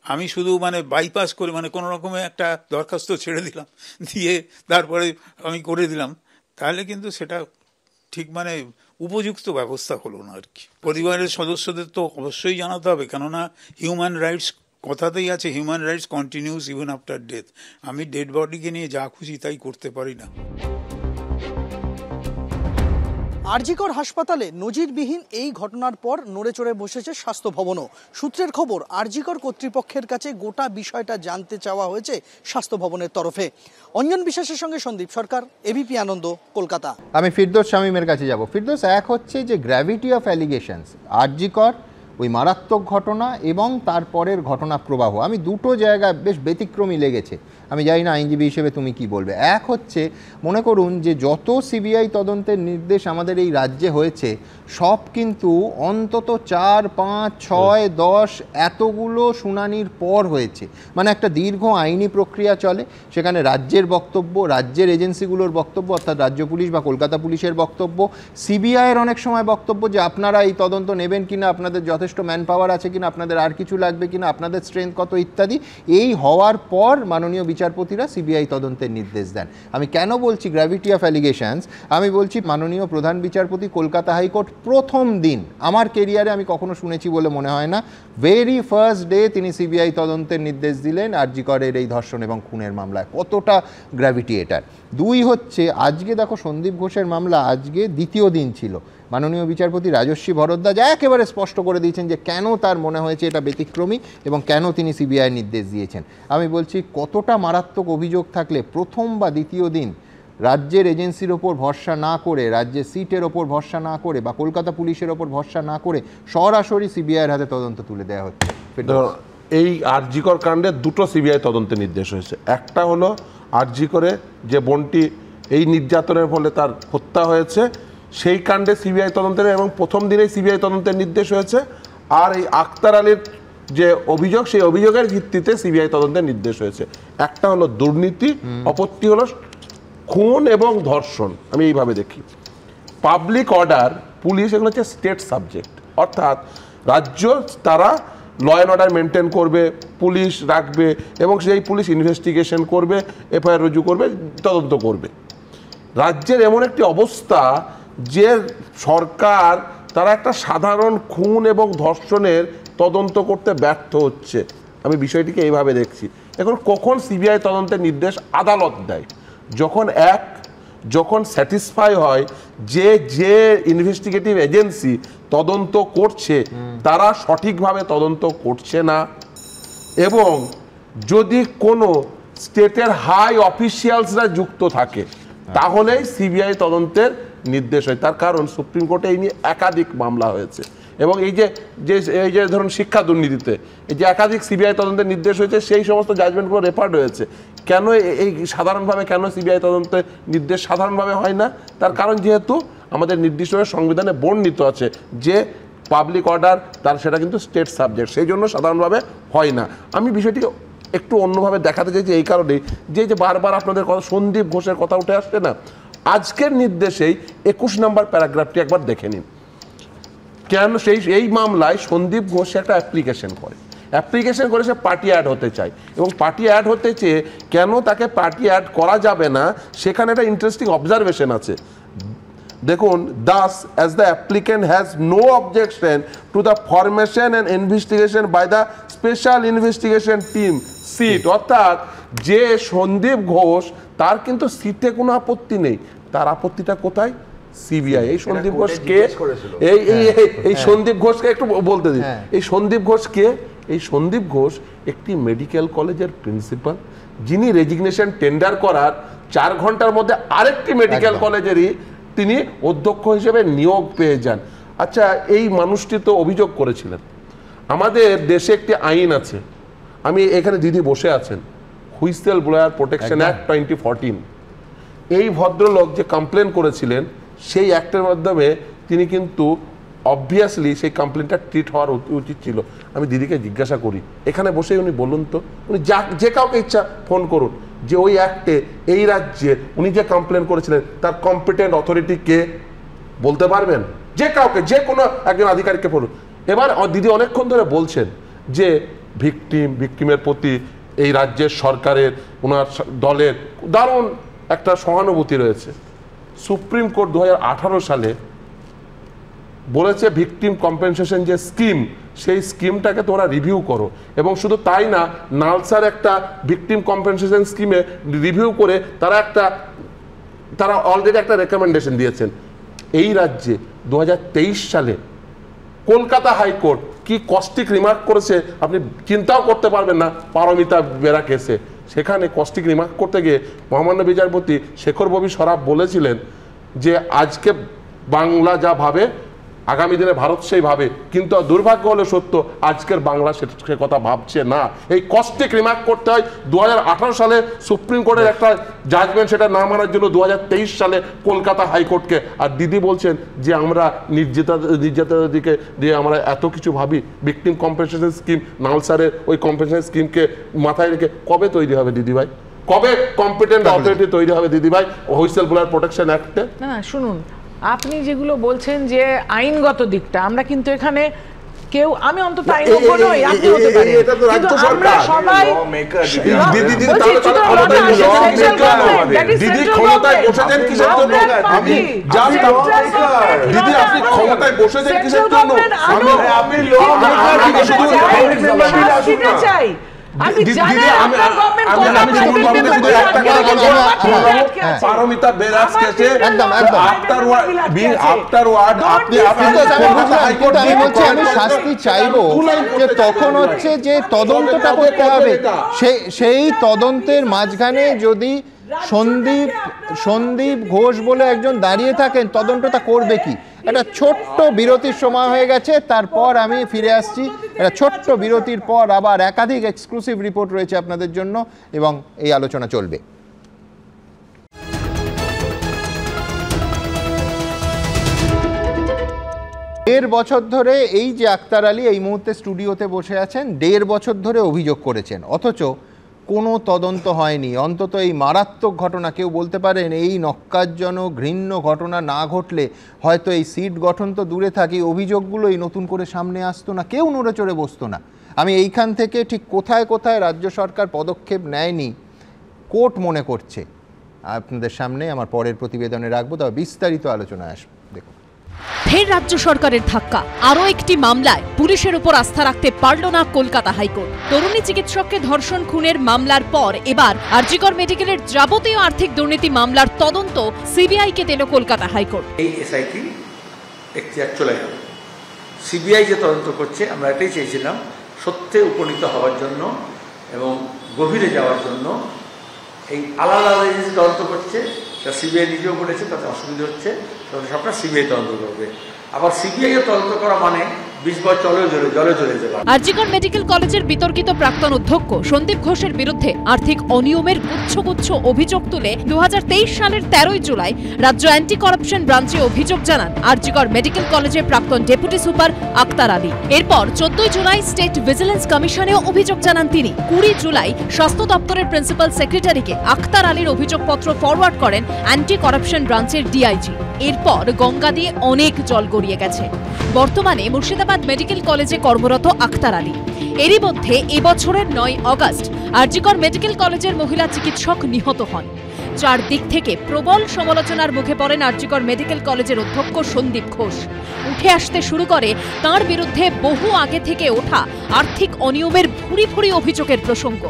আমি শুধু বাইপাস করে কোনো রকমে একটা দরখাস্ত ছেড়ে দিলাম, দিয়ে তারপরে আমি করে দিলাম, তাহলে কিন্তু সেটা ঠিক উপযুক্ত ব্যবস্থা হলো না আর কি। পরিবারের সদস্যদের তো অবশ্যই জানাতে হবে, কেননা হিউম্যান রাইটস কথাতেই আছে, human rights continuous even after death. আমি ডেড বডিকে নিয়ে যা খুশি তাই করতে পারি না। আরজিকর হাসপাতালে নজিরবিহীন এই ঘটনার পর নড়ে চড়ে বসেছে স্বাস্থ্য ভবনও। সূত্রের খবর, আরজিকর কর্তৃপক্ষের কাছে গোটা বিষয়টা জানতে চাওয়া হয়েছে স্বাস্থ্য ভবনের তরফে। অঞ্জন বিশ্বাসের সঙ্গে সন্দীপ সরকার, এবিপি আনন্দ, কলকাতা। আমি ফিরদৌস শামীমের কাছে যাব। ফিরদৌস, এক হচ্ছে যে গ্র্যাভিটি অফ অ্যালিগেশনস, আরজিকর ওই মারাত্মক ঘটনা এবং তারপরের ঘটনা প্রবাহ, আমি দুটো জায়গায় বেশ ব্যতিক্রমী লেগেছে। আমি জানি না আইনজীবী হিসেবে তুমি কি বলবে। এক হচ্ছে, মনে করুন যে যত সিবিআই তদন্তের নির্দেশ আমাদের এই রাজ্যে হয়েছে সব কিন্তু অন্তত 4, 5, 6, 10 এতগুলো শুনানির পর হয়েছে। একটা দীর্ঘ আইনি প্রক্রিয়া চলে, সেখানে রাজ্যের বক্তব্য, রাজ্যের এজেন্সিগুলোর বক্তব্য অর্থাৎ রাজ্য পুলিশ বা কলকাতা পুলিশের বক্তব্য, সিবিআইয়ের অনেক সময় বক্তব্য যে আপনারা এই তদন্ত নেবেন কিনা, আপনাদের যথেষ্ট ম্যান পাওয়ার আছে কিনা, আপনাদের আর কিছু লাগবে কিনা, আপনাদের স্ট্রেংথ কত ইত্যাদি। এই হওয়ার পর মাননীয় বিচারপতিরা সিবিআই তদন্তের নির্দেশ দেন। আমি কেন বলছি গ্র্যাভিটি অফ অ্যালিগেশনস, আমি বলছি মাননীয় প্রধান বিচারপতি কলকাতা হাইকোর্ট প্রথম দিন, আমার কেরিয়ারে আমি কখনো শুনেছি বলে মনে হয় না, ভেরি ফার্স্ট ডে তিনি সিবিআই তদন্তের নির্দেশ দিলেন আরজিকরের এই ধর্ষণ এবং খুনের মামলায়। কতটা গ্র্যাভিটি এটার। দুই হচ্ছে, আজকে দেখো সন্দীপ ঘোষের মামলা আজকে দ্বিতীয় দিন ছিল, মাননীয় বিচারপতি রাজস্বী ভরদ্বাজ একেবারে স্পষ্ট করে দিয়েছেন যে কেন তার মনে হয়েছে এটা ব্যতিক্রমী এবং কেন তিনি সিবিআই নির্দেশ দিয়েছেন। আমি বলছি কতটা মারাত্মক অভিযোগ থাকলে প্রথম বা দ্বিতীয় দিন রাজ্যের এজেন্সির ওপর ভরসা না করে, রাজ্যের সিটের ওপর ভরসা না করে বা কলকাতা পুলিশের ওপর ভরসা না করে সরাসরি সিবিআইয়ের হাতে তদন্ত তুলে দেওয়া হচ্ছে। এই আরজিকর কাণ্ডে দুটো সিবিআই তদন্তের নির্দেশ হয়েছে। একটা হলো আরজিকরে যে বোনটি এই নির্যাতনের ফলে তার হত্যা হয়েছে সেই কাণ্ডে সিবিআই তদন্তের এবং প্রথম দিনেই সিবিআই তদন্তের নির্দেশ হয়েছে। আর এই আক্তার আলীর যে অভিযোগ, সেই অভিযোগের ভিত্তিতে সিবিআই তদন্তের নির্দেশ হয়েছে। একটা হলো দুর্নীতি, অপরটি হলো খুন এবং ধর্ষণ। আমি এইভাবে দেখি। পাবলিক অর্ডার, পুলিশ এগুলো হচ্ছে স্টেট সাবজেক্ট, অর্থাৎ রাজ্য তারা ল অ্যান্ড অর্ডার মেনটেন করবে, পুলিশ রাখবে এবং সেই পুলিশ ইনভেস্টিগেশন করবে, এফআইআর রুজু করবে, তদন্ত করবে। রাজ্যের এমন একটি অবস্থা যে সরকার তারা একটা সাধারণ খুন এবং ধর্ষণের তদন্ত করতে ব্যর্থ হচ্ছে। আমি বিষয়টিকে এইভাবে দেখছি। এখন কখন সিবিআই তদন্তের নির্দেশ আদালত দেয়? যখন স্যাটিসফাই হয় যে ইনভেস্টিগেটিভ এজেন্সি তদন্ত করছে তারা সঠিকভাবে তদন্ত করছে না, এবং যদি কোনো স্টেটের হাই অফিসিয়ালসরা যুক্ত থাকে তাহলেই সিবিআই তদন্তের নির্দেশ হয়। তার কারণ সুপ্রিম কোর্টে এই নিয়ে একাধিক মামলা হয়েছে এবং এই যে ধরুন শিক্ষা দুর্নীতিতে এই যে একাধিক সিবিআই তদন্তের নির্দেশ হয়েছে, সেই সমস্ত জাজমেন্টগুলো রেফার্ড হয়েছে। কেন এই সাধারণভাবে কেন সিবিআই তদন্তের নির্দেশ সাধারণভাবে হয় না? তার কারণ যেহেতু আমাদের নির্দিষ্টভাবে সংবিধানে বর্ণিত আছে যে পাবলিক অর্ডার তার সেটা কিন্তু স্টেট সাবজেক্ট, সেই জন্য সাধারণভাবে হয় না। আমি বিষয়টিকে একটু অন্যভাবে দেখাতে চাইছি এই কারণেই যে বারবার আপনাদের কথা সন্দীপ ঘোষের কথা উঠে আসছে না। আজকের নির্দেশেই 21 নম্বর প্যারাগ্রাফটি একবার দেখে নিন। কেন এই মামলায় সন্দীপ ঘোষ একটা অ্যাপ্লিকেশন করে সে পার্টি অ্যাড হতে চায় এবং পার্টি অ্যাড হতে চেয়ে কেন তাকে পার্টি অ্যাড করা যাবে না, সেখানে একটা ইন্টারেস্টিং অবজারভেশন আছে। দেখুন, thus as the applicant has no objection to the formation and investigation by the special investigation team SIT, অর্থাৎ যে সন্দীপ ঘোষ তার কিন্তু সিটে কোনো আপত্তি নেই, তার আপত্তিটা কোথায়? সিবিআই। এই সন্দীপ ঘোষ কে? এই সন্দীপ ঘোষকে একটু বলতে দিন, এই সন্দীপ ঘোষ কে? এই সন্দীপ ঘোষ একটি মেডিকেল কলেজের প্রিন্সিপাল, যিনি রেজিগনেশন টেন্ডার করার 4 ঘন্টার মধ্যে আরেকটি মেডিকেল কলেজেরই তিনি অধ্যক্ষ হিসেবে নিয়োগ পেয়ে যান। আচ্ছা, এই মানুষটি তো অভিযোগ করেছিলেন, আমাদের দেশে একটি আইন আছে, আমি এখানে দিদি বসে আছেন, হুইসেল ব্লোয়ার প্রোটেকশন অ্যাক্ট 2014। এই ভদ্রলোক যে কমপ্লেন করেছিলেন সেই অ্যাক্টের মাধ্যমে তিনি কিন্তু অবভিয়াসলি সেই কমপ্লেনটা ট্রিট হওয়ার উচিত ছিল। আমি দিদিকে জিজ্ঞাসা করি, এখানে বসে উনি বলুন তো, উনি যে কাউকে ইচ্ছা ফোন করুন, যে ওই অ্যাক্টে এই রাজ্যে উনি যে কমপ্লেন করেছিলেন তার কম্পিটেন্ট অথরিটি কে বলতে পারবেন? যে কাউকে, যে কোনো একজন আধিকারিককে বলুন। এবার দিদি অনেকক্ষণ ধরে বলছেন যে ভিকটিমের প্রতি এই রাজ্যের সরকারের, ওনার দলের দারুণ একটা সহানুভূতি রয়েছে। সুপ্রিম কোর্ট 2018 সালে বলেছে ভিকটিম কম্পেনসেশন যে স্কিম, সেই স্কিমটাকে তোমরা রিভিউ করো, এবং শুধু তাই না, নালসার একটা ভিকটিম কম্পেনসেশন স্কিমে রিভিউ করে তারা অলরেডি একটা রেকমেন্ডেশন দিয়েছেন। এই রাজ্যে 2023 সালে কলকাতা হাইকোর্ট কি কস্টিক রিমার্ক করেছে আপনি চিন্তাও করতে পারবেন না, পারমিতা বেরা কেসে। সেখানে কস্টিক রিমার্ক করতে গিয়ে মহামান্য বিচারপতি শেখর ববি সরাফ বলেছিলেন যে আজকে বাংলা যা ভাবে আগামী দিনে ভারত সেই ভাবে, কিন্তু দুর্ভাগ্য হলে সত্য, আজকের বাংলা সে কথা ভাবছে না। এই কস্টিক রিমার্ক করতে হয় 2018 সালে সুপ্রিম কোর্টের একটা জাজমেন্ট, সেটা না মানার জন্য 2023 সালে কলকাতা হাইকোর্টকে। আর দিদি বলছেন যে আমরা নির্যাতনের দিকে দিয়ে আমরা এত কিছু ভাবি। ভিকটিম কম্পেনসেশন স্কিম, নালসারের ওই কম্পেনসেশন স্কিমকে মাথায় রেখে কবে তৈরি হবে দিদিভাই? কবে কম্পিটেন্ট অথরিটি তৈরি হবে দিদিভাই হুইসেল ব্লোয়ার প্রোটেকশন অ্যাক্টে? না শুনুন, আপনি যেগুলো বলছেন যে আইনগত দিকটা, আমরা কিন্তু এখানে কেউ, আমি অন্তত আইনজ্ঞ নই, আপনি হতে পারেন, কিন্তু আমরা সবাই দিদি ক্ষমতায় বসেছেন কিসের জন্য? আমি জাস্ট দিদি আপনি ক্ষমতায় বসেছেন কিসের জন্য? আমি চাই পারমিতা বেরাজ কেসে আমি শাস্তি চাইবো, যে তখন হচ্ছে যে তদন্তটা করতে হবে, সেই তদন্তের মাঝখানে যদি সন্দীপ ঘোষ বলে একজন দাঁড়িয়ে থাকেন, তদন্তটা করবে কি? একটা ছোট্ট বিরতির সময় হয়ে গেছে, তারপর আমি ফিরে আসছি। একটা ছোট্ট বিরতির পর আবার একাধিক এক্সক্লুসিভ রিপোর্ট রয়েছে আপনাদের জন্য, এবং এই আলোচনা চলবে। 1.5 বছর ধরে এই যে আক্তার আলী এই মুহূর্তে স্টুডিওতে বসে আছেন, 1.5 বছর ধরে অভিযোগ করেছেন, অথচ কোনো তদন্ত হয়নি। অন্তত এই মারাত্মক ঘটনা, কেউ বলতে পারেন এই নক্কারজনক ঘৃণ্য ঘটনা না ঘটলে হয়তো এই সিট গঠন তো দূরে থাকি, অভিযোগগুলোই নতুন করে সামনে আসতো না, কেউ নড়ে চড়ে বসতো না। আমি এইখান থেকে ঠিক কোথায় কোথায় রাজ্য সরকার পদক্ষেপ নেয়নি কোর্ট মনে করছে আপনাদের সামনে আমার পরের প্রতিবেদনে রাখবো, তবে বিস্তারিত আলোচনায় আসবো। দেখুন, ফের রাজ্য সরকারের ধাক্কা, আরও একটি মামলায় পুলিশের উপর আস্থা রাখতে পারল না কলকাতা হাইকোর্ট। তরুণী চিকিৎসককে ধর্ষণ খুনের মামলার পর এবার আরজিকর মেডিকেলের যাবতীয় আর্থিক দুর্নীতি মামলার তদন্ত সিবিআইকে দিল কলকাতা হাইকোর্ট। এই এসআইটি এখতিয়ার চলে গেল, সিবিআই যে তদন্ত করছে, আমরা এটাই চেয়েছিলাম, সত্যে উপনীত হওয়ার জন্য এবং গভীরে যাওয়ার জন্য। এই আলাদা আলাদা এজেন্সি তদন্ত করছে, তা সিবিআই নিজেও বলেছে তাতে অসুবিধা হচ্ছে, তখন সবটা সিবিআই তদন্ত করবে। আবার সিবিআই তদন্ত করা মানে 20 বছর জলে চলে যেতে পারে। আরজিকর মেডিকেল কলেজের বিতর্কিত প্রাক্তন অধ্যক্ষ সন্দীপ ঘোষের বিরুদ্ধে আর্থিক অনিয়মের গুচ্ছ অভিযোগ তুলে 2023 সালের 13 জুলাই রাজ্য অ্যান্টি করাপশন ব্রাঞ্চে অভিযোগ জানান আরজিকর মেডিকেল কলেজের প্রাক্তন ডেপুটি সুপার আক্তার আলী। এরপর 14 জুলাই স্টেট ভিজিলেন্স কমিশনেও অভিযোগ জানান তিনি। 20 জুলাই স্বাস্থ্য দপ্তরের প্রিন্সিপাল সেক্রেটারিকে আক্তার আলীর অভিযোগপত্র ফরওয়ার্ড করেন অ্যান্টি করাপশন ব্রাঞ্চের ডিআইজি। এরপর গঙ্গা দিয়ে অনেক জল গড়িয়ে গেছে। বর্তমানে মুর্শিদাবাদ মেডিকেল কলেজে কর্মরত আক্তার আলী। এরই মধ্যে এবছরের 9 আগস্ট আরজিকর মেডিকেল কলেজের মহিলা চিকিৎসক নিহত হন। চারদিক থেকে প্রবল সমালোচনার মুখে পড়েন আরজিকর মেডিকেল কলেজের অধ্যক্ষ সন্দীপ ঘোষ। উঠে আসতে শুরু করে তার বিরুদ্ধে বহু আগে থেকে ওঠা আর্থিক অনিয়মের ভুরি ভুরি অভিযোগের প্রসঙ্গ।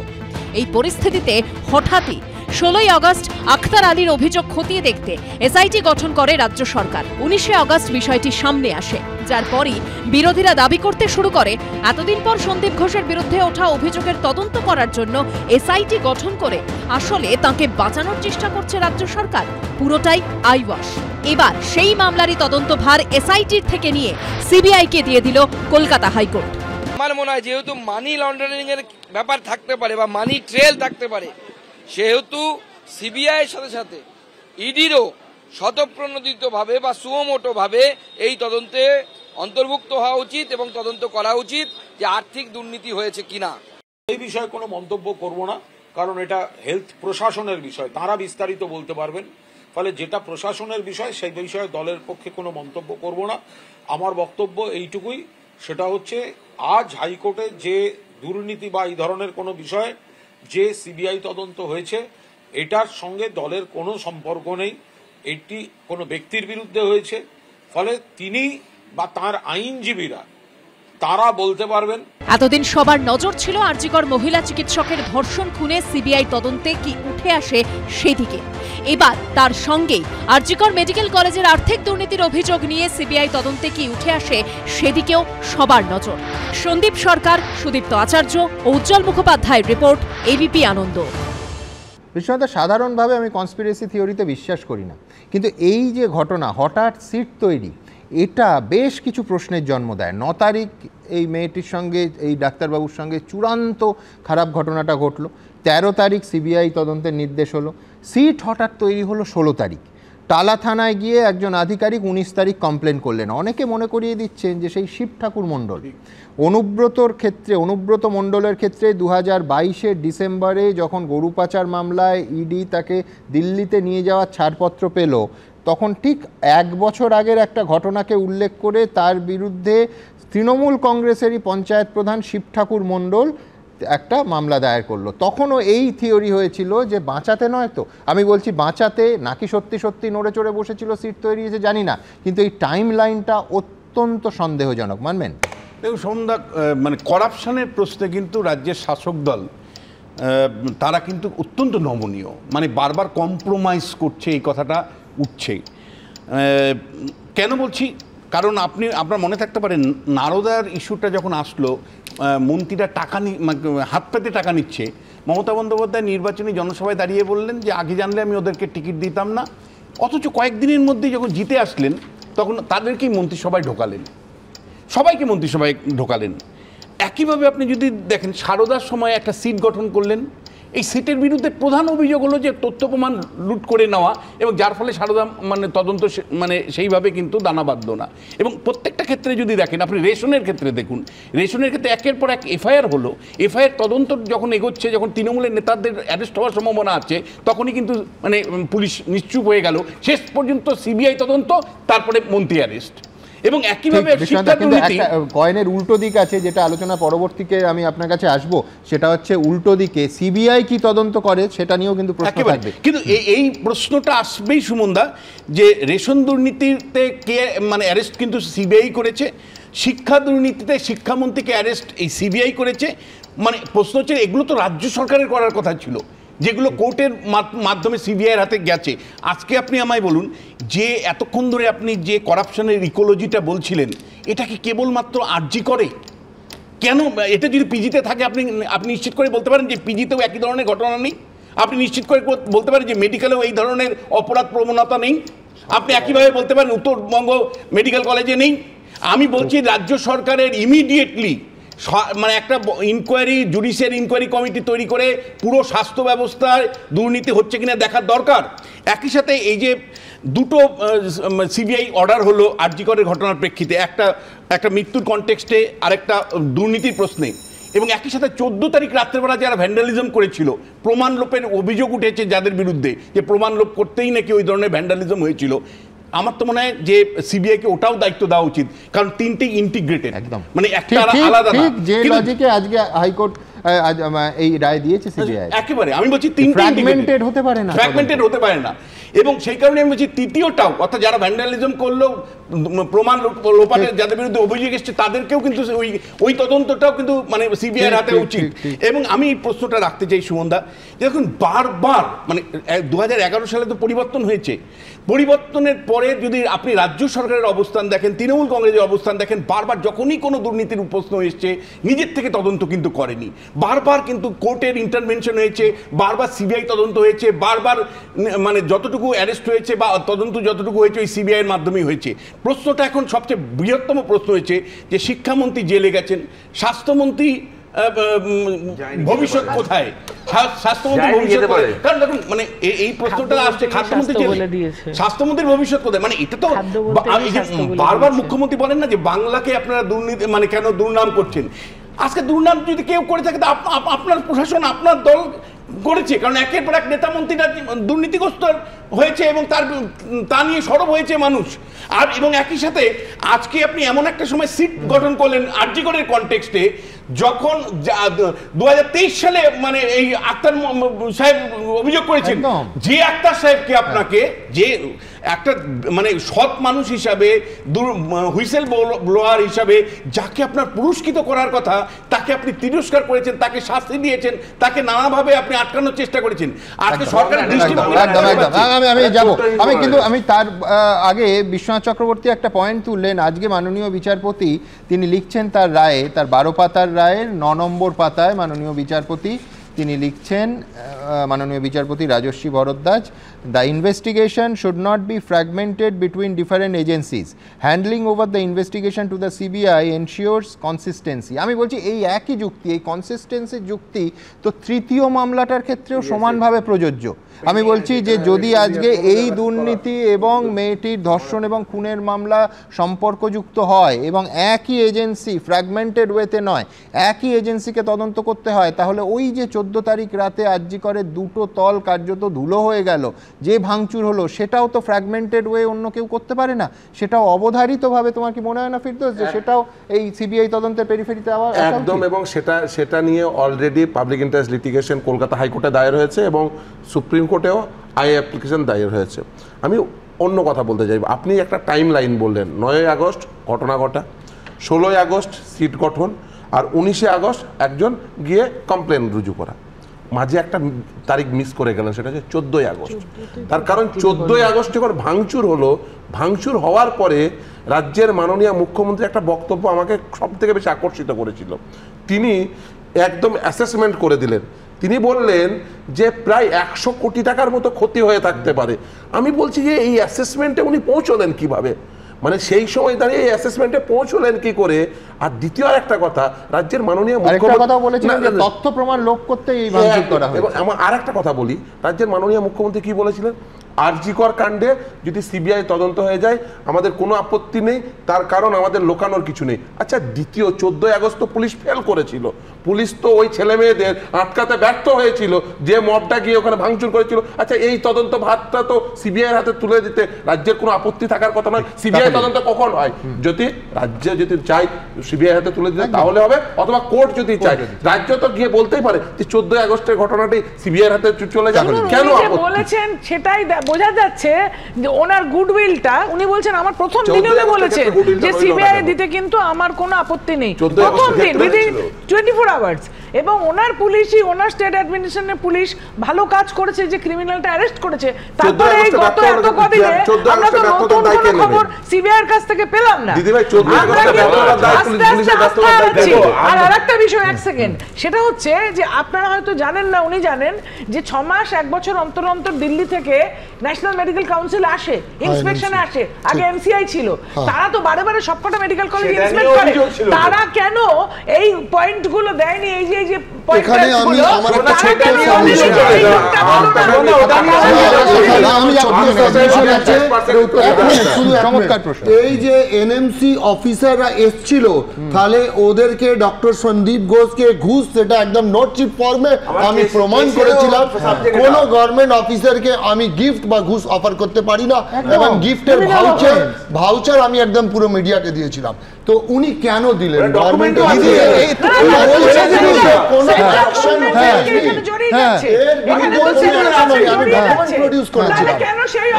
এই পরিস্থিতিতে হঠাৎই 16ই আগস্ট আখতার আলীর অভিযোগ খতিয়ে দেখতে এসআইটি গঠন করে রাজ্য সরকার। 19শে আগস্ট বিষয়টি সামনে আসে, যার পরই বিরোধীরা দাবি করতে শুরু করে এতদিন পর সন্দীপ ঘোষের বিরুদ্ধে ওঠা অভিযোগের তদন্ত করার জন্য এসআইটি গঠন করে আসলে তাকে বাঁচানোর চেষ্টা করছে রাজ্য সরকার। পুরোটাই আইওয়াশ। এবার সেই মামলারই তদন্তভার এসআইটির থেকে নিয়ে সিবিআইকে দিয়ে দিল কলকাতা হাইকোর্ট। আমার মনে হয় যেহেতু মানি লন্ডারিং এর ব্যাপার থাকতে পারে বা মানি ট্রেল থাকতে পারে, সেহেতু সিবিআই এর সাথে সাথে ইডিরও স্বতঃপ্রণোদিতভাবে বা সুমোটোভাবে এই তদন্তে অন্তর্ভুক্ত হওয়া উচিত এবং তদন্ত করা উচিত যে আর্থিক দুর্নীতি হয়েছে কিনা। এই বিষয়ে কোনো মন্তব্য করব না, কারণ এটা হেলথ প্রশাসনের বিষয়, তারা বিস্তারিত বলতে পারবেন। ফলে যেটা প্রশাসনের বিষয় সেই বিষয়ে দলের পক্ষে কোনো মন্তব্য করব না। আমার বক্তব্য এইটুকুই, সেটা হচ্ছে আজ হাইকোর্টে যে দুর্নীতি বা এই ধরনের কোনো বিষয় যে সিবিআই তদন্ত হয়েছে, এটার সঙ্গে দলের কোনো সম্পর্ক নেই। এটি কোনো ব্যক্তির বিরুদ্ধে হয়েছে, ফলে তিনি বা তার আইনজীবীরা তারা বলতে পারবেন। এতদিন সবার নজর ছিল আরজিকর মহিলা চিকিৎসকের ধর্ষণ খুনে সিবিআই তদন্তে কি উঠে আসে সেদিকে। এবার তার সঙ্গেই আরজিকর মেডিকেল কলেজের আর্থিক দুর্নীতির অভিযোগ নিয়ে সিবিআই তদন্তে কি উঠে আসে সেদিকেও সবার নজর। সন্দীপ সরকার, সুদীপ্ত আচার্য ও উজ্জ্বল মুখোপাধ্যায়ের রিপোর্ট, এবিপি আনন্দ। বিশ্বনাথ, সাধারণভাবে আমি কনস্পিরেসি থিওরিতে বিশ্বাস করি না, কিন্তু এই যে ঘটনা হঠাৎ সিট তৈরি, এটা বেশ কিছু প্রশ্নের জন্ম দেয়। 9 তারিখ এই মেয়েটির সঙ্গে, এই ডাক্তারবাবুর সঙ্গে চূড়ান্ত খারাপ ঘটনাটা ঘটলো। 13 তারিখ সিবিআই তদন্তের নির্দেশ হলো। সিট হঠাৎ তৈরি হলো 16 তারিখ। টালা থানায় গিয়ে একজন আধিকারিক 19 তারিখ কমপ্লেন করলেন। অনেকে মনে করিয়ে দিচ্ছেন যে সেই শিব ঠাকুর মণ্ডল। অনুব্রত মণ্ডলের ক্ষেত্রে 2022-এর ডিসেম্বরে যখন গরু পাচার মামলায় ইডি তাকে দিল্লিতে নিয়ে যাওয়ার ছাড়পত্র পেল, তখন ঠিক 1 বছর আগের একটা ঘটনাকে উল্লেখ করে তার বিরুদ্ধে তৃণমূল কংগ্রেসেরই পঞ্চায়েত প্রধান শিব ঠাকুর মণ্ডল একটা মামলা দায়ের করলো। তখনও এই থিওরি হয়েছিল যে বাঁচাতে নয় তো, আমি বলছি বাঁচাতে নাকি সত্যি সত্যি নড়ে চড়ে বসেছিল সিট তৈরি হয়েছে জানি না, কিন্তু এই টাইম লাইনটা অত্যন্ত সন্দেহজনক, মানবেন? দেখুন সন্ধ্যা, মানে করাপশনের প্রশ্নে কিন্তু রাজ্যের শাসক দল তারা কিন্তু অত্যন্ত নমনীয়, মানে বারবার কম্প্রোমাইজ করছে, এই কথাটা উঠছে। কেন বলছি? কারণ আপনার মনে থাকতে পারেন নারদার ইস্যুটা যখন আসলো, মন্ত্রীরা টাকা হাত পেতে টাকা নিচ্ছে, মমতা বন্দ্যোপাধ্যায় নির্বাচনী জনসভায় দাঁড়িয়ে বললেন যে আগে জানলে আমি ওদেরকে টিকিট দিতাম না। অথচ কয়েকদিনের মধ্যেই যখন জিতে আসলেন তখন তাদেরকেই মন্ত্রিসভায় ঢোকালেন, সবাইকে মন্ত্রিসভায় ঢোকালেন। একইভাবে আপনি যদি দেখেন সারদার সময় একটা সিট গঠন করলেন, এই সিটের বিরুদ্ধে প্রধান অভিযোগ হলো যে তথ্য প্রমাণ লুট করে নেওয়া, এবং যার ফলে সারদা তদন্ত সেইভাবে কিন্তু দানা বাঁধল না। এবং প্রত্যেকটা ক্ষেত্রে যদি দেখেন, আপনি রেশনের ক্ষেত্রে দেখুন, রেশনের ক্ষেত্রে একের পর এক এফআইআর হলো। এফআইআর তদন্ত যখন এগোচ্ছে, যখন তৃণমূলের নেতাদের অ্যারেস্ট হওয়ার সম্ভাবনা আছে, তখনই কিন্তু পুলিশ নিশ্চুপ হয়ে গেল। শেষ পর্যন্ত সিবিআই তদন্ত, তারপরে মন্ত্রী অ্যারেস্ট। এবং একইভাবে কয়েনের উল্টো দিক আছে, যেটা আলোচনা পরবর্তীতে আমি আপনার কাছে আসবো, সেটা হচ্ছে উল্টো দিকে সিবিআই কি তদন্ত করে সেটা নিয়েও কিন্তু প্রশ্ন থাকবে। কিন্তু এই প্রশ্নটা আসবেই সুমনদা, যে রেশন দুর্নীতিতে কে অ্যারেস্ট কিন্তু সিবিআই করেছে, শিক্ষা দুর্নীতিতে শিক্ষামন্ত্রীকে অ্যারেস্ট এই সিবিআই করেছে। প্রশ্ন হচ্ছে এগুলো তো রাজ্য সরকারের করার কথা ছিল, যেগুলো কোর্টের মাধ্যমে সিবিআইয়ের হাতে গেছে। আজকে আপনি আমায় বলুন যে এতক্ষণ ধরে আপনি যে করাপশনের ইকোলজিটা বলছিলেন, এটা কি কেবলমাত্র আরজি করে? কেন এটা যদি পিজিতে থাকে আপনি নিশ্চিত করে বলতে পারেন যে পিজিতেও একই ধরনের ঘটনা নেই? আপনি নিশ্চিত করে বলতে পারেন যে মেডিকেলেও এই ধরনের অপরাধ প্রবণতা নেই? আপনি একইভাবে বলতে পারেন উত্তরবঙ্গ মেডিকেল কলেজে নেই? আমি বলছি রাজ্য সরকারের ইমিডিয়েটলি একটা ইনকোয়ারি, জুডিশিয়াল ইনকোয়ারি কমিটি তৈরি করে পুরো স্বাস্থ্য ব্যবস্থায় দুর্নীতি হচ্ছে কিনা দেখার দরকার। একই সাথে এই যে দুটো সিবিআই অর্ডার হলো আরজি করের ঘটনার প্রেক্ষিতে, একটা মৃত্যুর কনটেক্সটে, আরেকটা দুর্নীতির প্রশ্নে, এবং একই সাথে 14 তারিখ রাত্রেবেলা যারা ভ্যান্ডালিজম করেছিল, প্রমাণ লোপের অভিযোগ উঠেছে যাদের বিরুদ্ধে, যে প্রমাণ লোপ করতেই নাকি ওই ধরনের ভ্যান্ডালিজম হয়েছিল। আমার তো মনে হয় যে সিবিআইকে ওটাও দায়িত্ব দেওয়া উচিত, কারণ তিনটি ইন্টিগ্রেটেড, একদম একটা আলাদা না। যে লজিকে আজকে হাইকোর্ট এই রায় দিয়েছে সিবিআই? একেবারে আমি বলছি তিনটে ফ্র্যাগমেন্টেড হতে পারে না, ফ্র্যাগমেন্টেড হতে পারে না। এবং সেই কারণে আমি বলছি তৃতীয়টাও, অর্থাৎ যারা ভ্যান্ডালিজম করলো, প্রমাণ লোপাটের যাদের বিরুদ্ধে অভিযোগ এসছে, তাদেরকেও কিন্তু ওই তদন্তটাও কিন্তু মানে সিবিআইয়ের হাতে উচিত। এবং আমি এই প্রশ্নটা রাখতে চাই সুমনদা, দেখুন বারবার মানে 2011 সালে তো পরিবর্তন হয়েছে, পরিবর্তনের পরে যদি আপনি রাজ্য সরকারের অবস্থান দেখেন, তৃণমূল কংগ্রেসের অবস্থান দেখেন, বারবার যখনই কোনো দুর্নীতির প্রশ্ন এসছে নিজের থেকে তদন্ত কিন্তু করেনি, বারবার কিন্তু কোর্টের ইন্টারভেনশন হয়েছে, বারবার সিবিআই তদন্ত হয়েছে, বারবার মানে যতটুকু অ্যারেস্ট হয়েছে বা তদন্ত যতটুকু হয়েছে ওই সিবিআইয়ের মাধ্যমেই হয়েছে। প্রশ্নটা এখন সবচেয়ে বৃহত্তম প্রশ্ন হয়েছে যে শিক্ষামন্ত্রী জেলে গেছেন, স্বাস্থ্যমন্ত্রী ভবিষ্যৎ কোথায়, স্বাস্থ্যমন্ত্রী ভবিষ্যৎ কোথায়? কারণ দেখুন মানে এই প্রশ্নটা আসছে, স্বাস্থ্যমন্ত্রীর ভবিষ্যৎ কোথায়? মানে এটা তো বারবার মুখ্যমন্ত্রী বলেন না যে বাংলাকে আপনারা দুর্নীতি মানে কেন দুর্নাম করছেন। আজকে দুর্নাম যদি কেউ করে থাকে আপনার প্রশাসন, আপনার দল করেছে, কারণ একের পর এক নেতা মন্ত্রীরা দুর্নীতিগ্রস্ত হয়েছে এবং তা নিয়ে সরব হয়েছে মানুষ। আর এবং একই সাথে আজকে আপনি এমন একটা সময় সিট গঠন করলেন আরজিকরের কনটেক্সটে, যখন 2023 সালে মানে এই আক্তার সাহেব অভিযোগ করেছেন, যে আক্তার সাহেবকে আপনাকে যে একটা মানে সৎ মানুষ হিসাবে, হুইসেল ব্লোয়ার হিসাবে যাকে আপনার পুরস্কৃত করার কথা, তাকে আপনি তিরস্কার করেছেন, তাকে শাস্তি দিয়েছেন, তাকে নানাভাবে আপনি আটকানোর চেষ্টা করেছেন। আজকে সরকারের দৃষ্টিভঙ্গি আমি যাব, আমি তার আগে বিশ্বনাথ চক্রবর্তী একটা পয়েন্ট তুললেন। আজকে মাননীয় বিচারপতি তিনি লিখছেন তার রায়ে, তার 12 পাতার রায়ের 9 নম্বর পাতায় মাননীয় বিচারপতি তিনি লিখছেন, মাননীয় বিচারপতি Rajarshi Bharadwaj, the investigation should not be fragmented between different agencies, handling over the investigation to the CBI ensures consistency. আমি বলছি এই একই যুক্তি, এই কনসিস্টেন্সির যুক্তি তো তৃতীয় মামলাটার ক্ষেত্রেও সমানভাবে প্রযোজ্য। আমি বলছি যে যদি আজকে এই দুর্নীতি এবং মেয়েটির ধর্ষণ এবং খুনের মামলা সম্পর্কযুক্ত হয় এবং একই এজেন্সি, ফ্র্যাগমেন্টেড ওয়েতে নয়, একই এজেন্সিকে তদন্ত করতে হয়, তাহলে ওই যে 14 তারিখ রাতে আরজিকরের দুটো তল কার্যত ধুলো হয়ে গেল, যে ভাঙচুর হলো, সেটাও তো ফ্র্যাগমেন্টেড ওয়ে অন্য কেউ করতে পারে না, সেটাও অবধারিতভাবে। তোমার কি মনে হয় না ফিরদৌস যে সেটাও এই সিবিআই তদন্তের পেরিফেরিতে একদম? এবং সেটা নিয়ে already public interest litigation Kolkata হাইকোর্টে দায়ের হয়েছে এবং সুপ্রিম কোর্টেও অ্যাপ্লিকেশন দায়ের হয়েছে। আমি অন্য কথা বলতে চাইব, আপনি একটা টাইম লাইন বললেন, 9ই আগস্ট ঘটনা ঘটা, 16ই আগস্ট সিট গঠন, আর 19শে আগস্ট একজন গিয়ে কমপ্লেন রুজু করা, মাঝে একটা তারিখ মিস করে গেলেন, সেটা হচ্ছে 14ই আগস্ট। তার কারণ 14ই আগস্ট যখন ভাঙচুর হলো, ভাঙচুর হওয়ার পরে রাজ্যের মাননীয় মুখ্যমন্ত্রী একটা বক্তব্য আমাকে সব থেকে বেশি আকর্ষিত করেছিল। তিনি একদম অ্যাসেসমেন্ট করে দিলেন, তিনি বললেন যে প্রায় 100 কোটি টাকার মতো ক্ষতি হয়ে থাকতে পারে। আমি বলছি যে এই অ্যাসেসমেন্টে উনি পৌঁছলেন কিভাবে, মানে সেই সময় দাঁড়িয়ে এই অ্যাসেসমেন্টে পৌঁছলেন কি করে? আর দ্বিতীয় একটা কথা, রাজ্যের মাননীয় মুখ্যমন্ত্রী তথ্য প্রমাণ লোপ করতে এই ভাঙচুর করা হয়েছে। এবং আমার আরেকটা কথা বলি, রাজ্যের মাননীয় মুখ্যমন্ত্রী কি বলেছিলেন, আরজিকর কাণ্ডে যদি সিবিআই তদন্ত হয়ে যায় আমাদের কোনো আপত্তি নেই, তার কারণ আমাদের লোকানোর কিছু নেই। আচ্ছা, দ্বিতীয় 14ই আগস্ট তো পুলিশ ফেল করেছিল, পুলিশ তো ওই ছেলে মেয়েদের আটকাতে ব্যর্থ হয়েছিল যে মবটা গিয়ে ওখানে ভাঙচুর করেছিল। আচ্ছা, এই তদন্ত ভাতটা তো সিবিআইয়ের হাতে তুলে দিতে রাজ্যের কোনো আপত্তি থাকার কথা নয়। সিবিআই তদন্ত কখন হয়? যদি রাজ্য যদি চাই সিবিআই হাতে তুলে দিতে তাহলে হবে, অথবা কোর্ট যদি চায়। রাজ্য তো গিয়ে বলতেই পারে যে 14ই আগস্টের ঘটনাটি সিবিআইয়ের হাতে চলে যাবে, কেন বলেছেন সেটাই বোঝা যাচ্ছে যে ওনার গুডউইলটা, উনি বলছেন আমার প্রথম দিনেও বলেছেন যে সিবিআই দিতে কিন্তু আমার কোনো আপত্তি নেই, প্রথম দিন উইদিন 24 আওয়ার্স। এবং ওনার পুলিশই, ওনার স্টেট অ্যাডমিনিস্ট্রেশনের পুলিশ ভালো কাজ করেছে যে ক্রিমিনালটা অ্যারেস্ট করেছে। তারপরে এই গত এত কদিনে আমরা তো নতুন কোনো খবর সিবিআই এর কাছ থেকে পেলাম না। আর আরেকটা বিষয়, এক সেকেন্ড, সেটা হচ্ছে যে আপনারা হয়তো জানেন না, উনি জানেন যে 6 মাস 1 বছর অন্তর অন্তর দিল্লি থেকে ন্যাশনাল মেডিকেল কাউন্সিল আসে, ইন্সপেকশনে আসে। আগে এমসিআই ছিল, তারা তো বারে বারে সবকটা মেডিকেল কলেজ ইন্সপেক্ট করে। তারা কেন এই পয়েন্টগুলো দেয়নি? এই যে এখানে আমি আমার একটা ছোট্ট এই যে এনএমসি অফিসাররা এসছিল, তাহলে ওদেরকে ডক্টর সন্দীপ ঘোষকে ঘুষ, সেটা একদম নোট চিট ফর্মে আমি প্রমাণ করেছিলাম। কোন গভর্নমেন্ট অফিসারকে আমি গিফট বা ঘুষ অফার করতে পারি না, এবং গিফটের ভাউচার আমি একদম পুরো মিডিয়াকে দিয়েছিলাম। তো উনি কেন দিলেন? গভর্নমেন্ট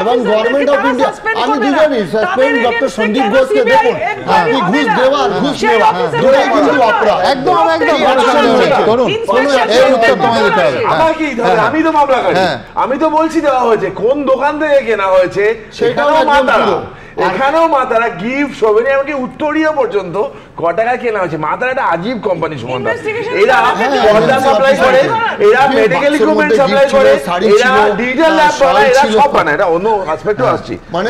এবং গভর্নমেন্ট অফ ইন্ডিয়া, আমি দুজনই সাসপেন্ড ডক্টর সন্দীপ ঘোষকে দেখুন, আপনি ঘুষ দেওয়া আর ঘুষ নেওয়া দুটোই কিন্তু অপরাধ। একদম একদম আমি তো মামলা করি, আমি তো বলছি দেওয়া হয়েছে, কোন দোকান থেকে কেনা হয়েছে সেটাও মাতারা, এখানেও মাতারা গিফট সবেনি এমনকি উত্তরীয় পর্যন্ত ক টাকা কেনা হয়েছে। মাতারা একটা আজীব কোম্পানি সুমনদা, এরা পর্দা সাপ্লাই করে, এরা মেডিকেল ইকুইপমেন্ট সাপ্লাই করে, এরা ডিজিটাল ল্যাব বানায়, এরা সব বানায়। এটা অন্য অ্যাসপেক্টও আসছি, মানে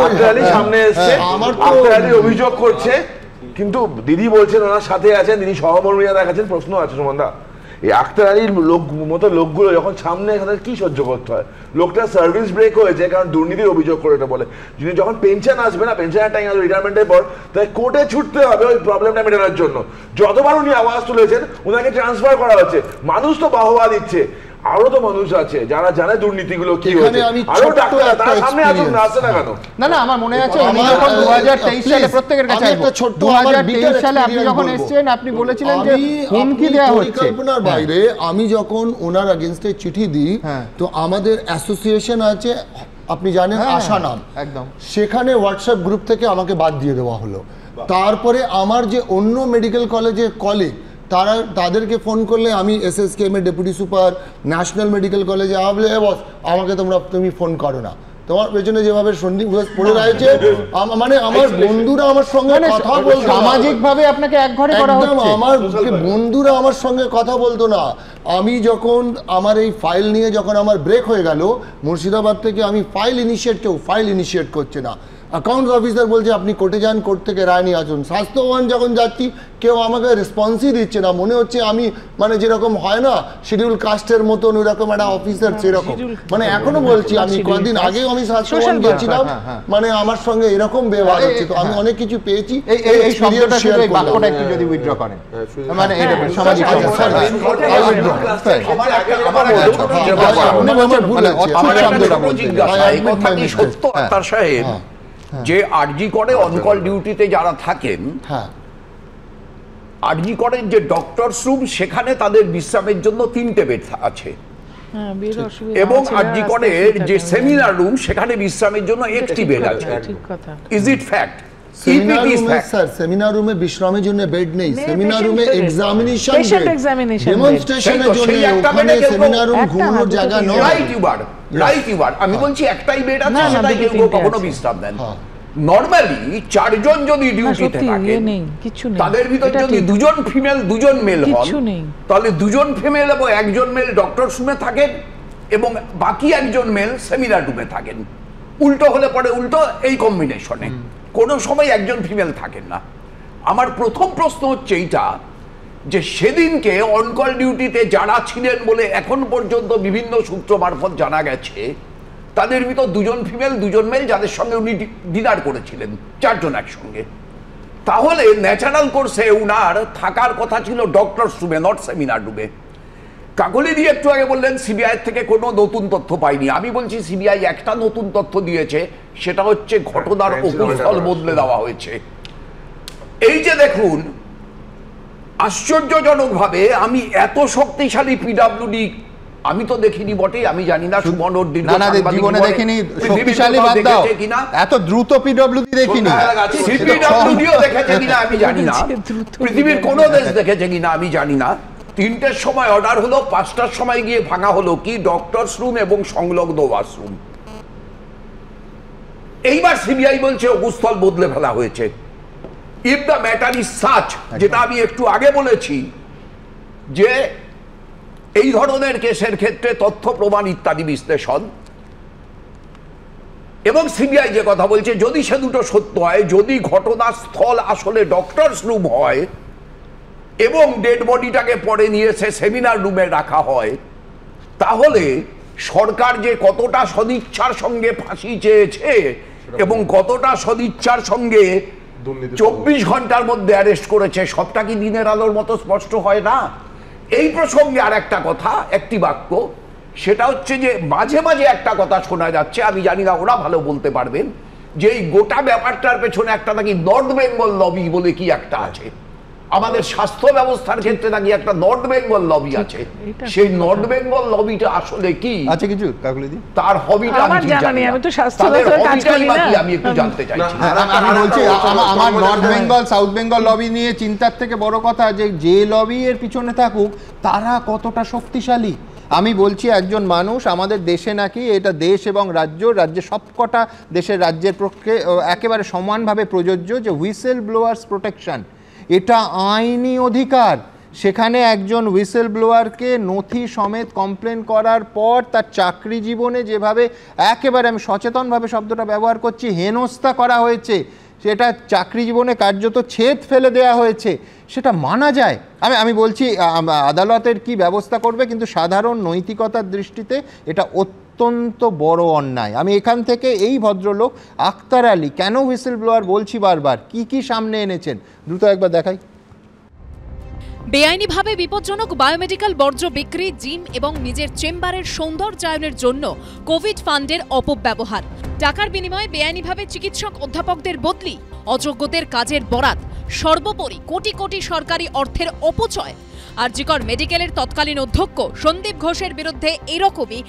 আক্তার আলী সামনে এসছে, আক্তার আলী অভিযোগ করছে, কিন্তু দিদি বলছেন ওনার সাথে আছেন, দিদি সহমর্মিতা দেখাচ্ছেন। প্রশ্ন আছে সুমনদা, এই আক্তার আলীর মতো লোকগুলো যখন সামনে তাদের কি সহ্য করতে হয়? লোকটা সার্ভিস ব্রেক হয়েছে কারণ দুর্নীতির অভিযোগ করে এটা বলে, যদি যখন পেনশন আসবে না, পেনশনের টাইম আসবে রিটায়ারমেন্টের পর, তাই কোর্টে ছুটতে হবে ওই প্রবলেমটা মেটানোর জন্য। যতবার উনি আওয়াজ তুলেছেন ওনাকে ট্রান্সফার করা হচ্ছে, মানুষ তো বাহবা দিচ্ছে, আরো তো মানুষ আছে যারা জানে দুর্নীতিগুলো কি হচ্ছে, আরো ডাক্তার তারা সামনে আসুন না, আসে না কেন? না না, আমার মনে আছে উনি যখন 2023 সালে প্রত্যেকের কাছে 2023 সালে আপনি যখন এসেছেন আপনি বলেছিলেন যে হুমকি দেওয়া হচ্ছে পরিকল্পনার বাইরে। আমি যখন ওনার এগেইনস্টে চিঠি দিই, তো আমাদের অ্যাসোসিয়েশন আছে, আপনি জানেন আশা নাম, একদম সেখানে হোয়াটসঅ্যাপ গ্রুপ থেকে আমাকে বাদ দিয়ে দেওয়া হলো। তারপরে আমার যে অন্য মেডিকেল কলেজের কলিগ তাদেরকে ফোন করলে, আমি SSKM এর ডেপুটি সুপার, ন্যাশনাল মেডিকেল কলেজে আমাকে তুমি ফোন করো না, তোমার পেছনে যেভাবে সন্দীপ ঘোষ পড়ে রয়েছে, মানে আমার বন্ধুরা আমার সঙ্গে কথা বলতো, সামাজিক ভাবে আপনাকে এক ঘরে করা হচ্ছে, আমার বন্ধুরা আমার সঙ্গে কথা বলতো না। আমি যখন আমার এই ফাইল নিয়ে যখন আমার ব্রেক হয়ে গেল মুর্শিদাবাদ থেকে, আমি ফাইল ইনিশিয়েট করছে না, অ্যাকাউন্টস অফিসার বলছে আপনি কোর্টে যান, কোর্ট থেকে রায় নিয়ে আসুন। স্বাস্থ্যবান যখন যাচ্ছি কেউ আমাকে রেসপন্সই দিচ্ছে না, মনে হচ্ছে আমি মানে যেরকম হয় না শিডিউল কাস্টের মতন ওইরকম একটা অফিসার, সেরকম মানে এখনো বলছি। আমি কয়েকদিন আগেও আমি স্বাস্থ্যবান গেছিলাম, মানে আমার সঙ্গে এরকম ব্যবহার হচ্ছে। তো আমি অনেক কিছু পেয়েছি। এই শব্দটা শুধু এই বাক্যটা একটু যদি উইথড্র করেন, মানে এটা সামাজিক যে আরজি করে অনকল ডিউটিতে যারা থাকেন, আরজি করেন যে ডক্টরস রুম, সেখানে তাদের বিশ্রামের জন্য 3টে বেড আছে, এবং আরজি করের যে সেমিনার রুম, সেখানে বিশ্রামের জন্য 1টি বেড আছে। Is it fact? সেমিনার রুমে বিশ্রামের জন্য বেড নেই, সেমিনার রুমে এক্সামিনেশন ডেমনস্ট্রেশনের জন্য ওখানে সেমিনার রুম ঘুমানোর জায়গা নয়। রাইট ইউ আর আমি বলছি একটাই বেড আছে, সেটাই কেউ কখনো বিশ্রাম দেন। নরমালি 4 জন যদি ডিউটিতে থাকে, তাদের ভিতর যদি 2 জন ফিমেল 2 জন মেল হন, তাহলে 2 জন ফিমেল এবং 1 জন মেল ডক্টর রুমে থাকেন, এবং বাকি 1 জন মেল সেমিনার রুমে থাকেন। উল্টো হলে পরে উল্টো, এই কম্বিনেশনে কোনো সময় 1 জন ফিমেল থাকেন না। আমার প্রথম প্রশ্ন হচ্ছে এইটা, যে সেদিনকে অনকল ডিউটিতে যারা ছিলেন বলে এখন পর্যন্ত বিভিন্ন সূত্র মারফত জানা গেছে, তাদের ভিতর 2 জন ফিমেল 2 জন মেল, যাদের সঙ্গে উনি ডিনার করেছিলেন 4 জন একসঙ্গে। তাহলে ন্যাচারাল কোর্সে উনার থাকার কথা ছিল ডক্টর রুমে, নট সেমিনার রুমে। কাকলি দিয়ে একটু আগে বললেন সিবিআই থেকে কোনো নতুন তথ্য পাইনি। আমি বলছি সিবিআই একটা নতুন তথ্য দিয়েছে, সেটা হচ্ছে ঘটনার অকুস্থল বদলে দেওয়া হয়েছে। এই যে দেখুন, আশ্চর্যজনকভাবে আমি এত শক্তিশালী পিডব্লিউডি আমি তো দেখিনি বটেই, আমি জানি না সুমন ওর জীবনে দেখিনি, শক্তিশালী বাদ দাও, এত দ্রুত পিডব্লিউডি দেখিনি, সিপিডব্লিউডিও দেখেছে কিনা আমি জানি না, পৃথিবীর কোন দেশ দেখেছে কিনা আমি জানি না। 3টের সময় অর্ডার হলো, 5টার সময় গিয়ে ভাঙা হলো কি ডক্টরস রুম এবং সংলগ্ন ওয়াশরুম। এইবার সিবিআই বলছে অকুস্থল বদলে ফেলা হয়েছে। If the matter is such, যেটা আমি একটু আগে বলেছি, যে এই ধরনের কেসের ক্ষেত্রে তথ্য প্রমাণ ইত্যাদি বিশ্লেষণ, এবং সিবিআই যে কথা বলছে যদি সে দুটো সত্য হয়, যদি ঘটনাস্থল আসলে ডক্টরস রুম হয় এবং ডেড বডিটাকে পরে নিয়ে এসে সেমিনার রুমে রাখা হয়, তাহলে সরকার যে কতটা সদিচ্ছার সঙ্গে ফাঁসি চেয়েছে এবং কতটা সদিচ্ছার সঙ্গে 24 ঘন্টার মধ্যে অ্যারেস্ট করেছে, সবটা কি দিনের আলোর মতো স্পষ্ট হয় না? এই প্রসঙ্গে আর একটা কথা, একটি বাক্য, সেটা হচ্ছে যে মাঝে মাঝে একটা কথা শোনা যাচ্ছে, আমি জানি না ওরা ভালো বলতে পারবেন, যে এই গোটা ব্যাপারটার পেছনে একটা নাকি নর্থ বেঙ্গল লবি বলে কি একটা আছে। আমাদের স্বাস্থ্য ব্যবস্থার ক্ষেত্রে নাকি একটা নর্থ বেঙ্গল লবি আছে, সেই নর্থ বেঙ্গল লবিটা আসলে কি আছে কিছু কাকুলিদি তার হবিটা আমার জানা নেই, আমি তো স্বাস্থ্য দপ্তরে কাজ করি না। আমি একটু জানতে চাইছি। আমি বলছি আমার north Bengal south Bengal lobby নিয়ে চিন্তার থেকে বড় কথা যে লবি এর পিছনে থাকুক তারা কতটা শক্তিশালী। আমি বলছি একজন মানুষ, আমাদের দেশে নাকি এটা দেশ এবং রাজ্যে সবকটা দেশের রাজ্যের পক্ষে একেবারে সমানভাবে প্রযোজ্য যে হুইসেল ব্লোয়ার্স প্রোটেকশন, এটা আইনি অধিকার। সেখানে একজন হুইসেল ব্লোয়ারকে নথি সমেত কমপ্লেন করার পর তার চাকরি জীবনে যেভাবে একেবারে, আমি সচেতনভাবে শব্দটা ব্যবহার করছি, হেনস্থা করা হয়েছে, সেটা চাকরি জীবনে কার্যত ছেদ ফেলে দেওয়া হয়েছে, সেটা মানা যায়। আমি বলছি আদালতের কি ব্যবস্থা করবে, কিন্তু সাধারণ নৈতিকতার দৃষ্টিতে এটা অত্যন্ত বড় অন্যায়। আমি এখান থেকে এই ভদ্রলোক আখতার আলী কেন হুইসেল ব্লোয়ার বলছি বারবার, কি সামনে এনেছেন দ্রুত একবার দেখাই। বেআইনিভাবে বিপজ্জনক বায়োমেডিক্যাল বর্জ্য বিক্রি, জিম এবং নিজের চেম্বারের সৌন্দর্যায়নের জন্য কোভিড ফান্ডের অপব্যবহার, টাকার বিনিময়ে বেআইনিভাবে চিকিৎসক অধ্যাপকদের বদলি, অযোগ্যদের কাজের বরাত, সর্বোপরি কোটি কোটি সরকারি অর্থের অপচয়। আরজিকর মেডিকেলের তৎকালীন অধ্যক্ষ সন্দীপ ঘোষের বিরুদ্ধে এরকমই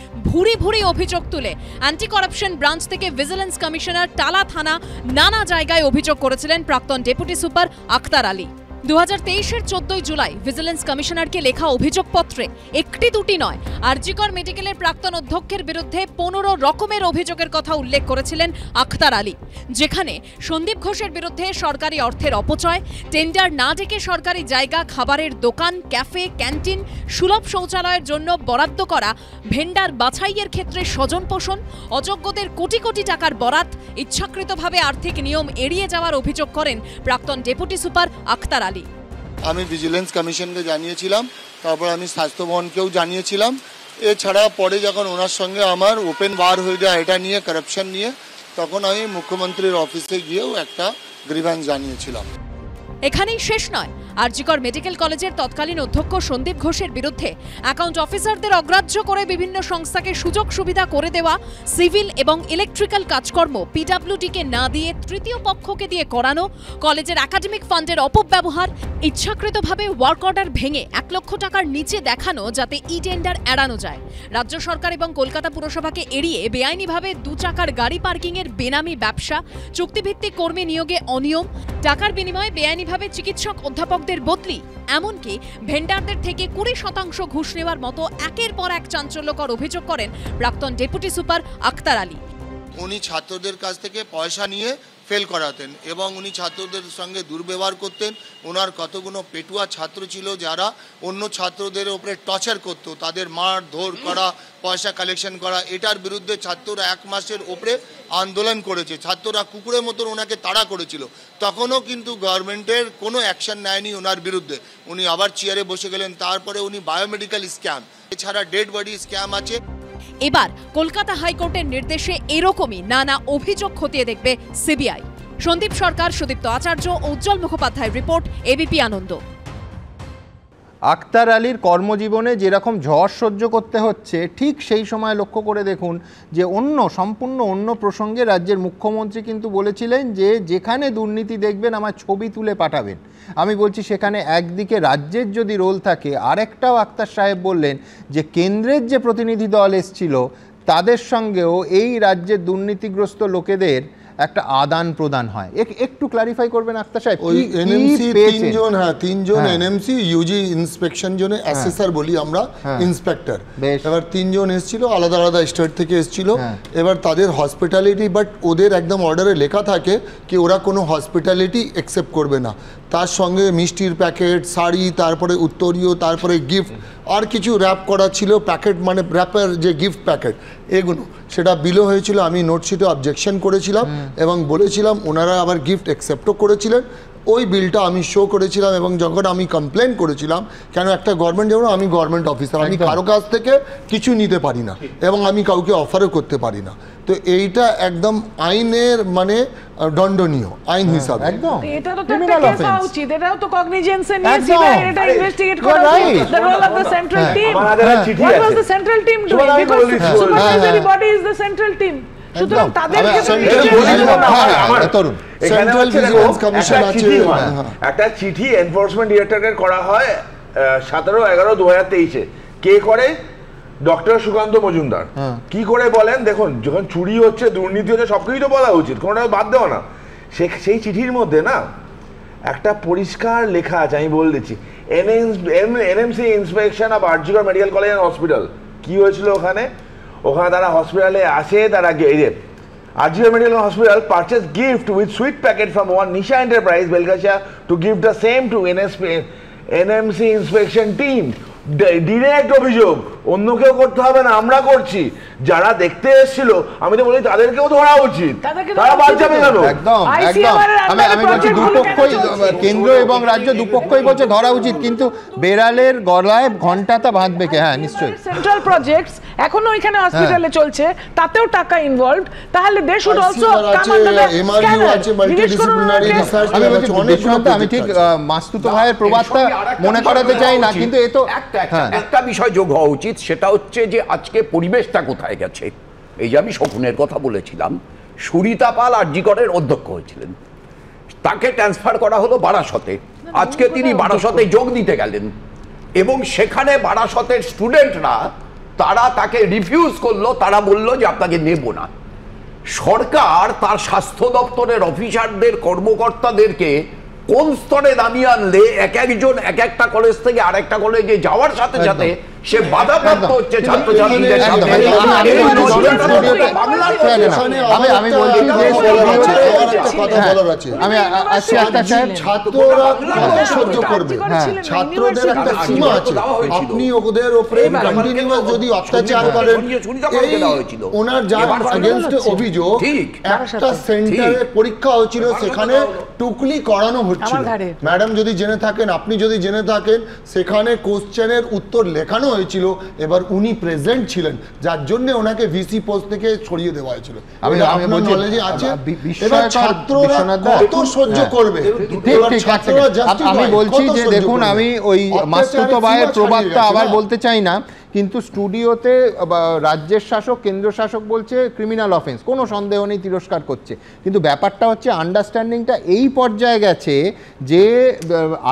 ভুরি অভিযোগ তুলে অ্যান্টি করাপশন ব্রাঞ্চ থেকে ভিজিলেন্স কমিশনার, টালা থানা, নানা জায়গায় অভিযোগ করেছিলেন প্রাক্তন ডেপুটি সুপার আখতার আলী। 2023-এর 14 জুলাই ভিজিলেন্স কমিশনারকে লেখা অভিযোগপত্রে একটি দুটি নয়, আরজিকর মেডিকেলের প্রাক্তন অধ্যক্ষের বিরুদ্ধে 15 রকমের অভিযোগের কথা উল্লেখ করেছিলেন আখতার আলী, যেখানে সন্দীপ ঘোষের বিরুদ্ধে সরকারি অর্থের অপচয়, টেন্ডার না ডেকে সরকারি জায়গা, খাবারের দোকান, ক্যাফে, ক্যান্টিন, সুলভ শৌচালয়ের জন্য বরাদ্দ করা, ভেন্ডার বাছাইয়ের ক্ষেত্রে স্বজন পোষণ, অযোগ্যদের কোটি কোটি টাকার বরাত, ইচ্ছাকৃতভাবে আর্থিক নিয়ম এড়িয়ে যাওয়ার অভিযোগ করেন প্রাক্তন ডেপুটি সুপার আখতার আলী। আমি ভিজিলেন্স কমিশনকে জানিয়েছিলাম, তারপর আমি স্বাস্থ্য ভবনকেও জানিয়েছিলাম। এছাড়া পরে যখন ওনার সঙ্গে আমার ওপেন বার হয়ে যায় এটা নিয়ে, কারাপশন নিয়ে, তখন আমি মুখ্যমন্ত্রীর অফিসে গিয়েও একটা গ্রিভ্যান্স জানিয়েছিলাম। এখানেই শেষ নয়, আরজিকর মেডিকেল কলেজের তৎকালীন অধ্যক্ষ সন্দীপ ঘোষের বিরুদ্ধে অ্যাকাউন্ট অফিসারদের অগ্রাহ্য করে বিভিন্ন সংস্থাকে সুযোগ সুবিধা করে দেওয়া, সিভিল এবং ইলেকট্রিক্যাল কাজকর্ম পিডব্লিউডিকে না দিয়ে তৃতীয় পক্ষকে দিয়ে করানো, কলেজের একাডেমিক ফান্ডের অপব্যবহার, ইচ্ছাকৃতভাবে ওয়ার্ক অর্ডার ভেঙে 1 লক্ষ টাকার নিচে দেখানো যাতে ই টেন্ডার এড়ানো যায়, রাজ্য সরকার এবং কলকাতা পুরসভাকে এড়িয়ে বেআইনিভাবে 2 চাকার গাড়ি পার্কিংয়ের বেনামি ব্যবসা, চুক্তিভিত্তিক কর্মী নিয়োগে অনিয়ম, টাকার বিনিময়ে বেআইনিভাবে চিকিৎসক অধ্যাপকদের বদলি, এমনকি ভেন্ডারদের থেকে 20% ঘুষ নেওয়ার মতো একের পর এক চাঞ্চল্যকর অভিযোগ করেন প্রাক্তন ডেপুটি সুপার আখতার আলী। উনি ছাত্রদের কাছ থেকে পয়সা নিয়ে ফেল করাতেন এবং উনি ছাত্রদের সঙ্গে দুর্ব্যবহার করতেন। ওনার কতগুলো পেটুয়া ছাত্র ছিল যারা অন্য ছাত্রদের উপরে টর্চার করতো, তাদের মারধর করা, পয়সা কালেকশন করা। এটার বিরুদ্ধে ছাত্ররা 1 মাসের উপরে আন্দোলন করেছে, ছাত্ররা কুকুরের মতন ওনাকে তাড়া করেছিল, তখনও কিন্তু গভর্নমেন্টের কোনো অ্যাকশন নেয়নি ওনার বিরুদ্ধে। উনি আবার চেয়ারে বসে গেলেন। তারপরে উনি বায়োমেডিক্যাল স্ক্যাম, এছাড়া ডেড বডি স্ক্যাম আছে। এবার কলকাতা হাইকোর্টের নির্দেশে এরকমই নানা অভিযোগ খতিয়ে দেখবে সিবিআই। সন্দীপ সরকার, সুদীপ্ত আচার্য, উজ্জ্বল মুখোপাধ্যায় রিপোর্ট, এবিপি আনন্দ। আখতার আলীর কর্মজীবনে যেরকম ঝড় সহ্য করতে হচ্ছে, ঠিক সেই সময় লক্ষ্য করে দেখুন যে সম্পূর্ণ অন্য প্রসঙ্গে রাজ্যের মুখ্যমন্ত্রী কিন্তু বলেছিলেন যে যেখানে দুর্নীতি দেখবেন আমার ছবি তুলে পাঠাবেন। আমি বলছি সেখানে একদিকে রাজ্যের যদি রোল থাকে, আরেকটাও আখতার সাহেব বললেন যে কেন্দ্রের যে প্রতিনিধি দল এসেছিল তাদের সঙ্গেও এই রাজ্যের দুর্নীতিগ্রস্ত লোকেদের একটা আদান প্রদান হয়। একটু ক্লারিফাই করবেন আখতার সাহেব। ওই এনএমসি তিনজন এনএমসি ইউজি ইন্সপেকশন জোনে অ্যাসেসর বলি আমরা, ইন্সপেক্টর, এবার 3 জন এসেছিল, আলাদা আলাদা স্টেট থেকে এসেছিল। এবার তাদের হসপিটালিটি, বাট ওদের একদম অর্ডারে লেখা থাকে কি ওরা কোনো হসপিটালিটি অ্যাকসেপ্ট করবে না। তার সঙ্গে মিষ্টির প্যাকেট, শাড়ি, তারপরে উত্তরীয়, তারপরে গিফট, আর কিছু র্যাপ করা ছিল প্যাকেট, মানে র্যাপের যে গিফট প্যাকেট, এগুলো সেটা বিলও হয়েছিল। আমি নোটশিটে অবজেকশন করেছিলাম এবং বলেছিলাম, ওনারা আবার গিফট অ্যাকসেপ্টও করেছিলেন। ওই বিলটা আমি শো করেছিলাম এবং যখন আমি কমপ্লেন করেছিলাম, কেন একটা গভর্নমেন্ট, যেমন আমি গভর্নমেন্ট অফিসার, আমি কারো কাছ থেকে কিছু নিতে পারি না এবং আমি কাউকে অফারও করতে পারি না। তো এইটা একদম আইনের মানে দণ্ডনীয় আইন হিসাবে। একদম এটা তো একটা কেস হওয়া উচিত, এটাও তো কগনিজেন্সে নিয়ে সিবিআই এটা ইনভেস্টিগেট করা উচিত। The role of the central team, what was the central team doing? Because supervisory body is the central team. সুতরাং তাদেরকে একটা চিঠি এনফোর্সমেন্ট ডিরেক্টরেট করা হয় 17/11/2023 কে করে? ডক্টর সুকান্ত মজুমদার। কি করে বলেন? দেখুন, যখন চুরি হচ্ছে, দুর্নীতি হচ্ছে, সবকিছু তো বলা উচিত, কোনোটা বাদ দেওয়া না। সেই চিঠির মধ্যে না একটা পরিষ্কার লেখা আছে, আমি বলে দিচ্ছি, NMC inspection of RG Kar medical college and hospital. কি হয়েছিল ওখানে? ওখানে তারা হসপিটালে আসে, তারা RG Kar medical hospital purchase gift with sweet packet from one Nisha enterprise Belgachia to give the same to NMC inspection team. Direct অভিযোগ, অন্য কেউ করতে হবে না, আমরা করছি। যারা দেখতে এসেছিল আমি তো বলি তাদেরকেও ধরা উচিত, তারা বাদ যাবে কেন? একদম একদম। আমি বলছি দুপক্ষই, কেন্দ্র এবং রাজ্য দুপক্ষই বলছে ধরা উচিত, কিন্তু বেড়ালের গলায় ঘন্টাটা বাঁধবে কে? হ্যাঁ নিশ্চয়ই। সেন্ট্রাল প্রজেক্টস এখনো এখানে হসপিটালে চলছে, তাতেও টাকা ইনভলভড, তাহলে they should also come under the MRU আছে, মাল্টিডিসিপ্লিনারি রিসার্চ। আমি ঠিক মাসতুত ভাইয়ের প্রবাদটা মনে করাতে চাই না, কিন্তু এ তো একটা বিষয় যোগ হওয়া উচিত, সেটা হচ্ছে যে আজকে পরিবেশটা কোথায় গেছে। এই যে আমি শকুনের কথা বলেছিলাম, সুরিতা পাল আরজিকরের অধ্যক্ষ হয়েছিলেন, তাকে ট্রান্সফার করা হলো বারাসতে। আজকে তিনি বারাসতে যোগ দিতে গেলেন এবং সেখানে বারাসতের স্টুডেন্টরা তারা তাকে রিফিউজ করলো, তারা বলল যে আপনাকে নেব না। সরকার তার স্বাস্থ্য দপ্তরের অফিসারদের, কর্মকর্তাদেরকে কোন স্তরে নামিয়ে আনলে একজন এক একটা কলেজ থেকে আরেকটা কলেজে যাওয়ার সাথে সাথে সে বাধাপ্রাপ্ত হচ্ছে ছাত্রছাত্রীদের সাথে। আমি বলছি আমি ছাত্ররা সহ্য করবে, ছাত্রদের একটা সীমা আছে। আপনি ওদের উপরে কন্টিনিউয়াস যদি অত্যাচার করেন, ওনার যার এগেইনস্টে অভিযোগ, একটা সেন্টারে পরীক্ষা হচ্ছিল, সেখানে টুকলি করানো হচ্ছিল। ম্যাডাম যদি জেনে থাকেন, আপনি যদি জেনে থাকেন, সেখানে কোশ্চেনের উত্তর লেখানো হয়েছিল, এবার উনি প্রেজেন্ট ছিলেন, যার জন্য ওনাকে ভিসি পোস্ট থেকে সরিয়ে দেওয়া হয়েছিল। আমি বলছি আছে, এবার ছাত্ররা কত সহ্য করবে? আমি বলছি যে দেখুন, আমি ওই মাসতুত ভাইয়ের প্রবাদটা আবার বলতে চাই না, কিন্তু স্টুডিওতে রাজ্যের শাসক, কেন্দ্র শাসক বলছে ক্রিমিনাল অফেন্স, কোনো সন্দেহ নেই, তিরস্কার করছে, কিন্তু ব্যাপারটা হচ্ছে আন্ডারস্ট্যান্ডিংটা এই পর্যায়ে গেছে যে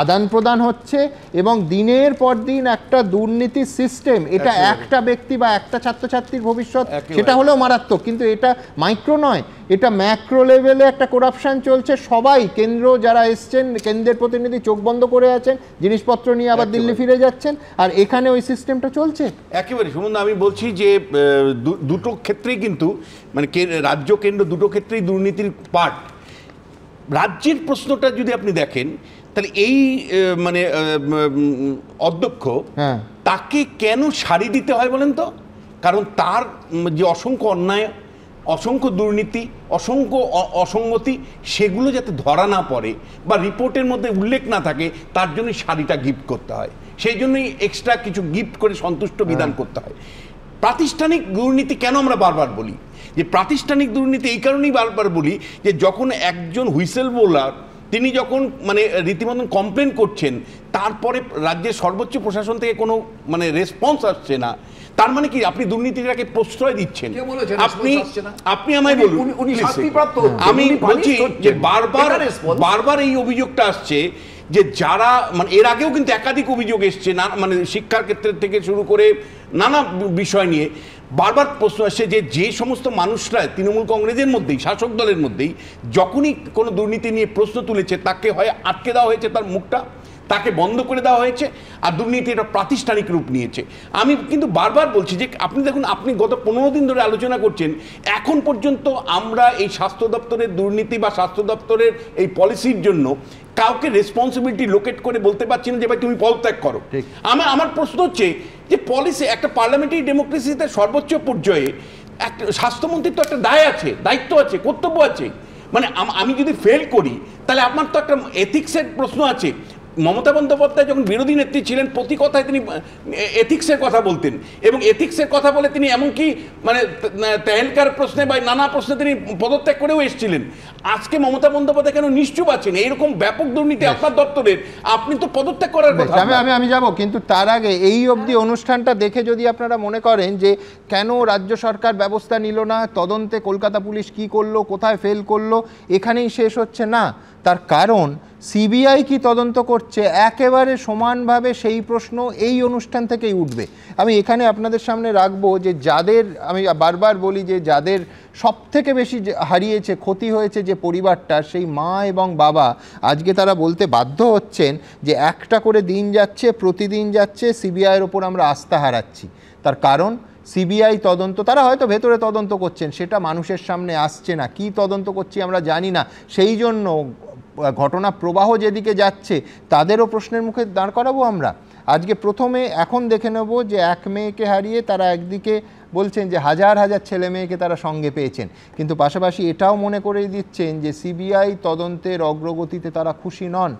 আদান প্রদান হচ্ছে এবং দিনের পর দিন একটা দুর্নীতি সিস্টেম, এটা একটা ব্যক্তি বা একটা ছাত্রছাত্রীর ভবিষ্যৎ সেটা হলেও মারাত্মক, কিন্তু এটা মাইক্রো নয়, এটা ম্যাক্রো লেভেলে একটা করাপশন চলছে। সবাই, কেন্দ্র যারা এসছেন, কেন্দ্রের প্রতিনিধি চোখ বন্ধ করে আছেন, জিনিসপত্র নিয়ে আবার দিল্লি ফিরে যাচ্ছেন, আর এখানে ওই সিস্টেমটা চলছে। একেবারে সুমন, আমি বলছি যে দুটো ক্ষেত্রেই কিন্তু মানে রাজ্য কেন্দ্র দুটো ক্ষেত্রেই দুর্নীতির পার্ট। রাজ্যের প্রশ্নটা যদি আপনি দেখেন, তাহলে এই মানে অধ্যক্ষ, তাকে কেন সারি দিতে হয় বলেন তো? কারণ তার যে অসংখ্য অন্যায়, অসংখ্য দুর্নীতি, অসংখ্য অসঙ্গতি, সেগুলো যাতে ধরা না পড়ে বা রিপোর্টের মধ্যে উল্লেখ না থাকে, তার জন্য শাড়িটা গিফট করতে হয়। সেই জন্যই এক্সট্রা কিছু গিফট করে সন্তুষ্ট বিধান করতে হয়। প্রাতিষ্ঠানিক দুর্নীতি কেন আমরা বারবার বলি? যে প্রাতিষ্ঠানিক দুর্নীতি এই কারণেই বারবার বলি যে যখন একজন হুইসেল ব্লোয়ার, তিনি যখন মানে রীতিমতন কমপ্লেন করছেন, তারপরে রাজ্যের সর্বোচ্চ প্রশাসন থেকে কোনো মানে রেসপন্স আসছে না, তার মানে কি আপনি দুর্নীতিটাকে প্রশ্রয় দিচ্ছেন? আপনি আমায় বলুন, আমি বলছি যে বারবার এই অভিযোগটা আসছে যে যারা মানে এর আগেও কিন্তু একাধিক অভিযোগ এসছে, না মানে শিক্ষার ক্ষেত্র থেকে শুরু করে নানা বিষয় নিয়ে বারবার প্রশ্ন আসছে যে সমস্ত মানুষরা তৃণমূল কংগ্রেসের মধ্যেই, শাসক দলের মধ্যেই যখনই কোনো দুর্নীতি নিয়ে প্রশ্ন তুলেছে, তাকে হয় আটকে দেওয়া হয়েছে তার মুখটা, তাকে বন্ধ করে দেওয়া হয়েছে, আর দুর্নীতি এটা প্রাতিষ্ঠানিক রূপ নিয়েছে। আমি কিন্তু বারবার বলছি যে আপনি দেখুন, আপনি গত 15 দিন ধরে আলোচনা করছেন, এখন পর্যন্ত আমরা এই স্বাস্থ্য দপ্তরের দুর্নীতি বা স্বাস্থ্য দপ্তরের এই পলিসির জন্য কাউকে রেসপন্সিবিলিটি লোকেট করে বলতে পারছি না যে ভাই তুমি পদত্যাগ করো। আমার প্রশ্ন হচ্ছে যে পলিসি, একটা পার্লামেন্টারি ডেমোক্রেসিতে সর্বোচ্চ পর্যায়ে একটা স্বাস্থ্যমন্ত্রীর তো একটা দায় আছে, দায়িত্ব আছে, কর্তব্য আছে। মানে আমি যদি ফেল করি, তাহলে আপনার তো একটা এথিক্সের প্রশ্ন আছে। মমতা বন্দ্যোপাধ্যায় যখন বিরোধী নেত্রী ছিলেন প্রতি কথায় তিনি এথিক্সের কথা বলতেন, এবং এথিক্সের কথা বলে তিনি এমনকি মানে তেহেলকার প্রশ্নে বা নানা প্রশ্নে তিনি পদত্যাগ করেও এসেছিলেন। আজকে মমতা বন্দ্যোপাধ্যায় কেন নিশ্চুপ আছেন? এইরকম ব্যাপক দুর্নীতি আপনার দপ্তরের, আপনি তো পদত্যাগ করার কথা। আমি যাব, কিন্তু তার আগে এই অবধি অনুষ্ঠানটা দেখে যদি আপনারা মনে করেন যে কেন রাজ্য সরকার ব্যবস্থা নিল না, তদন্তে কলকাতা পুলিশ কি করলো, কোথায় ফেল করলো, এখানেই শেষ হচ্ছে না। তার কারণ সিবিআই কি তদন্ত করছে একেবারে সমানভাবে সেই প্রশ্ন এই অনুষ্ঠান থেকেই উঠবে। আমি এখানে আপনাদের সামনে রাখবো যে যাদের, আমি বারবার বলি যে যাদের সব থেকে বেশি হারিয়েছে, ক্ষতি হয়েছে যে পরিবারটা, সেই মা এবং বাবা আজকে তারা বলতে বাধ্য হচ্ছেন যে একটা করে দিন যাচ্ছে, প্রতিদিন যাচ্ছে, সিবিআইয়ের ওপর আমরা আস্থা হারাচ্ছি। তার কারণ সিবিআই তদন্ত, তারা হয়তো ভেতরে তদন্ত করছেন, সেটা মানুষের সামনে আসছে না। কি তদন্ত করছি আমরা জানি না, সেই জন্য ঘটনা প্রবাহ যেদিকে যাচ্ছে তাদেরও প্রশ্নের মুখে দাঁড় করাবো আমরা। আজকে প্রথমে এখন দেখে নেব যে এক মেয়েকে হারিয়ে তারা একদিকে বলছেন যে হাজার হাজার ছেলে মেয়েকে তারা সঙ্গে পেয়েছেন, কিন্তু পাশাপাশি এটাও মনে করে দিচ্ছেন যে সিবিআই তদন্তের অগ্রগতিতে তারা খুশি নন।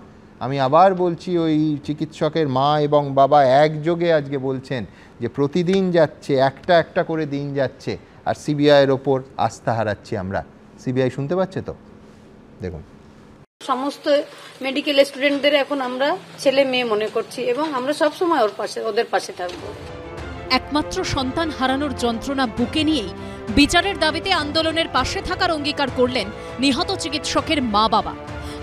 আমি আবার বলছি, ওই চিকিৎসকের মা এবং বাবা একযোগে আজকে বলছেন যে প্রতিদিন যাচ্ছে, একটা একটা করে দিন যাচ্ছে, আর সিবিআইয়ের ওপর আস্থা হারাচ্ছি আমরা। সিবিআই শুনতে পাচ্ছে তো? দেখুন, সমস্ত মেডিকেল স্টুডেন্টদের এখন আমরা ছেলে মেয়ে মনে করছি এবং আমরা সবসময় ওদের পাশে থাকবো। একমাত্র সন্তান হারানোর যন্ত্রণা বুকে নিয়েই বিচারের দাবিতে আন্দোলনের পাশে থাকার অঙ্গীকার করলেন নিহত চিকিৎসকের মা বাবা।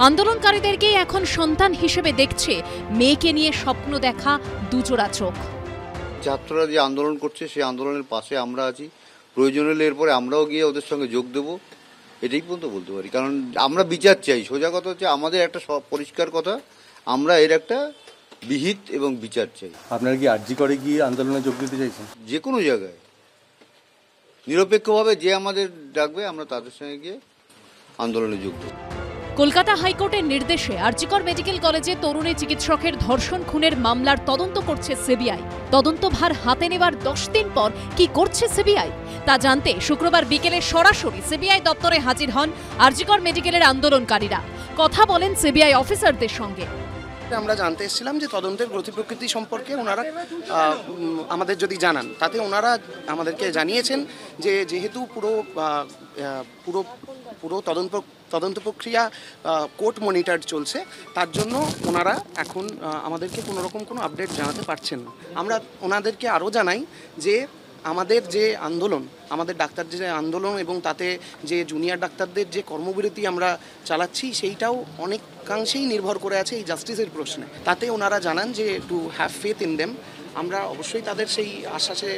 আন্দোলনকারীদেরকে এখন সন্তান হিসেবে দেখছে মেয়েকে নিয়ে স্বপ্ন দেখা দুজোড়া চোখ। ছাত্ররা যে আন্দোলন করছে সেই আন্দোলনের পাশে আমরা আছি, প্রয়োজন হলে এরপরে আমরাও গিয়ে ওদের সঙ্গে যোগ দেবো, এটাই পর্যন্ত বলতে পারি। কারণ আমরা বিচার চাই। সোজা কথা হচ্ছে আমাদের একটা পরিষ্কার কথা, আমরা এর একটা বিহিত এবং বিচার চাই। আপনারা কি আরজি করে গিয়ে আন্দোলনে যোগ দিতে চাইছেন? যে কোনো জায়গায় নিরপেক্ষভাবে যে আমাদের ডাকবে আমরা তাদের সঙ্গে গিয়ে আন্দোলনে যোগ দেব। কলকাতা হাইকোর্টের নির্দেশে আরজিকর মেডিকেল কলেজে তরুণী চিকিৎসকের ধর্ষণ খুনের মামলার তদন্ত করছে সিবিআই। তদন্তভার হাতে নেবার 10 দিন পর কি করছে সিবিআই তা জানতে শুক্রবার বিকেলে সরাসরি সিবিআই দপ্তরে হাজির হন আরজিকর মেডিকেলের আন্দোলনকারীরা। কথা বলেন সিবিআই অফিসারদের সঙ্গে। আমরা জানতে এসেছিলাম যে তদন্তের গতি প্রকৃতি সম্পর্কে ওনারা আমাদের যদি জানান, তাতে ওনারা আমাদেরকে জানিয়েছেন যে যেহেতু পুরো তদন্ত প্রক্রিয়া কোর্ট মনিটর চলছে, তার জন্য ওনারা এখন আমাদেরকে কোনোরকম কোনো আপডেট জানাতে পারছেন না। আমরা ওনাদেরকে আরও জানাই যে আমাদের যে আন্দোলন, আমাদের ডাক্তারদের যে আন্দোলন এবং তাতে যে জুনিয়র ডাক্তারদের যে কর্মবিরতি আমরা চালাচ্ছি, সেইটাও অনেকাংশেই নির্ভর করে আছে এই জাস্টিসের প্রশ্নে। তাতে ওনারা জানান যে to have faith in them. আমরা অবশ্যই তাদের সেই আশ্বাসে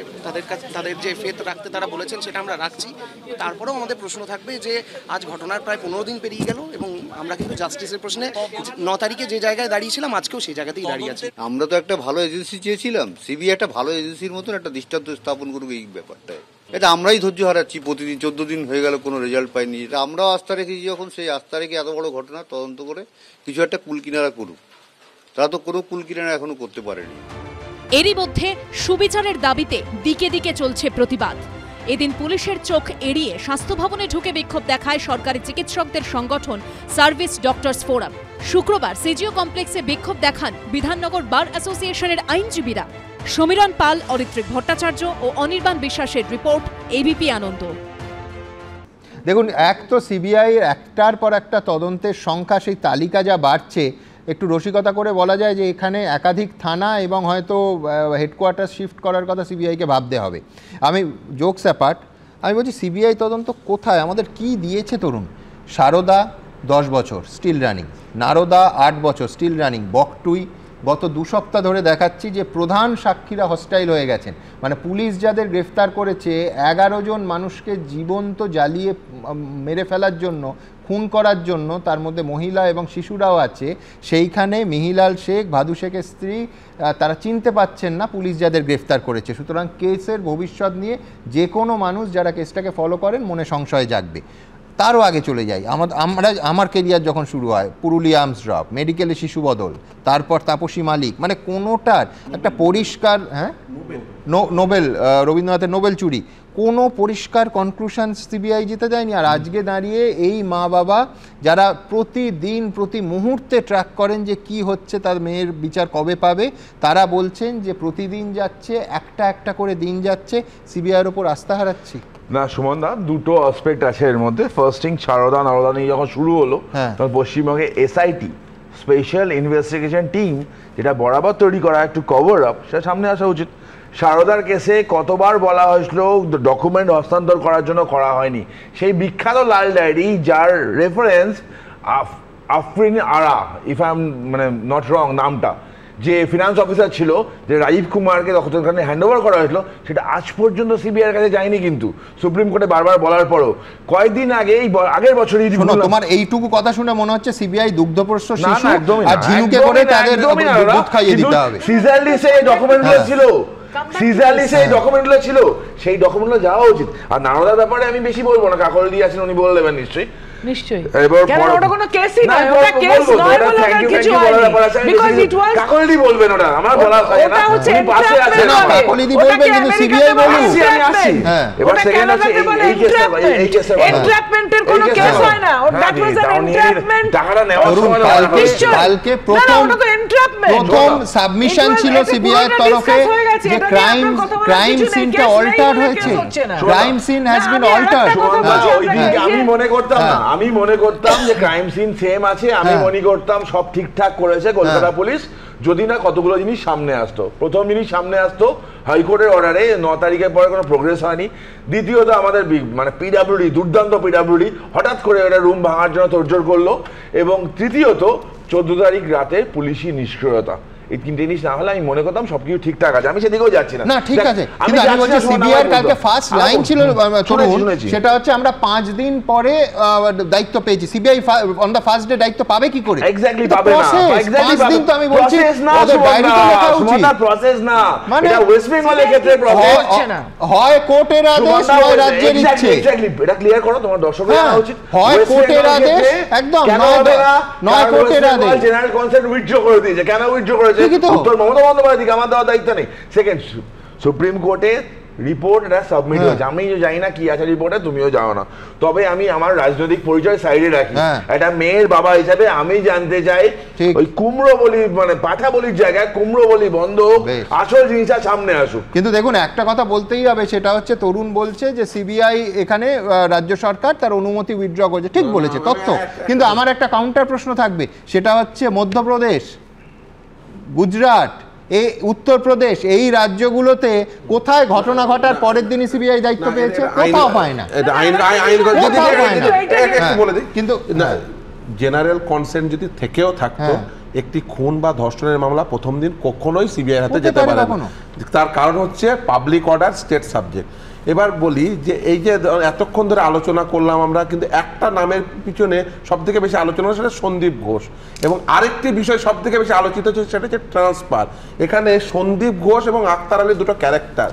তাদের যে ফেথ রাখতে তারা বলেছেন সেটা আমরা রাখছি। তারপরেও আমাদের প্রশ্ন থাকবে যে আজ ঘটনার প্রায় 15 দিন পেরিয়ে গেল এবং আমরা কিন্তু জাস্টিসের প্রশ্নে 9 তারিখে যে জায়গায় দাঁড়িয়েছিলাম আজকেও সেই জায়গাতেই দাঁড়িয়ে আছি। আমরা তো একটা ভালো এজেন্সি চেয়েছিলাম, সিবিআই একটা ভালো এজেন্সির মতন একটা দৃষ্টান্ত স্থাপন করুক এই ব্যাপারটায়। এটা আমরাই ধৈর্য হারাচ্ছি, প্রতিদিন 14 দিন হয়ে গেল কোনো রেজাল্ট পাইনি। এটা আমরাও আস্থা রেখেছি, যখন সেই আস্থা রেখে এত বড় ঘটনা তদন্ত করে কিছু একটা কুলকিনারা করুক। তারা তো কোনো কুলকিনারা এখনো করতে পারেনি। এরই মধ্যে সুবিচারের দাবিতে দিকে দিকে চলছে প্রতিবাদ। এদিন পুলিশের চোখ এড়িয়ে স্বাস্থ্য ভবনে ঢুকে বিক্ষোভ দেখায় সরকারি চিকিৎসকদের সংগঠন সার্ভিস ডক্টরস ফোরাম। শুক্রবার সিজিও কমপ্লেক্সে বিক্ষোভ দেখান বিধাননগর বার অ্যাসোসিয়েশনের আইনজীবীরা। সমীরণ পাল, অরিত্রিক ভট্টাচার্য ও অনির্বাণ বিশ্বাসের রিপোর্ট, এবিপি আনন্দ। দেখুন, এক তো সিবিআই একটার পর একটা তদন্তের সংখ্যা, সেই তালিকা যা বাড়ছে, একটু রসিকতা করে বলা যায় যে এখানে একাধিক থানা এবং হয়তো হেডকোয়ার্টার শিফট করার কথা সিবিআইকে ভাবতে হবে। আমি জোকস অ্যাপার্ট, আমি বলছি সিবিআই তদন্ত কোথায়? আমাদের কি দিয়েছে তরুণ? সারদা 10 বছর স্টিল রানিং, নারদা 8 বছর স্টিল রানিং, বকটুই গত 2 সপ্তাহ ধরে দেখাচ্ছি যে প্রধান সাক্ষীরা হস্টাইল হয়ে গেছেন। মানে পুলিশ যাদের গ্রেফতার করেছে, 11 জন মানুষকে জীবন্ত জ্বালিয়ে মেরে ফেলার জন্য, খুন করার জন্য, তার মধ্যে মহিলা এবং শিশুরাও আছে। সেইখানে মিহিলাল শেখ, ভাদু শেখের স্ত্রী, তারা চিনতে পাচ্ছেন না পুলিশ যাদের গ্রেফতার করেছে। সুতরাং কেসের ভবিষ্যৎ নিয়ে যে কোনো মানুষ যারা কেসটাকে ফলো করেন মনে সংশয় জাগবে। তারও আগে চলে যাই, আমার কেরিয়ার যখন শুরু হয়, পুরুলিয়া আর্মস ড্রপ, মেডিকেলে শিশু বদল, তারপর তাপসী মালিক, মানে কোনোটার একটা পরিষ্কার নোবেল রবীন্দ্রনাথের নোবেল চুরি, কোনো পরিষ্কার কনক্লুশন সিবিআই জিতে যায়নি। আর আজকে দাঁড়িয়ে এই মা বাবা যারা প্রতিদিন প্রতি মুহূর্তে ট্র্যাক করেন যে কি হচ্ছে, তার মেয়ের বিচার কবে পাবে, তারা বলছেন যে প্রতিদিন যাচ্ছে, একটা একটা করে দিন যাচ্ছে, সিবিআইয়ের ওপর আস্থা হারাচ্ছি। না সুমনদা, দুটো অ্যাসপেক্ট আছে এর মধ্যে। ফার্স্ট থিং, সারদা নারদা নিয়ে যখন শুরু হলো তখন পশ্চিমবঙ্গে এসআইটি, স্পেশাল ইনভেস্টিগেশন টিম, যেটা বরাবর তৈরি করা একটু কভার আপ, সেটা সামনে আসা উচিত। সারদার কেসে কতবার বলা হয়েছিল ডকুমেন্ট হস্তান্তর করার জন্য, করা হয়নি। সেই বিখ্যাত লাল ডায়েরি যার reference Afrin Ara, if I am মানে নট রং নামটা, যে ফিনান্স অফিসার ছিল, যে রাজীব কুমারকে তখন হ্যান্ড ওভার করা হয়েছিল, সেটা আজ পর্যন্ত সিবিআইয়ের কাছে যায়নি। কিন্তু সুপ্রিম কোর্টে বারবার বলার পরও কয়েকদিন আগে, আগের বছরই তোমার এইটুকু কথা শুনে মনে হচ্ছে সিবিআই দুগ্ধপ্রস্ত শিশু আর ঝিনুকে করে তাদের দুধ খাইয়ে দিতে হবে। সিজারলিসে এই ডকুমেন্টগুলো ছিল, সিজারলিসে এই ডকুমেন্টগুলো ছিল, সেই ডকুমেন্টগুলো যাওয়া উচিত। আর নারদার ব্যাপারে আমি বেশি বলবো না, কাকলি আছেন, উনি বলে দেবেন নিশ্চয়ই। প্রথম সাবমিশন ছিল সিবিআই এর তরফে যে ক্রাইম সিনটা অল্টার্ড হয়েছে, crime scene has been altered. আমি মনে করতাম যে ক্রাইম সিন সেম আছে, আমি মনে করতাম সব ঠিকঠাক করেছে কলকাতা পুলিশ, যদি না কতগুলো জিনিস সামনে আসতো। প্রথম জিনিস সামনে আসতো, হাইকোর্টের অর্ডারে 9 তারিখের পরে কোনো প্রোগ্রেস হয়নি। দ্বিতীয়ত আমাদের মানে পিডাব্লিউডি, দুর্দান্ত পিডাব্লিউডি হঠাৎ করে ওটা রুম ভাঙার জন্য তোড়জোড় করলো। এবং তৃতীয়ত 14 তারিখ রাতে পুলিশি নিষ্ক্রিয়তা। এই তিনটে জিনিস না হলে আমি মনে করতাম সবকিছু ঠিকঠাক আছে। আমি সেদিকেও যাচ্ছি না। না ঠিক আছে, কিন্তু আমি বলছি সিবিআইয়ের কালকে ফার্স্ট লাইন ছিল সেটা হচ্ছে আমরা 5 দিন পরে দায়িত্ব পেয়েছি। CBI on the first day দায়িত্ব পাবে কি করে? এক্স্যাক্টলি পাবে না। 5 দিন তো আমি বলছি ওদের ডায়েরিতে লেখা উচিত। না প্রসেস না, এটা ওয়েস্ট বেঙ্গলের ক্ষেত্রে প্রসেস হচ্ছে না। হয় কোর্টের আদেশ নয় রাজ্যের ইচ্ছে। এক্স্যাক্টলি, এটা ক্লিয়ার করো, তোমার দর্শকদের জানা উচিত। হয় কোর্টের আদেশ, একদম নয় কোর্টের আদেশ। জেনারেল কনসেন্ট উইথড্র করে দিয়েছে। কেন উইথড্র করেছে? উত্তর মমতা বন্দ্যোপাধ্যায়কে আমার দেওয়ার দায়িত্ব নেই। সেকেন্ড, সুপ্রিম কোর্টে রিপোর্ট এটা সাবমিট হয়েছে, আমি জানি না কি আছে রিপোর্টে, তুমিও জানো না। তবে আমি আমার রাজনৈতিক পরিচয় সাইডে রাখি, একটা মেয়ের বাবা হিসাবে আমি জানতে চাই ওই কুমড়ো বলি মানে পাঠা বলির জায়গায় কুমড়ো বলি বন্ধ, আসল জিনিসটা সামনে আসুক। কিন্তু দেখুন একটা কথা বলতেই হবে, সেটা হচ্ছে তরুণ বলছে যে সিবিআই এখানে রাজ্য সরকার তার অনুমতি উইথড্র করেছে, ঠিক বলেছে তথ্য। কিন্তু আমার একটা কাউন্টার প্রশ্ন থাকবে, সেটা হচ্ছে মধ্যপ্রদেশ, গুজরাট, এই উত্তরপ্রদেশ, এই রাজ্যগুলোতে কোথায় ঘটনা ঘটার পরের দিনই সিবিআই দায়িত্ব পেয়েছে? কোথাও পায় না। কিন্তু জেনারেল কনসেন্ট যদি থেকেও থাকতো, একটি খুন বা ধর্ষণের মামলা প্রথম দিন কখনোই সিবিআই হাতে যেতে পারে না। তার কারণ হচ্ছে পাবলিক অর্ডার স্টেট সাবজেক্ট। এবার বলি যে এই যে এতক্ষণ ধরে আলোচনা করলাম আমরা, কিন্তু একটা নামের পিছনে সব থেকে বেশি আলোচনা সেটা সন্দীপ ঘোষ, এবং আরেকটি বিষয় সব থেকে বেশি আলোচিত হচ্ছে সেটা হচ্ছে ট্রান্সফার। এখানে সন্দীপ ঘোষ এবং আক্তার আলী দুটো ক্যারেক্টার,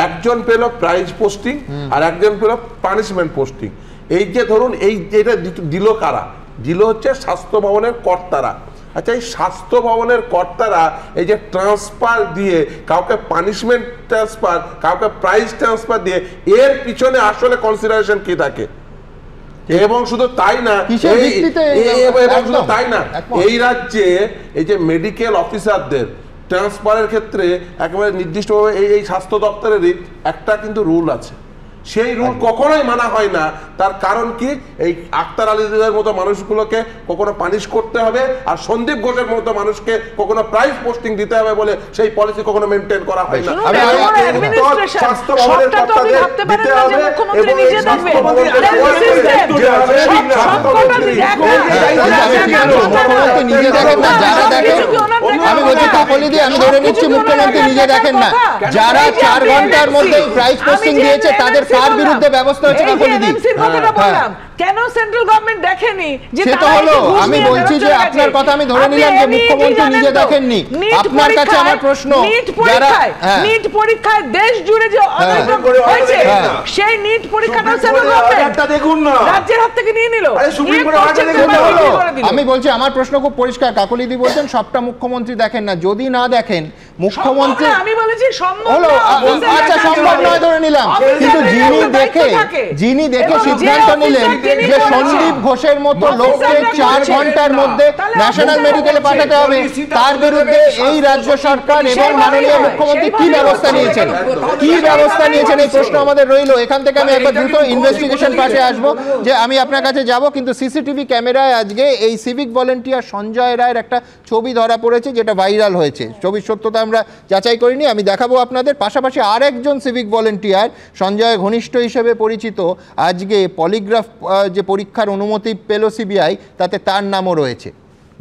একজন পেল প্রাইজ পোস্টিং আর একজন পেল পানিশমেন্ট পোস্টিং। এই যে ধরুন এই যেটা দিল কারা, দিল হচ্ছে স্বাস্থ্য ভবনের কর্তারা। আচ্ছা, এই স্বাস্থ্য ভবনের কর্তারা এই যে ট্রান্সফার দিয়ে, কাউকে পানিশমেন্ট ট্রান্সফার, কাউকে প্রাইজ ট্রান্সফার দিয়ে, এর পিছনে আসলে কনসিডারেশন কি থাকে? এবং শুধু তাই না, এই রাজ্যে এই যে মেডিকেল অফিসারদের ট্রান্সফারের ক্ষেত্রে একেবারে নির্দিষ্টভাবে এই স্বাস্থ্য দপ্তরেরই একটা কিন্তু রুল আছে, সেই রুল কখনোই মানা হয় না। তার কারণ কি, এই আক্তার আলীদের মতো মানুষগুলোকে কখনো পানিশ করতে হবে, আর সন্দীপ ঘোষের মতো মানুষকে কখনো প্রাইজ পোস্টিং দিতে হবে বলে সেই পলিসি কখনো মেনটেন করা হয় না। স্বাস্থ্য ভবনের কর্তাদের দিতে হবে এবং আমি বলছি কাকলি দিয়ে আমি ধরে নিচ্ছি মুখ্যমন্ত্রী নিজে দেখেন না, যারা 4 ঘন্টার মধ্যে প্রাইজ পোস্টিং দিয়েছে তাদের কার বিরুদ্ধে ব্যবস্থা হচ্ছে? কেন সেন্ট্রাল গভর্নমেন্ট দেখেনি যে সে তো হলো, আমি বলছি যে আপনার কথা আমি ধরে নিলাম যে মুখ্যমন্ত্রী নিজে দেখেননি। আপনার কাছে আমার প্রশ্ন, যারা নিট পরীক্ষায় দেশ জুড়ে যে অনিয়ম হয়েছে সেই নিট পরীক্ষাটা সেন্ট্রাল গভর্নমেন্ট দেখুন না রাজ্যের হাত থেকে নিয়ে নিল। আমি বলছি আমার প্রশ্ন খুব পরিষ্কার, কাকলিদি বলছেন সবটা মুখ্যমন্ত্রী দেখেন না, যদি না দেখেন মুখ্যমন্ত্রী, আমি বলেছি সম্ভব হলো, আচ্ছা সম্ভব নয় ধরে নিলাম, কিন্তু যিনি দেখে সিদ্ধান্ত নিলেন যে সন্দীপ ঘোষের মতো লোককে 4 ঘন্টার মধ্যে ন্যাশনাল মেডিকেলে পাঠাতে হবে, তার বিরুদ্ধে এই রাজ্য সরকার এবং মাননীয় মুখ্যমন্ত্রী কি ব্যবস্থা নিয়েছেন, এই প্রশ্ন আমাদের রইল। এখান থেকে আমি একবার দ্রুত ইনভেস্টিগেশন পাশে আসবো, যে আমি আপনার কাছে যাব, কিন্তু সিসিটিভি ক্যামেরায় আজকে এই সিভিক ভলেন্টিয়ার সঞ্জয় রায়ের একটা ছবি ধরা পড়েছে, যেটা ভাইরাল হয়েছে। ছবির সত্যতা আমরা যাচাই করিনি, আমি দেখাবো আপনাদের। পাশাপাশি আরেকজন সিভিক ভলেন্টিয়ার সঞ্জয় ঘনিষ্ঠ হিসেবে পরিচিত, আজকে পলিগ্রাফ যে পরীক্ষার অনুমতি পেল সিবিআই, তাতে তার নামও রয়েছে,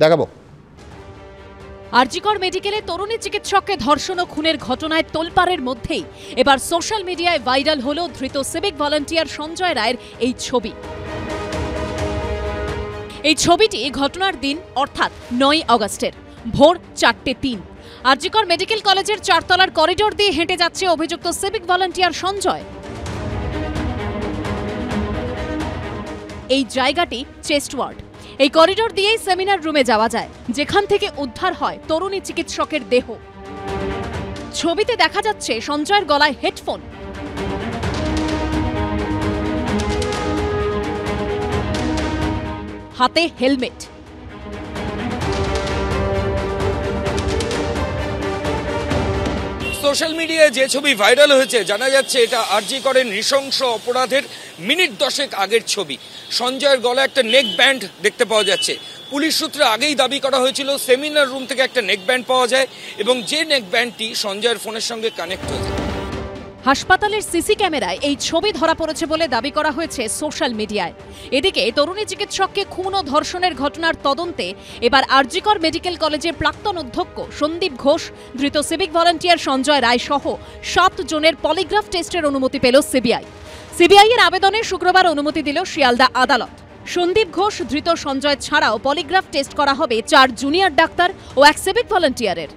দেখাবো। আরজিকর মেডিকেলে তরুণী চিকিৎসককে ধর্ষণ ও খুনের ঘটনায় তোলপাড়ের মধ্যেই এবার সোশ্যাল মিডিয়ায় ভাইরাল হলো ধৃত সিভিক ভলান্টিয়ার সঞ্জয় রায়ের এই ছবি। এই ছবিটি ঘটনার দিন অর্থাৎ 9 আগস্টের ভোর 4:03। আরজিকর মেডিকেল কলেজের 4 তলার করিডোর দিয়ে হেঁটে যাচ্ছে অভিযুক্ত সিভিক ভলান্টিয়ার সঞ্জয়। এই জায়গাটি চেস্ট ওয়ার্ড। এই করিডোর দিয়েই সেমিনার রুমে যাওয়া যায়, যেখান থেকে উদ্ধার হয় তরুণী চিকিৎসকের দেহ। ছবিতে দেখা যাচ্ছে সঞ্জয়ের গলায় হেডফোন, হাতে হেলমেট। সোশ্যাল মিডিয়ায় যে ছবি ভাইরাল হয়েছে, জানা যাচ্ছে এটা আরজিকরের নৃশংস অপরাধের মিনিট 10 আগের ছবি। সঞ্জয়ের গলায় একটা নেক ব্যান্ড দেখতে পাওয়া যাচ্ছে। পুলিশ সূত্রে আগেই দাবি করা হয়েছিল সেমিনার রুম থেকে একটা নেক ব্যান্ড পাওয়া যায় এবং যে নেক ব্যান্ডটি সঞ্জয়ের ফোনের সঙ্গে কানেক্ট হয়েছে। হাসপাতালের সিসি ক্যামেরায় এই ছবি ধরা পড়েছে বলে দাবি করা হয়েছে সোশ্যাল মিডিয়ায়। এদিকে তরুণী চিকিৎসককে খুন ও ধর্ষণের ঘটনার তদন্তে এবার আরজিকর মেডিকেল কলেজের প্রাক্তন অধ্যক্ষ সন্দীপ ঘোষ, ধৃত সিভিক ভলান্টিয়ার সঞ্জয় রায় সহ 7 জনের পলিগ্রাফ টেস্টের অনুমতি পেল সিবিআই। সিবিআই এর আবেদনে শুক্রবার অনুমতি দিল শিয়ালদা আদালত। সন্দীপ ঘোষ ধৃত সঞ্জয় ছাড়াও পলিগ্রাফ টেস্ট করা হবে 4 জুনিয়র ডাক্তার ও 1 সিভিক ভলান্টিয়ারের।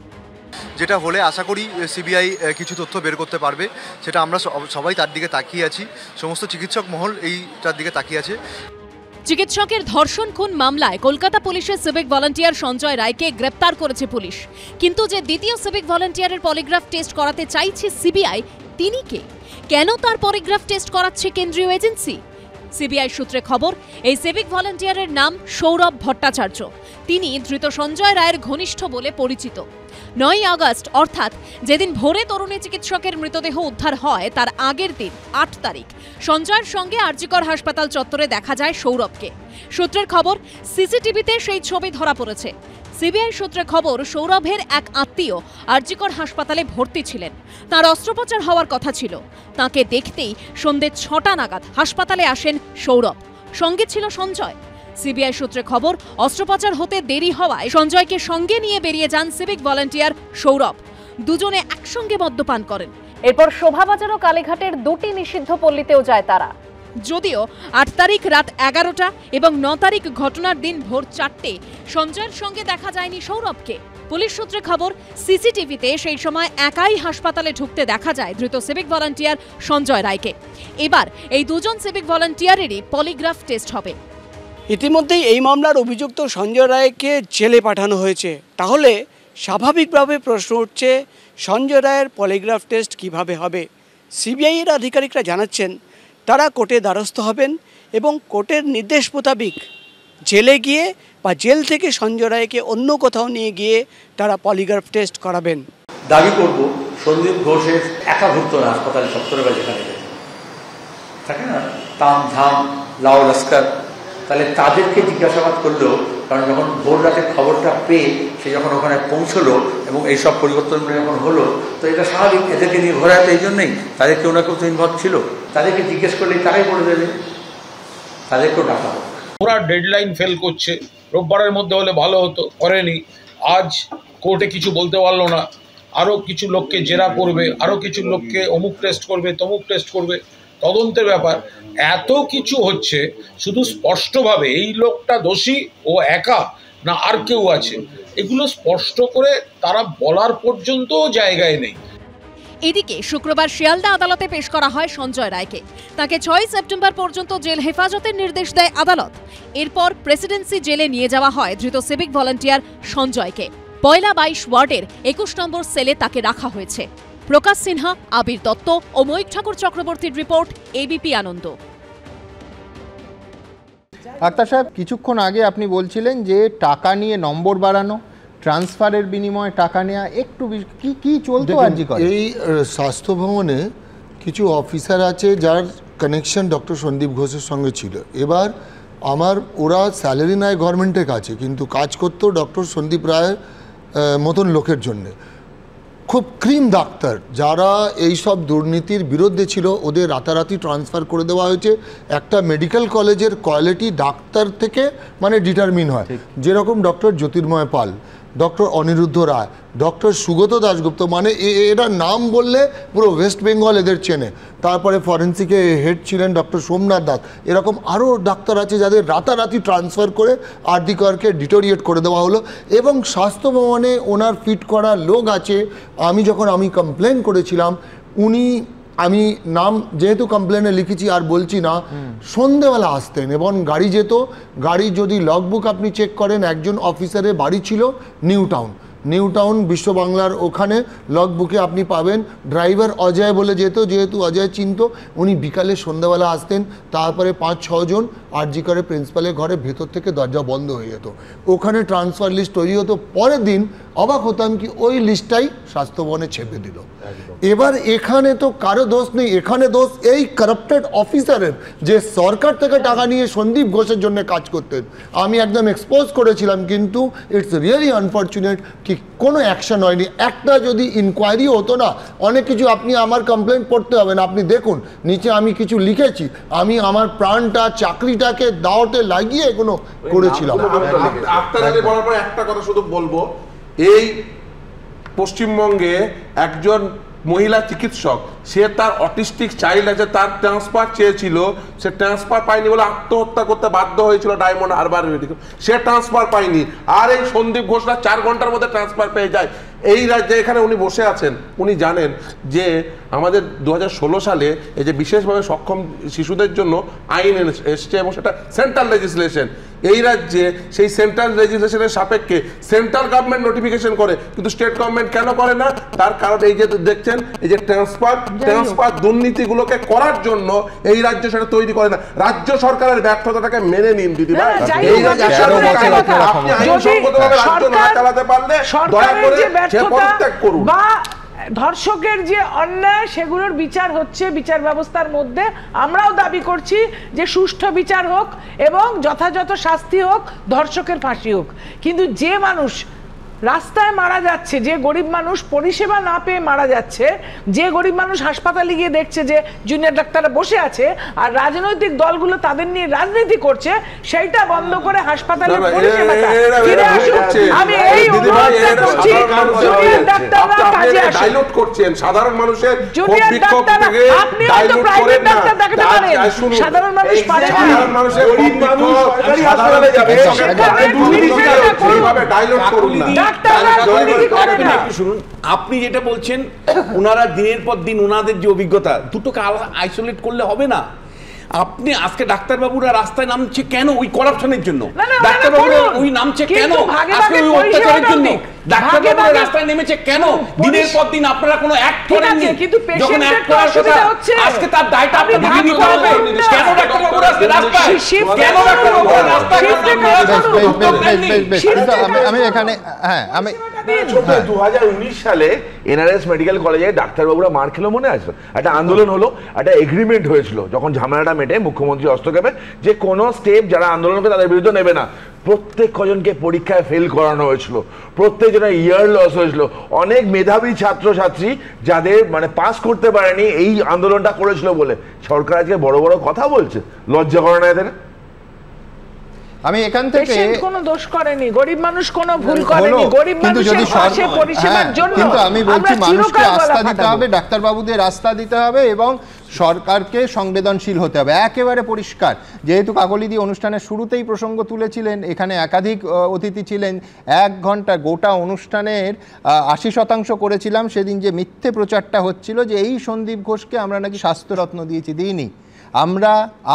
যেটা হলে আশা করি সিবিআই কিছু তথ্য বের করতে পারবে, সেটা আমরা সবাই তার দিকে তাকিয়ে আছি, সমস্ত চিকিৎসক মহল এইটার দিকে তাকিয়ে আছে। চিকিৎসকের ধর্ষণ খুন মামলায় কলকাতা পুলিশের সিভিক ভলান্টিয়ার সঞ্জয় রায়কে গ্রেপ্তার করেছে পুলিশ, কিন্তু যে দ্বিতীয় সিভিক ভলান্টিয়ারের পলিগ্রাফ টেস্ট করাতে চাইছে সিবিআই, তিনি কে? কেন তার পলিগ্রাফ টেস্ট করাচ্ছে কেন্দ্রীয় এজেন্সি? সিবিআই সূত্রে খবর, এই সিভিক ভলান্টিয়ারের নাম সৌরভ ভট্টাচার্য। তিনি ধৃত সঞ্জয় রায়ের ঘনিষ্ঠ বলে পরিচিত। 9 আগস্ট অর্থাৎ যেদিন ভোরে তরুণী চিকিৎসকের মৃতদেহ উদ্ধার হয়, তার আগের দিন 8 তারিখ সঞ্জয়ের সঙ্গে আরজিকর হাসপাতাল চত্বরে দেখা যায় সৌরভকে। সূত্রের খবর, সিসিটিভিতে সেই ছবি ধরা পড়েছে। সিবিআই সূত্রে খবর, সৌরভের এক আত্মীয় আরজিকর হাসপাতালে ভর্তি ছিলেন। তার অস্ত্রোপচার হওয়ার কথা ছিল। তাকে দেখতেই সন্ধ্যে 6টা নাগাদ হাসপাতালে আসেন সৌরভ, সঙ্গে ছিল সঞ্জয়। সিবিআই সূত্রে খবর, অস্ত্রোপচার হতে দেরি হওয়ায় সঞ্জয়কে সঙ্গে নিয়ে বেরিয়ে যান সিভিক ভলান্টিয়ার সৌরভ। দুজনে একসঙ্গে মদ্যপান করেন। এরপর শোভাবাজার ও কালীঘাটের 2টি নিষিদ্ধ পল্লীতেও যায় তারা। যদিও 8 তারিখ রাত 11টা এবং 9 তারিখ ঘটনার দিন ভোর 4টে সঞ্জয়ের সঙ্গে দেখা যায়নি সৌরভকে। পুলিশ সূত্রে খবর, সিসিটিভিতে সেই সময় একাই হাসপাতালে ঢুকতে দেখা যায় ধৃত সিভিক ভলান্টিয়ার সঞ্জয় রায়কে। এবার এই দুজন সিভিক ভলান্টিয়ারেরই পলিগ্রাফ টেস্ট হবে। ইতিমধ্যেই এই মামলার অভিযুক্ত সঞ্জয় রায়কে জেলে পাঠানো হয়েছে। তাহলে স্বাভাবিকভাবে প্রশ্ন উঠছে, সঞ্জয় রায়ের পলিগ্রাফ টেস্ট কিভাবে হবে? সিবিআই এর আধিকারিকরা জানাচ্ছেন তারা কোর্টে দ্বারস্থ হবেন এবং কোর্টের নির্দেশ মোতাবেক জেলে গিয়ে বা জেল থেকে সঞ্জয় রায়কে অন্য কোথাও নিয়ে গিয়ে তারা পলিগ্রাফ টেস্ট করাবেন। দাবি করব সন্দীপ ঘোষের একা ঘুরত না হাসপাতালে চত্বরে বা যেখানে থাকে না তাম ঝাম লাউ লস্কর, তাহলে তাদেরকে জিজ্ঞাসাবাদ করলেও, কারণ যখন ভোর রাতে খবরটা পেয়ে সে যখন ওখানে পৌঁছলো এবং এইসব পরিবর্তনগুলো যখন হলো, তো এটা স্বাভাবিক, এদেরকে নিয়ে ঘোরাতে এই জন্যই তাদের কেউ না কেউ তো ইনভলভ ছিল। তাদেরকে জিজ্ঞেস করলে তারাই বলে দেবে, তাদেরকেও ডাকা হোক। ওরা ডেডলাইন ফেল করছে, রোববারের মধ্যে হলে ভালো হতো, করেনি। আজ কোর্টে কিছু বলতে পারলো না, আরও কিছু লোককে জেরা করবে, আরও কিছু লোককে অমুক টেস্ট করবে, তমুক টেস্ট করবে। তদন্তের ব্যাপার, এত কিছু হচ্ছে, শুধু স্পষ্টভাবে এই লোকটা দোষী ও একা না আর কেউ আছে এগুলো স্পষ্ট করে তারা বলার পর্যন্তও জায়গায় নেই। এদিকে শুক্রবার শিয়ালদা আদালতে পেশ করা হয় সঞ্জয় রায়কে। তাকে 6 সেপ্টেম্বর পর্যন্ত জেল হেফাজতের নির্দেশ দেয় আদালত। এরপর প্রেসিডেন্সি জেলে নিয়ে যাওয়া হয় ধৃত সিভিক ভলান্টিয়ার সঞ্জয়কে। পয়লা 22 ওয়ার্ডের 21 নম্বর সেলে তাকে রাখা হয়েছে। প্রকাশ সিনহা, আবির দত্ত ও মৈক ঠাকুর চক্রবর্তীর রিপোর্ট, এবিপি আনন্দ। আক্তার সাহেব, কিছুক্ষণ আগে আপনি বলছিলেন যে টাকা নিয়ে নম্বর বাড়ানো, ট্রান্সফারের বিনিময়ে টাকা নেওয়া, একটু কি চলতো আরজি করে? এই স্বাস্থ্য ভবনে কিছু অফিসার আছে যার কানেকশন ডক্টর সন্দীপ ঘোষের সঙ্গে ছিল। এবার ওরা স্যালারি নেয় গভর্নমেন্টের কাছে, কিন্তু কাজ করতো ডক্টর সন্দীপ রায়ের মতন লোকের জন্যে। খুব ক্রিম ডাক্তার যারা এই সব দুর্নীতির বিরুদ্ধে ছিল, ওদের রাতারাতি ট্রান্সফার করে দেওয়া হয়েছে। একটা মেডিকেল কলেজের কোয়ালিটি ডাক্তার থেকে মানে ডিটারমিন হয়, যেরকম ডক্টর জ্যোতির্ময় পাল, ডক্টর অনিরুদ্ধ রায়, ডক্টর সুগত দাশগুপ্ত, মানে এরা নাম বললে পুরো ওয়েস্ট বেঙ্গল এদের চেনে। তারপরে ফরেন্সিকে হেড ছিলেন ডক্টর সোমনাথ দাস। এরকম আরও ডাক্তার আছে যাদের রাতারাতি ট্রান্সফার করে আরজি করকে ডিটোরিয়েট করে দেওয়া হলো। এবং স্বাস্থ্য ভবনে ওনার ফিট করা লোক আছে। আমি কমপ্লেন করেছিলাম, আমি নাম যেহেতু কমপ্লেনে লিখেছি আর বলছি না, সন্ধেবেলা আসতেন এবং গাড়ি যেত। গাড়ি যদি লগবুক আপনি চেক করেন, একজন অফিসারের বাড়ি ছিল নিউ টাউন বিশ্ব বাংলার ওখানে, লগবুকে আপনি পাবেন। ড্রাইভার অজয় বলে যেহেতু অজয় চিনত, উনি বিকালে সন্ধ্যাবেলা আসতেন। তারপরে 5-6 জন আরজি করে প্রিন্সিপালের ঘরে ভেতর থেকে দরজা বন্ধ হয়ে যেত। ওখানে ট্রান্সফার লিস্ট তৈরি হতো। পরের দিন অবাক হতাম কি ওই লিস্টটাই স্বাস্থ্য ভবনে ছেপে দিল। এবার এখানে তো কারো দোষ নেই, এখানে দোষ এই কারাপ্টেড অফিসারের, যে সরকার থেকে টাকা নিয়ে সন্দীপ ঘোষের জন্য কাজ করতেন। আমি একদম এক্সপোজ করেছিলাম, কিন্তু ইটস রিয়েলি আনফর্চুনেট কি কোনো অ্যাকশন হয়নি। একটা যদি ইনকোয়ারি হতো না, অনেক কিছু আপনি আমার কমপ্লেন পড়তে হবে না। আপনি দেখুন নিচে আমি কিছু লিখেছি, আমি আমার প্রাণটা চাকরিটাকে দাওয়াতে লাগিয়ে এগুলো করেছিলাম। একটা কথা শুধু বলবো, এই পশ্চিমবঙ্গে একজন মহিলা চিকিৎসক, সে তার অটিস্টিক চাইল্ড আছে, তার ট্রান্সফার চেয়েছিল, সে ট্রান্সফার পায়নি বলে আত্মহত্যা করতে বাধ্য হয়েছিল ডায়মন্ড হারবার মেডিকেল, সে ট্রান্সফার পায়নি। আর এই সন্দীপ ঘোষরা 4 ঘন্টার মধ্যে ট্রান্সফার পেয়ে যায়। এই রাজ্যে এখানে উনি বসে আছেন, উনি জানেন যে আমাদের 2016 সালে এই যে বিশেষভাবে সক্ষম শিশুদের জন্য আইন এসছে এবং সেটা সেন্ট্রাল লেজিসলেশন। এই রাজ্যে সেই সেন্ট্রাল লেজিসলেশনের সাপেক্ষে সেন্ট্রাল গভর্নমেন্ট নোটিফিকেশন করে, কিন্তু স্টেট গভর্নমেন্ট কেন করে না? তার কারণ এই যে দেখছেন, এই যে ট্রান্সফার দুর্নীতিগুলোকে করার জন্য এই রাজ্য সেটা তৈরি করে না। রাজ্য সরকারের ব্যর্থতাটাকে মেনে নিন দিদি ভাই। এই রাজ্য আপনি আইনসঙ্গতভাবে রাজ্য না চালাতে পারলে দয়া করে সে পদত্যাগ করুন। বা ধর্ষকের যে অন্যায় সেগুলোর বিচার হচ্ছে বিচার ব্যবস্থার মধ্যে। আমরাও দাবি করছি যে সুষ্ঠু বিচার হোক এবং যথাযথ শাস্তি হোক, ধর্ষকের ফাঁসি হোক। কিন্তু যে মানুষ রাস্তায় মারা যাচ্ছে, যে গরিব মানুষ পরিষেবা না পেয়ে মারা যাচ্ছে, যে গরিব মানুষ হাসপাতালে গিয়ে দেখছে যে জুনিয়র ডাক্তাররা বসে আছে আর রাজনৈতিক দলগুলো তাদের নিয়ে রাজনীতি করছে, সেইটা বন্ধ করে হাসপাতালে পরিষেবাটা ফিরে আসুক। আমি এই অনুরোধটা করছি, জুনিয়র ডাক্তাররা কাজে আসুন। ডাইলুট করছেন সাধারণ মানুষের জুনিয়র ডাক্তাররা, আপনি হয়তো প্রাইভেট ডাক্তার দেখাতে পারেন, সাধারণ মানুষ পারে না। সাধারণ মানুষের গরিব মানুষ সরকারি হাসপাতালে যাবে, এইভাবে ডাইলুট করুন না। আপনি যেটা বলছেন, ওনারা দিনের পর দিন ওনাদের যে অভিজ্ঞতা, দুটোকে আইসোলেট করলে হবে না। আপনি আজকে ডাক্তারবাবুরা রাস্তায় নামছে কেন? ওই করাপশনের জন্য। ডাক্তারবাবুরা ওই নামছে কেন? আজকে ওই অত্যাচারের জন্য ডাক্তারবাবুরা রাস্তায় নেমেছে কেন? দিনের পর দিন আপনারা কোনো অ্যাক্ট করেননি। যখন অ্যাক্ট করার কথা, আজকে তার দায়টা আপনাদেরকে নিতে হবে। কেন ডাক্তারবাবুরা আজকে রাস্তায়? কেন ডাক্তারবাবুরা রাস্তায়? আমি এখানে আমি 2019 সালে এনআরএস মেডিকেল কলেজে ডাক্তারবাবুরা মার খেলো, মনে আছে? একটা আন্দোলন হলো, একটা এগ্রিমেন্ট হয়েছিল যখন ঝামেলাটা মেটে মুখ্যমন্ত্রী হস্তক্ষেপে, যে কোনো স্টেপ যারা আন্দোলন করে তাদের বিরুদ্ধে নেবে না। প্রত্যেক কজনকে পরীক্ষায় ফেল করানো হয়েছিল, প্রত্যেকজনের ইয়ার লস হয়েছিল। অনেক মেধাবী ছাত্রছাত্রী যাদের মানে পাস করতে পারেনি এই আন্দোলনটা করেছিল বলে। সরকার আজকে বড় বড় কথা বলছে, লজ্জা করে না এদের? আমি এখান থেকে কোনো দোষ করেনি, গরিব মানুষ কোনো ভুল করেনি, গরিব মানুষের পাশে পরিষেবার জন্য। কিন্তু আমি বলছি মানুষকে আস্থা দিতে হবে, ডাক্তারবাবুদের আস্থা দিতে হবে এবং সরকারকে সংবেদনশীল হতে হবে, একেবারে পরিষ্কার। যেহেতু কাকলিদি অনুষ্ঠানের শুরুতেই প্রসঙ্গ তুলেছিলেন, এখানে একাধিক অতিথি ছিলেন, 1 ঘন্টা গোটা অনুষ্ঠানের 80% করেছিলাম। সেদিন যে মিথ্যে প্রচারটা হচ্ছিল যে এই সন্দীপ ঘোষকে আমরা নাকি স্বাস্থ্যরত্ন দিয়েছি, দিইনি। আমরা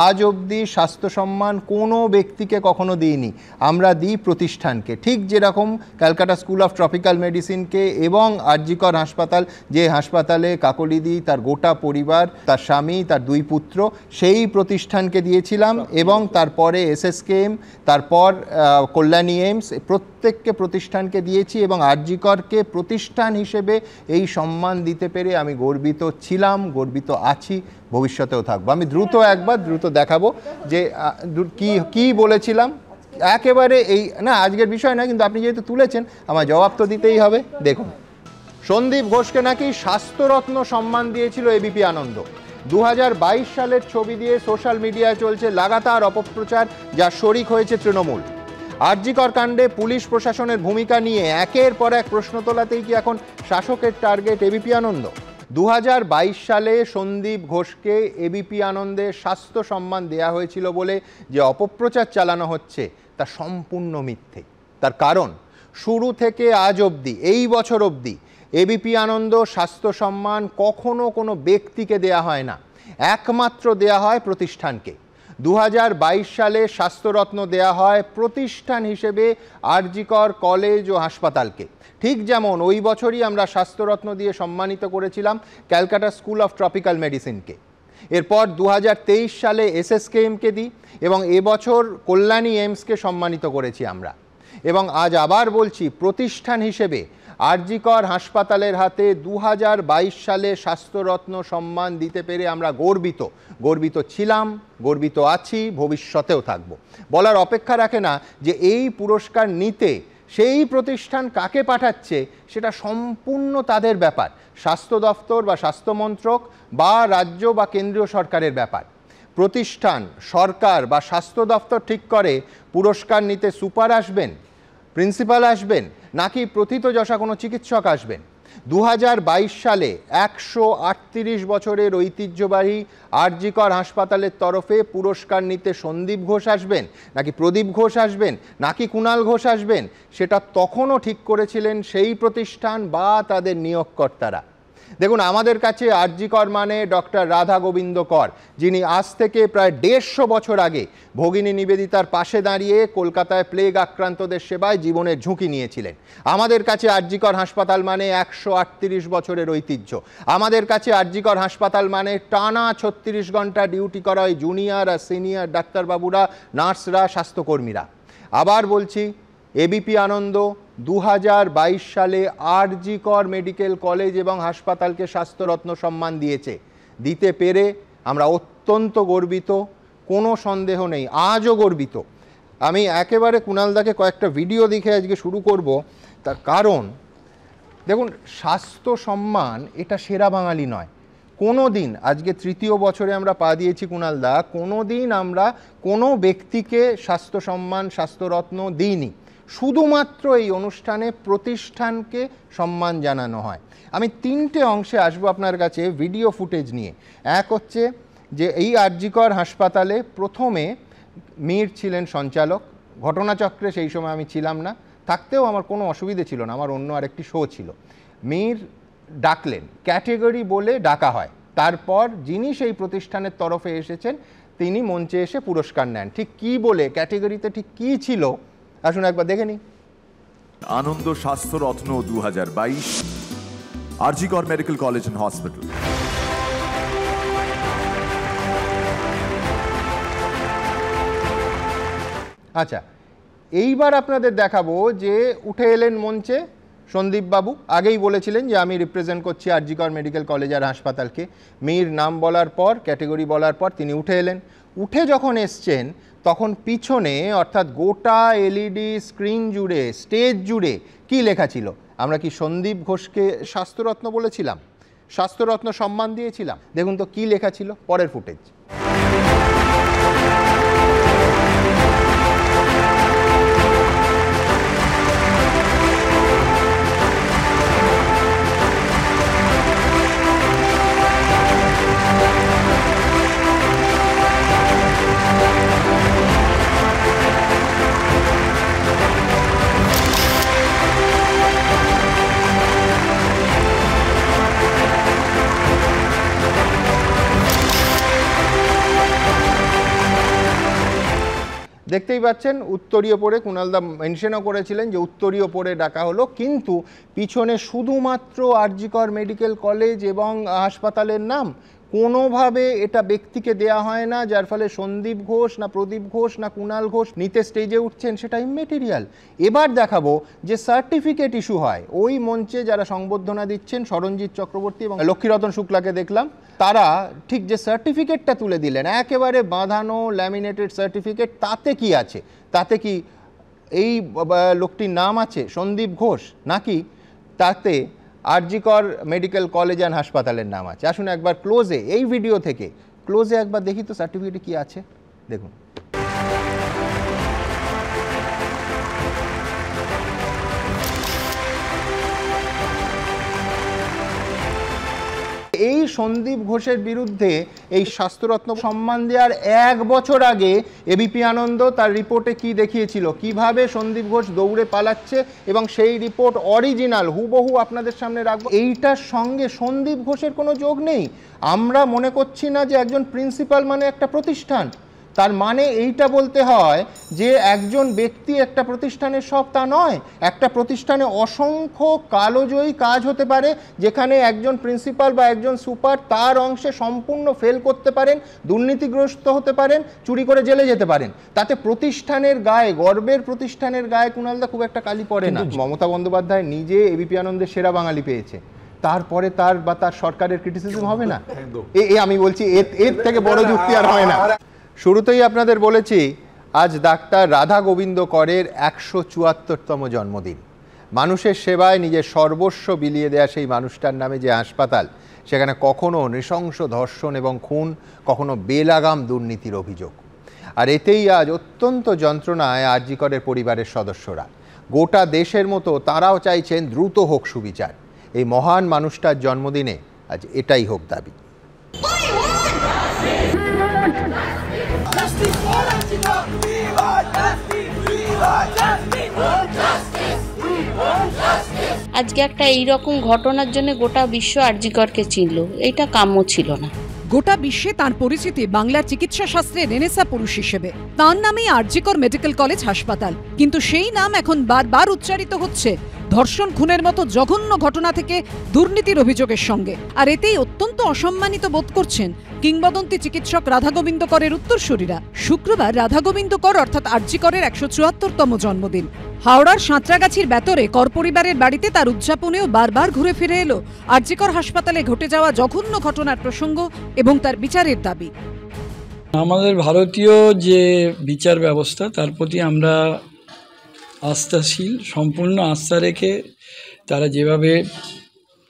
আজ অবধি স্বাস্থ্য সম্মান কোনো ব্যক্তিকে কখনো দিইনি, আমরা দিই প্রতিষ্ঠানকে। ঠিক যেরকম ক্যালকাটা স্কুল অফ ট্রপিক্যাল মেডিসিনকে এবং আরজিকর হাসপাতাল, যে হাসপাতালে কাকলিদি, তার গোটা পরিবার, তার স্বামী, তার 2 পুত্র, সেই প্রতিষ্ঠানকে দিয়েছিলাম। এবং তারপরে এসএসকেএম, তারপর কল্যাণী এইমস, প্রত্যেককে প্রতিষ্ঠানকে দিয়েছি। এবং আরজিকরকে প্রতিষ্ঠান হিসেবে এই সম্মান দিতে পেরে আমি গর্বিত ছিলাম, গর্বিত আছি, ভবিষ্যতেও থাকবো। আমি দ্রুত দেখাবো যে কি বলেছিলাম। একেবারে এই না আজকের বিষয় না, কিন্তু আপনি যেহেতু তুলেছেন আমার জবাব তো দিতেই হবে। দেখুন, সন্দীপ ঘোষকে নাকি স্বাস্থ্যরত্ন সম্মান দিয়েছিল এবিপি আনন্দ। 2022 সালের ছবি দিয়ে সোশ্যাল মিডিয়ায় চলছে লাগাতার অপপ্রচার, যা শরিক হয়েছে তৃণমূল। আরজিকর কাণ্ডে পুলিশ প্রশাসনের ভূমিকা নিয়ে একের পর এক প্রশ্ন তোলাতেই কি এখন শাসকের টার্গেট এবিপি আনন্দ? 2022 সালে সন্দীপ ঘোষকে এবিপি আনন্দে স্বাস্থ্য সম্মান দেয়া হয়েছিল বলে যে অপপ্রচার চালানো হচ্ছে তা সম্পূর্ণ মিথ্যে। তার কারণ, শুরু থেকে আজ অবধি, এই বছর অবধি এবিপি আনন্দ স্বাস্থ্য সম্মান কখনো কোনো ব্যক্তিকে দেয়া হয় না, একমাত্র দেয়া হয় প্রতিষ্ঠানকে। 2022 সালে স্বাস্থ্যরত্ন দেয়া হয় প্রতিষ্ঠান হিসেবে আরজিকর কলেজ ও হাসপাতালকে। ঠিক যেমন ওই বছরই আমরা স্বাস্থ্যরত্ন দিয়ে সম্মানিত করেছিলাম ক্যালকাটা স্কুল অফ ট্রপিক্যাল মেডিসিনকে। এরপর 2023 সালে এসএসকেএমকে দিই এবং এবছর কল্যাণী এইমসকে সম্মানিত করেছি আমরা। এবং আজ আবার বলছি, প্রতিষ্ঠান হিসেবে আরজিকর হাসপাতালের হাতে 2022 সালে স্বাস্থ্যরত্ন সম্মান দিতে পেরে আমরা গর্বিত ছিলাম, গর্বিত আছি, ভবিষ্যতেও থাকব। বলার অপেক্ষা রাখে না যে এই পুরস্কার নিতে সেই প্রতিষ্ঠান কাকে পাঠাচ্ছে সেটা সম্পূর্ণ তাদের ব্যাপার, স্বাস্থ্য দফতর বা স্বাস্থ্যমন্ত্রক বা রাজ্য বা কেন্দ্রীয় সরকারের ব্যাপার। প্রতিষ্ঠান, সরকার বা স্বাস্থ্য দফতর ঠিক করে পুরস্কার নিতে সুপার আসবেন, প্রিন্সিপাল আসবেন, নাকি প্রথিতযশা কোনো চিকিৎসক আসবেন। 2022 সালে 138 বছরের ঐতিহ্যবাহী আরজিকর হাসপাতালের তরফে পুরস্কার নিতে সন্দীপ ঘোষ আসবেন, নাকি প্রদীপ ঘোষ আসবেন, নাকি কুণাল ঘোষ আসবেন, সেটা তখনও ঠিক করেছিলেন সেই প্রতিষ্ঠান বা তাদের নিয়োগকর্তারা। দেখুন, আমাদের কাছে আরজিকর মানে ডক্টর রাধা গোবিন্দ কর, যিনি আজ থেকে প্রায় 150 বছর আগে ভগিনী নিবেদিতার পাশে দাঁড়িয়ে কলকাতায় প্লেগ আক্রান্তদের সেবায় জীবনের ঝুঁকি নিয়েছিলেন। আমাদের কাছে আরজিকর হাসপাতাল মানে 138 বছরের ঐতিহ্য। আমাদের কাছে আরজিকর হাসপাতাল মানে টানা 36 ঘন্টা ডিউটি করা ওই জুনিয়র আর সিনিয়র ডাক্তারবাবুরা, নার্সরা, স্বাস্থ্যকর্মীরা। আবার বলছি, এবিপি আনন্দ 2022 সালে আরজিকর মেডিকেল কলেজ এবং হাসপাতালকে স্বাস্থ্যরত্ন সম্মান দিতে পেরে আমরা অত্যন্ত গর্বিত, কোনো সন্দেহ নেই, আজও গর্বিত। আমি একেবারে কুণালদাকে কয়েকটা ভিডিও দেখে আজকে শুরু করব। তার কারণ দেখুন, স্বাস্থ্য সম্মান এটা সেরা বাঙালি নয়। কোনো দিন, আজকে 3য় বছরে আমরা পা দিয়েছি কুণালদা, কোনো দিন আমরা কোনো ব্যক্তিকে স্বাস্থ্য সম্মান, স্বাস্থ্যরত্ন দিইনি। শুধুমাত্র এই অনুষ্ঠানে প্রতিষ্ঠানকে সম্মান জানানো হয়। আমি 3টে অংশে আসবো আপনার কাছে ভিডিও ফুটেজ নিয়ে। এক হচ্ছে যে এই আরজিকর হাসপাতালে প্রথমে মীর ছিলেন সঞ্চালক, ঘটনাচক্রে সেই সময় আমি ছিলাম না, থাকতেও আমার কোনো অসুবিধে ছিল না, আমার অন্য আরেকটি শো ছিল। মীর ডাকলেন, ক্যাটেগরি বলে ডাকা হয়, তারপর যিনি সেই প্রতিষ্ঠানের তরফে এসেছেন তিনি মঞ্চে এসে পুরস্কার নেন। ঠিক কী বলে, ক্যাটেগরিতে ঠিক কী ছিল, আসুন একবার দেখে নিই। Ananda Swasthya Ratna 2022 RG Kar medical college and hospital. আচ্ছা, এইবার আপনাদের দেখাবো যে উঠে এলেন মঞ্চে সন্দীপ বাবু। আগেই বলেছিলেন যে আমি রিপ্রেজেন্ট করছি আরজিকর মেডিকেল কলেজ আর হাসপাতালকে। মীর নাম বলার পর, ক্যাটেগরি বলার পর তিনি উঠে এলেন। উঠে যখন এসছেন তখন পিছনে, অর্থাৎ গোটা এলইডি স্ক্রিন জুড়ে, স্টেজ জুড়ে কি লেখা ছিল? আমরা কি সন্দীপ ঘোষকে স্বাস্থ্যরত্ন বলেছিলাম, স্বাস্থ্যরত্ন সম্মান দিয়েছিলাম? দেখুন তো কি লেখা ছিল, পরের ফুটেজ। দেখতেই পাচ্ছেন উত্তরীয় পরে কুণালদা মেনশনও করেছিলেন যে উত্তরীয় পরে ডাকা হলো, কিন্তু পিছনে শুধুমাত্র আরজিকর মেডিকেল কলেজ এবং হাসপাতালের নাম, কোনোভাবে এটা ব্যক্তিকে দেয়া হয় না, যার ফলে সন্দীপ ঘোষ না প্রদীপ ঘোষ না কুণাল ঘোষ নিতে স্টেজে উঠছেন সেটা ইমেটেরিয়াল। এবার দেখাবো যে সার্টিফিকেট ইস্যু হয় ওই মঞ্চে যারা সংবর্ধনা দিচ্ছেন, সরঞ্জিৎ চক্রবর্তী এবং লক্ষ্মীরতন শুক্লাকে দেখলাম, তারা ঠিক যে সার্টিফিকেটটা তুলে দিলেন একেবারে বাঁধানো ল্যামিনেটেড সার্টিফিকেট, তাতে কি আছে? তাতে কি এই লোকটির নাম আছে সন্দীপ ঘোষ, নাকি তাতে আরজিকর মেডিকেল কলেজ অ্যান্ড হাসপাতালের নাম আছে? আসুন একবার ক্লোজে, এই ভিডিও থেকে ক্লোজে একবার দেখি তো সার্টিফিকেটে কি আছে, দেখুন। এই সন্দীপ ঘোষের বিরুদ্ধে এই স্বাস্থ্যরত্ন সম্মান দেওয়ার 1 বছর আগে এবিপি আনন্দ তার রিপোর্টে কি দেখিয়েছিল, কিভাবে সন্দীপ ঘোষ দৌড়ে পালাচ্ছে, এবং সেই রিপোর্ট অরিজিনাল হুবহু আপনাদের সামনে রাখবো। এইটার সঙ্গে সন্দীপ ঘোষের কোনো যোগ নেই। আমরা মনে করছি না যে একজন প্রিন্সিপাল মানে একটা প্রতিষ্ঠান, তার মানে এইটা বলতে হয় যে একজন ব্যক্তি একটা প্রতিষ্ঠানের সব, তা নয়। একটা প্রতিষ্ঠানে অসংখ্য কালোজয়ী কাজ হতে পারে, যেখানে একজন প্রিন্সিপাল বা একজন সুপার তার অংশে সম্পূর্ণ ফেল করতে পারেন, দুর্নীতিগ্রস্ত হতে পারেন, চুরি করে জেলে যেতে পারেন। তাতে প্রতিষ্ঠানের গায়ে, গর্বের প্রতিষ্ঠানের গায়ে কুণালদা খুব একটা কালি পড়ে না। মমতা বন্দ্যোপাধ্যায় নিজে এবিপি আনন্দের সেরা বাঙালি পেয়েছে, তারপরে তার বা তার সরকারের ক্রিটিসিজম হবে না? আমি বলছি এর থেকে বড় যুক্তি আর হয় না। শুরুতেই আপনাদের বলেছি আজ ডাক্তার রাধা গোবিন্দ করের 174তম জন্মদিন। মানুষের সেবায় নিজের সর্বস্ব বিলিয়ে দেয়া সেই মানুষটার নামে যে হাসপাতাল, সেখানে কখনো নৃশংস ধর্ষণ এবং খুন, কখনো বেলাগাম দুর্নীতির অভিযোগ। আর এতেই আজ অত্যন্ত যন্ত্রণায় আরজিকরের পরিবারের সদস্যরা। গোটা দেশের মতো তারাও চাইছেন দ্রুত হোক সুবিচার। এই মহান মানুষটার জন্মদিনে আজ এটাই হোক দাবি। আজকে একটা এইরকম ঘটনার জন্য গোটা বিশ্ব আরজিকরকে চিনল, এটা কাম্য ছিল না। গোটা বিশ্বে তার পরিচিতি বাংলার চিকিৎসা শাস্ত্রে রেনেসা পুরুষ হিসেবে। তার নামেই আরজিকর মেডিকেল কলেজ হাসপাতাল, কিন্তু সেই নাম এখন বারবার উচ্চারিত হচ্ছে ধর্ষণ খুনের মতো জঘন্য ঘটনা থেকে দুর্নীতির অভিযোগের সঙ্গে। আর এতেই অত্যন্ত অসম্মানিত বোধ করছেন কিংবদন্তি চিকিৎসক রাধা গোবিন্দ করের উত্তরসূরিরা। শুক্রবার রাধা গোবিন্দ কর অর্থাৎ আরজিকরের 174তম জন্মদিন। হাওড়ার সাঁতরাগাছির বেতরে কর পরিবারের বাড়িতে তার উদযাপনেও বারবার ঘুরে ফিরে এলো আরজিকর হাসপাতালে ঘটে যাওয়া জঘন্য ঘটনার প্রসঙ্গ এবং তার বিচারের দাবি। আমাদের ভারতীয় যে বিচার ব্যবস্থা, তার প্রতি আমরা আস্থাশীল, সম্পূর্ণ আস্থা রেখে তারা যেভাবে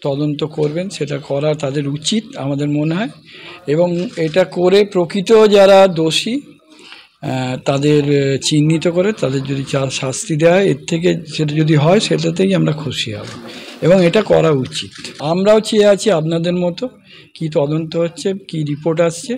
তদন্ত করবেন সেটা করা তাদের উচিত আমাদের মনে হয়, এবং এটা করে প্রকৃত যারা দোষী তাদের চিহ্নিত করে তাদের যদি শাস্তি দেয়, এর থেকে সেটা যদি হয় সেটাতেই আমরা খুশি হব, এবং এটা করা উচিত। আমরাও চেয়ে আছি আপনাদের মতো কি তদন্ত হচ্ছে, কি রিপোর্ট আসছে,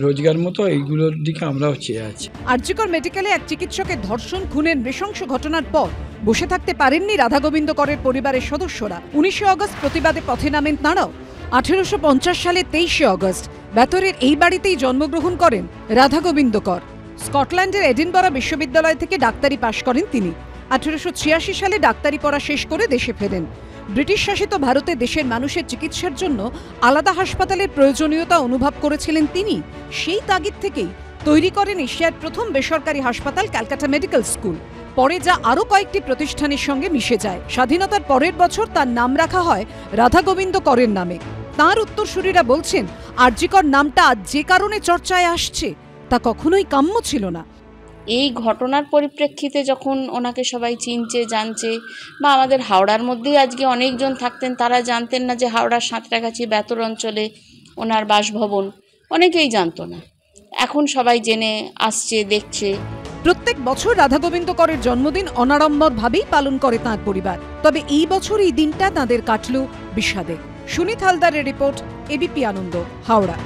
রোজগার মতো এইগুলোর দিকে আমরাও চেয়ে আছি। আরজিকর মেডিকেলে এক চিকিৎসকের ধর্ষণ খুনের নৃশংস ঘটনার পর বসে থাকতে পারেননি রাধা গোবিন্দ করের পরিবারের সদস্যরা। 19শে অগস্ট প্রতিবাদে পথে নামেন তাঁরাও। 1850 সালে 23শে অগস্ট বেতরের এই বাড়িতেই জন্মগ্রহণ করেন রাধা গোবিন্দ কর। স্কটল্যান্ডের এডিনবরা বিশ্ববিদ্যালয় থেকে ডাক্তারি পাশ করেন তিনি। 1886 সালে ডাক্তারি পড়া শেষ করে দেশে ফেরেন। ব্রিটিশ শাসিত ভারতে দেশের মানুষের চিকিৎসার জন্য আলাদা হাসপাতালের প্রয়োজনীয়তা অনুভব করেছিলেন তিনি। সেই তাগিদ থেকেই তৈরি করেন এশিয়ার প্রথম বেসরকারি হাসপাতাল ক্যালকাটা মেডিকেল স্কুল। পরে যা আরও কয়েকটি প্রতিষ্ঠানের সঙ্গে মিশে যায়। স্বাধীনতার পরের বছর তার নাম রাখা হয় রাধা গোবিন্দ করের নামে। তাঁর উত্তরসূরিরা বলছেন আরজিকর নামটা যে কারণে চর্চায় আসছে তা কখনোই কাম্য ছিল না। এই ঘটনার পরিপ্রেক্ষিতে যখন ওনাকে সবাই চিনছে, জানছে, বা আমাদের হাওড়ার মধ্যেই আজকে অনেকজন থাকতেন, তারা জানতেন না যে হাওড়ার সাঁতরাগাছি বেতর অঞ্চলে ওনার বাসভবন, অনেকেই জানতো না। এখন সবাই জেনে আসছে, দেখছে। প্রত্যেক বছর রাধা গোবিন্দ করের জন্মদিন অনাড়ম্বরভাবেই পালন করে তাঁর পরিবার। তবে এই বছর এই দিনটা তাঁদের কাটল বিষাদে। সুনীত হালদারের রিপোর্ট, এবিপি আনন্দ, হাওড়া।